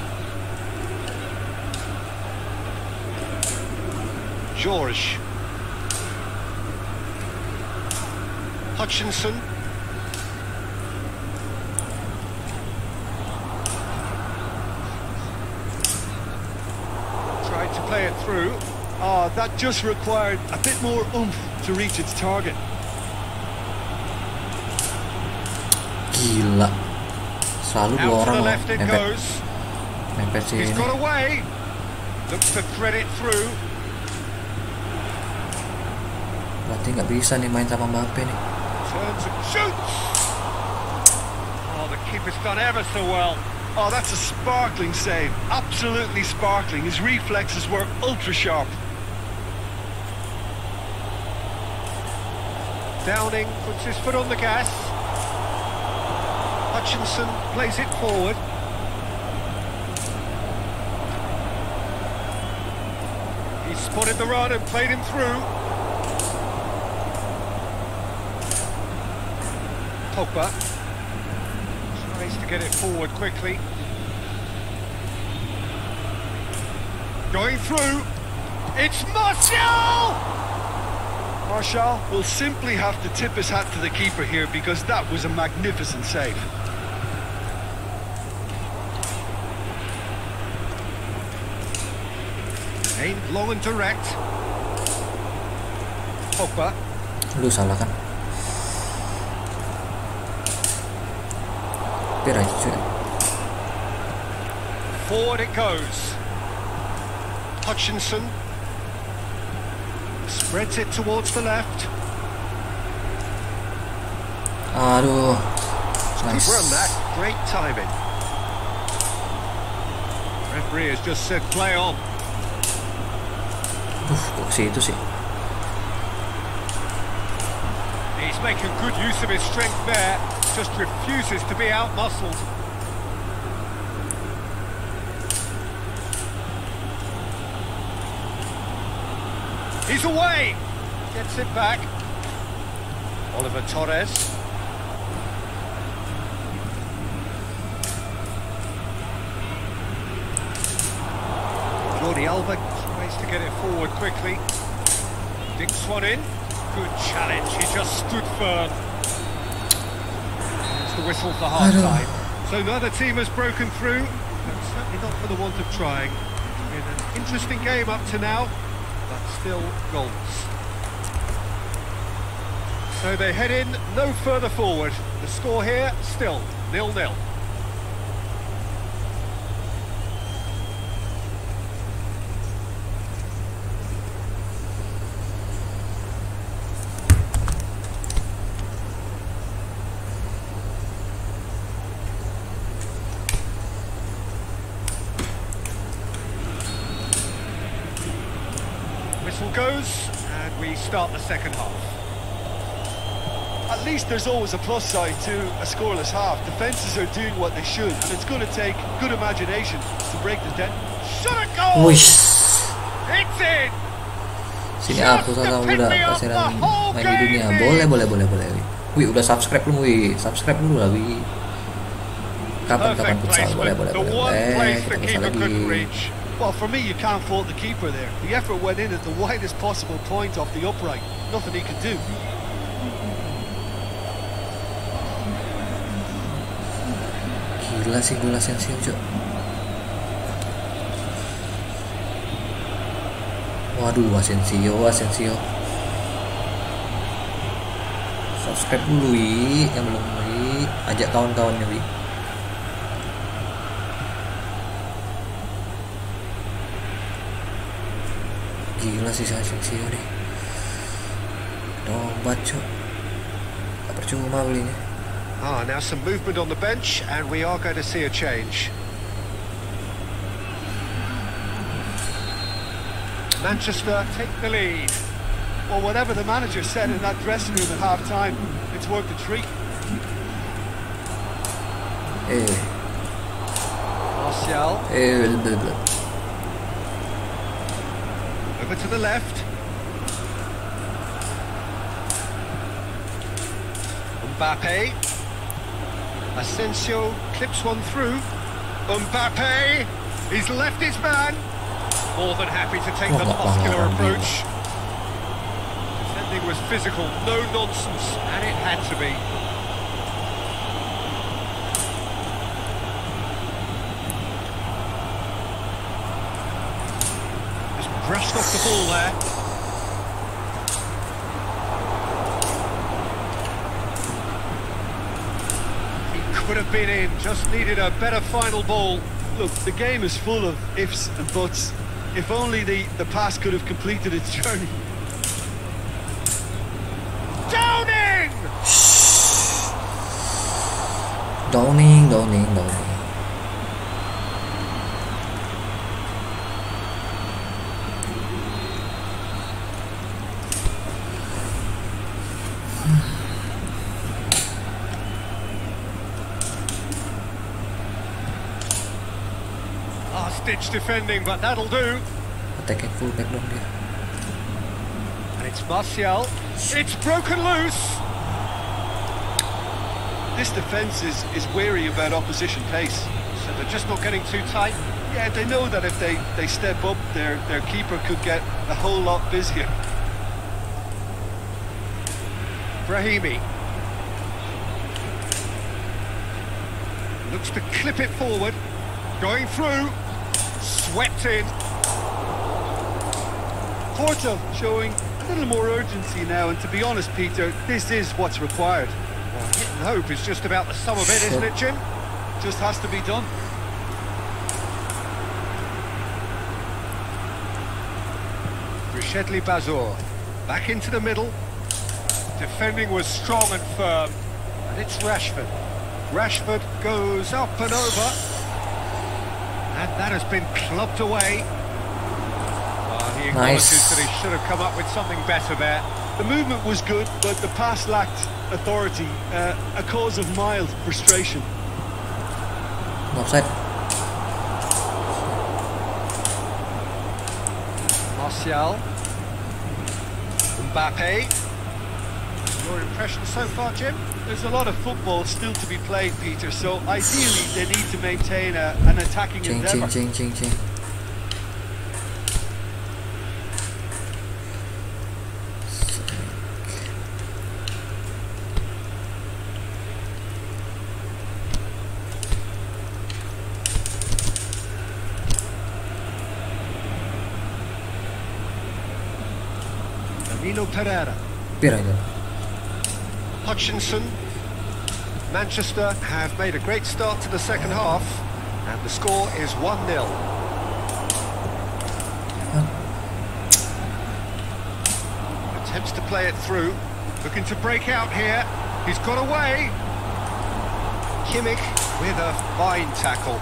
C: George. Hutchinson. Tried to play it through.
D: That just required a bit more oomph to reach its target.
B: Gila. Selalu dua orang loh mepet sih
C: He's
B: ini.
C: got away. Looks to thread it through.
B: Berarti nggak bisa nih main sama Mbappe nih.
C: Turns and shoots. Oh, the keeper's done ever so well.
D: Oh, that's a sparkling save. Absolutely sparkling. His reflexes were ultra sharp.
C: Downing puts his foot on the gas. Hutchinson plays it forward. He spotted the run and played him through. Pogba tries to get it forward quickly. Going through. It's Martial!
D: Martial will simply have to tip his hat to the keeper here because that was a magnificent save.
C: Aimed long and direct. Pogba.
B: Lu salah kan? Hampir aja cuy.
C: Forward it goes. Hutchinson spreads it towards the left.
B: Aduh, nice.
C: Good run that, great timing. Referee has just said play on.
B: Kok ke situ sih?
C: He's making good use of his strength there, just refuses to be out-muscled. He's away! Gets it back. Oliver Torres. Jordi Alba tries to get it forward quickly. Dinks one in. Good challenge, he just stood firm. It's the whistle for half-time. So neither team has broken through, but certainly not for the want of trying. It's been an interesting game up to now, but still goals. So they head in no further forward. The score here, still 0-0. Goes, and we start the second half.
D: At least there's always a plus side to a scoreless half. Defences are doing what they should, and it's going to take good imagination to break the dead.
C: Shot a goal!
B: Wish.
C: It's in!
B: Sini aku sama udah pasaran main di dunia. Boleh. Wih, udah subscribe belum, Wih? Subscribe dulu lah, Wih. Kapan futsal, boleh. Kita futsal lagi.
D: Well, for me, you can't fault the keeper there. The effort went in at the widest possible point off the upright. Nothing he could do.
B: Gila sih, gula Asensio, Cok. Waduh, Asensio. Subscribe dulu, Wi. Yang belum, Wi. Ajak kawan-kawannya, Wi. Gila sih Asensio nih. Tobat, Cok. Gak percuma belinya.
C: Now some movement on the bench, and we are going to see a change. Manchester take the lead.
D: Well, whatever the manager said in that dressing room at half-time, it's worked a treat.
C: Martial. Over to the left. Mbappe. Asensio clips one through. Mbappe. He's left his man. More than happy to take the muscular approach. Defending was physical, no nonsense, and it had to be. Just brushed off the ball there. He could have been in, just needed a better final ball.
D: Look, the game is full of ifs and buts. If only the pass could have completed its journey.
C: Downing!
B: Downing.
C: Ditch defending, but that'll do.
B: Attacking fullback dong dia.
C: And it's Martial. It's broken loose.
D: This defence is wary about opposition pace.
C: So they're just not getting too tight.
D: Yeah, they know that if they step up, their keeper could get a whole lot busier.
C: Brahimi. Looks to clip it forward. Going through. Swept in.
D: Porto showing a little more urgency now, and to be honest, Peter, this is what's required.
C: Well, hit and hope is just about the sum of it, isn't it, Jim?
D: Just has to be done.
C: Bazor. Back into the middle. Defending was strong and firm. And it's Rashford. Rashford goes up and over. And that has been clubbed away. He acknowledges that he should have come up with something better there.
D: The movement was good, but the pass lacked authority, a cause of mild frustration.
B: Offside.
C: Martial. Mbappe. Your impression so far, Jim?
D: There's a lot of football still to be played, Peter, so ideally they need to maintain an attacking endeavour.
B: Ching.
C: Pereira. Hutchinson. Manchester have made a great start to the second half, and the score is 1-0. Attempts to play it through, looking to break out here. He's got away. Kimmich with a fine tackle.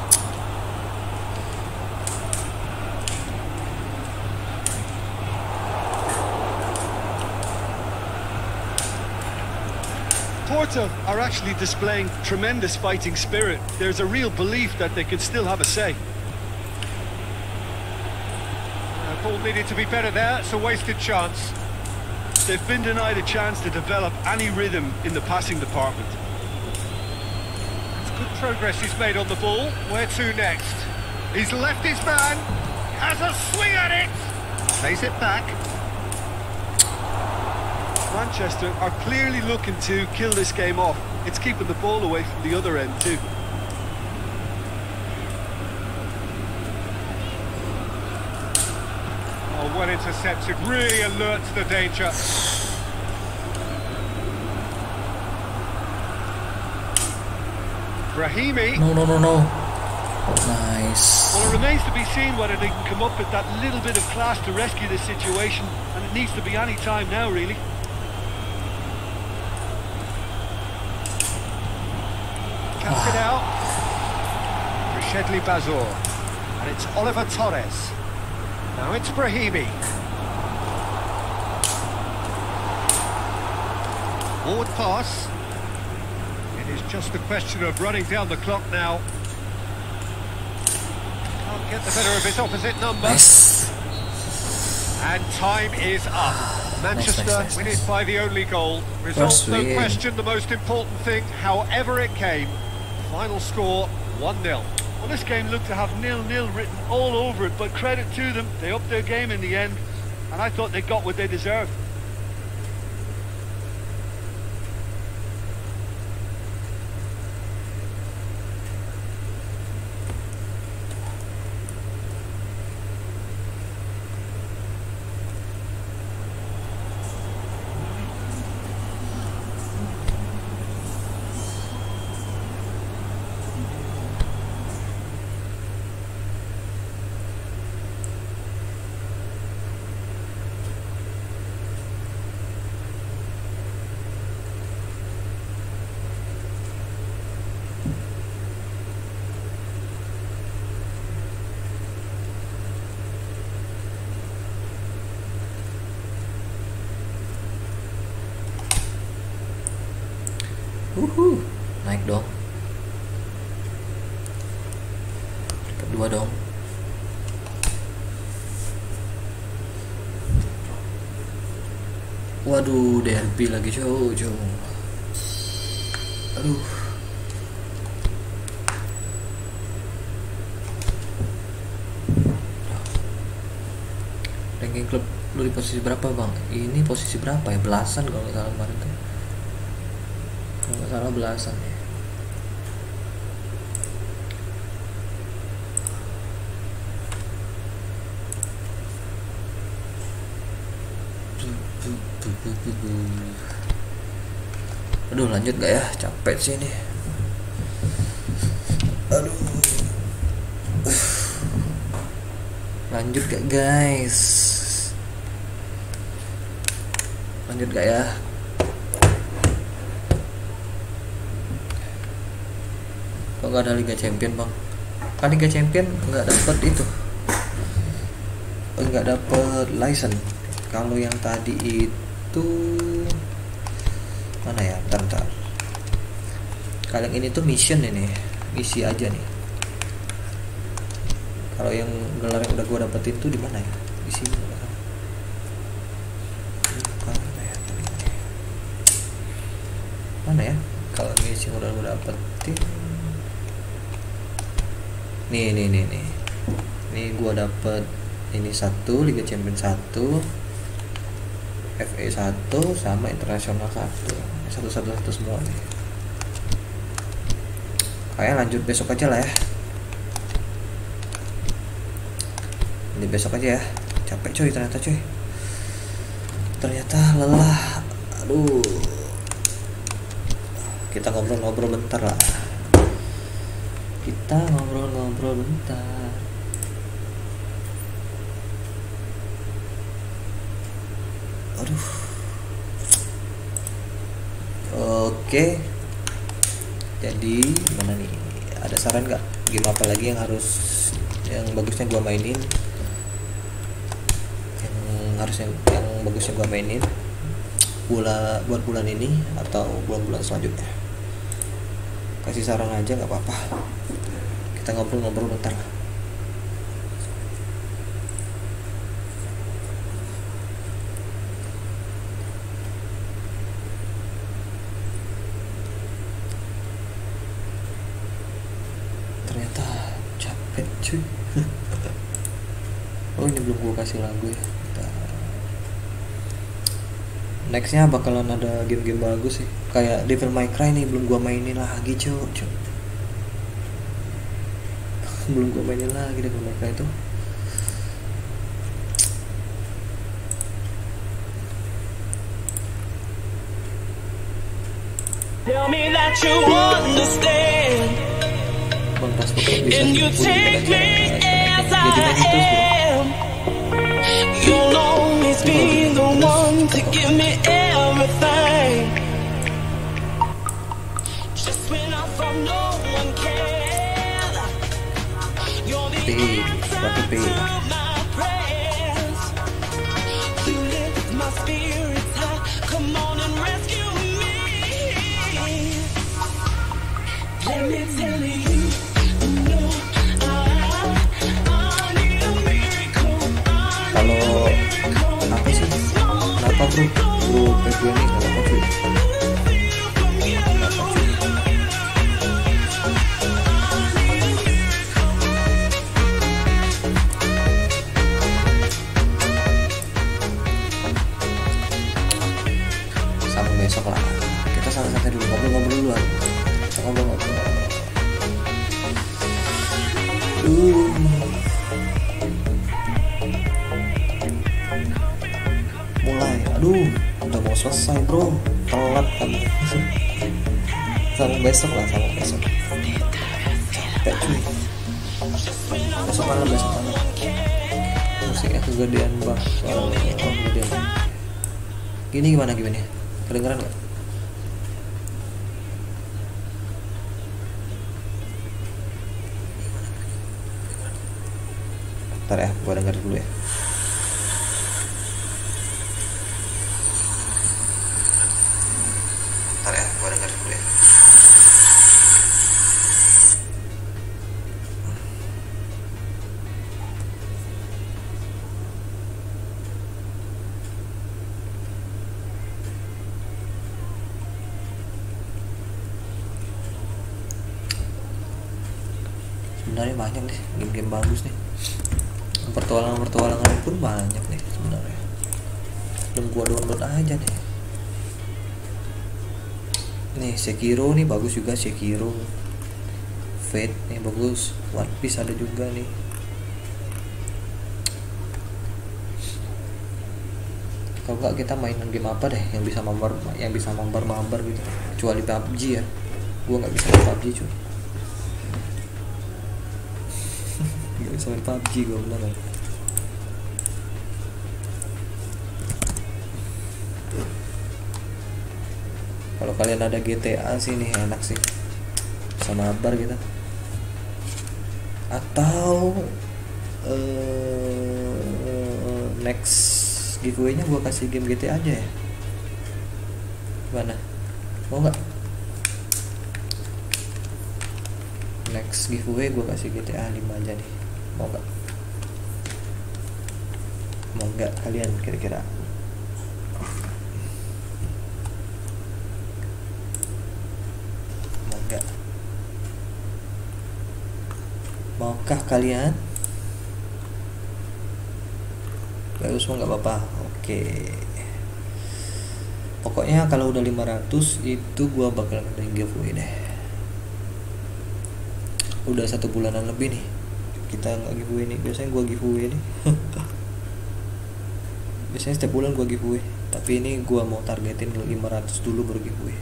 D: Porto are actually displaying tremendous fighting spirit. There's a real belief that they can still have a say.
C: Ball needed to be better there. It's a wasted chance.
D: They've been denied a chance to develop any rhythm in the passing department.
C: It's good progress he's made on the ball. Where to next? He's left his man. Has a swing at it. Plays it back.
D: Manchester are clearly looking to kill this game off. It's keeping the ball away from the other end too.
C: Oh, well intercepted, really alert to the danger. Brahimi.
B: No. Nice.
D: Well, it remains to be seen whether they can come up with that little bit of class to rescue this situation, and it needs to be any time now, really.
C: Cuts it out. Bazor. And it's Oliver Torres. Now it's Brahimi. Forward pass. It is just a question of running down the clock now. Can't get the better of his opposite number.
B: Nice.
C: And time is up. Manchester
B: Nice.
C: win it by the only goal. Result, no question, the most important thing, however it came. Final score, 1-0.
D: Well, this game looked to have 0-0 written all over it, but credit to them, they upped their game in the end, and I thought they got what they deserved.
B: Naik dong. Kedua dong. Waduh, derby lagi cow. Aduh. Ranking klub lu di posisi berapa, Bang? Ini posisi berapa ya? Belasan kalau nggak salah kemarin tuh. Kalau nggak salah belasan ya. Aduh, lanjut gak ya? Capek sih ini. Aduh. Lanjut gak guys? Lanjut gak ya? Kok nggak ada Liga Champion bang? Kan Liga Champion nggak dapet itu, nggak dapet license. Kalau yang tadi itu mana ya? Bentar. Kalau yang ini tuh mission ini, misi aja nih. Kalau yang gelar yang udah gue dapetin tuh di mana ya? Di sini. Mana ya? Kalau misi yang udah gue dapetin, nih. Ini gue dapet ini 1, Liga Champion 1, FA 1, sama internasional 1. Satu semua nih. Kayak lanjut besok aja lah ya. Ini besok aja ya. Capek coy ternyata coy. Ternyata lelah. Aduh. Kita ngobrol-ngobrol bentar lah. Kita ngobrol-ngobrol bentar. Aduh. Oke. Jadi mana nih? Ada saran nggak? Game apa lagi yang bagusnya gua mainin? Yang bagusnya gua mainin buat bulan ini atau bulan-bulan selanjutnya? Kasih saran aja nggak apa-apa. Kita ngobrol-ngobrol bentar. Ternyata capek cuy. Oh ini belum gue kasih lagu ya. Nextnya bakalan ada game-game bagus sih. Kayak Devil May Cry nih belum gue mainin lagi cuy. Belum gue mainin lagi Devil May Cry itu.
A: Tell me that you understand. And you take me as I am. You'll always be the one to give me everything. Just when I thought no one cared, you're the answer to my prayers. You lift my spirits high. Come on and rescue me. Let me tell you.
B: Kalau apa sih? Kenapa bro PB ini kenapa cuy? Sambung besok lah. Kita santai-santai dulu, ngobrol-ngobrol dulu. Kita ngobrol-ngobrol. Aduh, udah mau selesai bro, telat kan. Sambung besok lah, sambung besok. Capek cuy. Besok malam. Musiknya kegedean bang, soalnya kegedean. Gini gimana? Kedengeran nggak? Bentar ya, gua denger dulu ya. Sebenarnya banyak nih game-game bagus nih, pertualangan pun banyak nih sebenarnya. Belum gua download aja nih. Nih Sekiro nih bagus juga, Sekiro. Fate nih bagus, One Piece ada juga nih. Kalau nggak kita mainin game apa deh yang bisa mambar gitu, kecuali PUBG ya. Gua nggak bisa main PUBG cuy. Gak bisa main PUBG gue beneran. Kalau kalian ada GTA sih nih enak sih, bisa mabar gitu. Atau next giveaway-nya gue kasih game GTA aja ya. Gimana? Mau nggak? Next giveaway gue kasih GTA 5 aja nih. Mau nggak? Mau nggak kalian kira-kira? Mau nggak? Maukah kalian? Gak usah, nggak apa-apa. Oke. Pokoknya kalau udah 500 itu gua bakal ngadain giveaway deh. Udah 1 bulanan lebih nih kita nggak giveaway nih. Biasanya gua giveaway nih. Biasanya setiap bulan gua giveaway. Tapi ini gua mau targetin 500 dulu baru giveaway.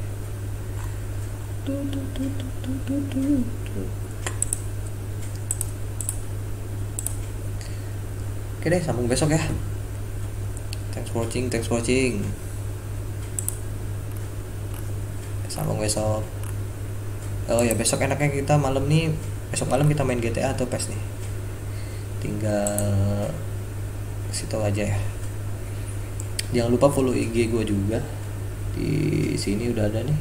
B: Oke deh, sambung besok ya. Thanks for watching. Sambung besok. Oh ya, besok enaknya kita malam nih. Besok malam kita main GTA atau PES nih. Tinggal kasih tahu aja ya. Jangan lupa follow IG gue juga. Di sini udah ada nih.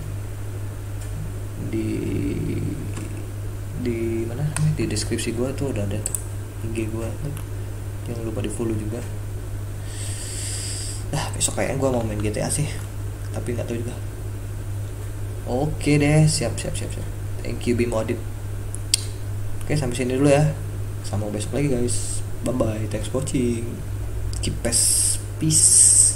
B: Di mana? Di deskripsi gue tuh udah ada tuh IG gue tuh. Jangan lupa di follow juga. Besok kayaknya gue mau main GTA sih, tapi nggak tahu juga. Oke deh, siap. Thank you Bim Audit. Oke, sampai sini dulu ya. Sampai besok lagi guys. Bye bye. Thanks for watching. Keep peace.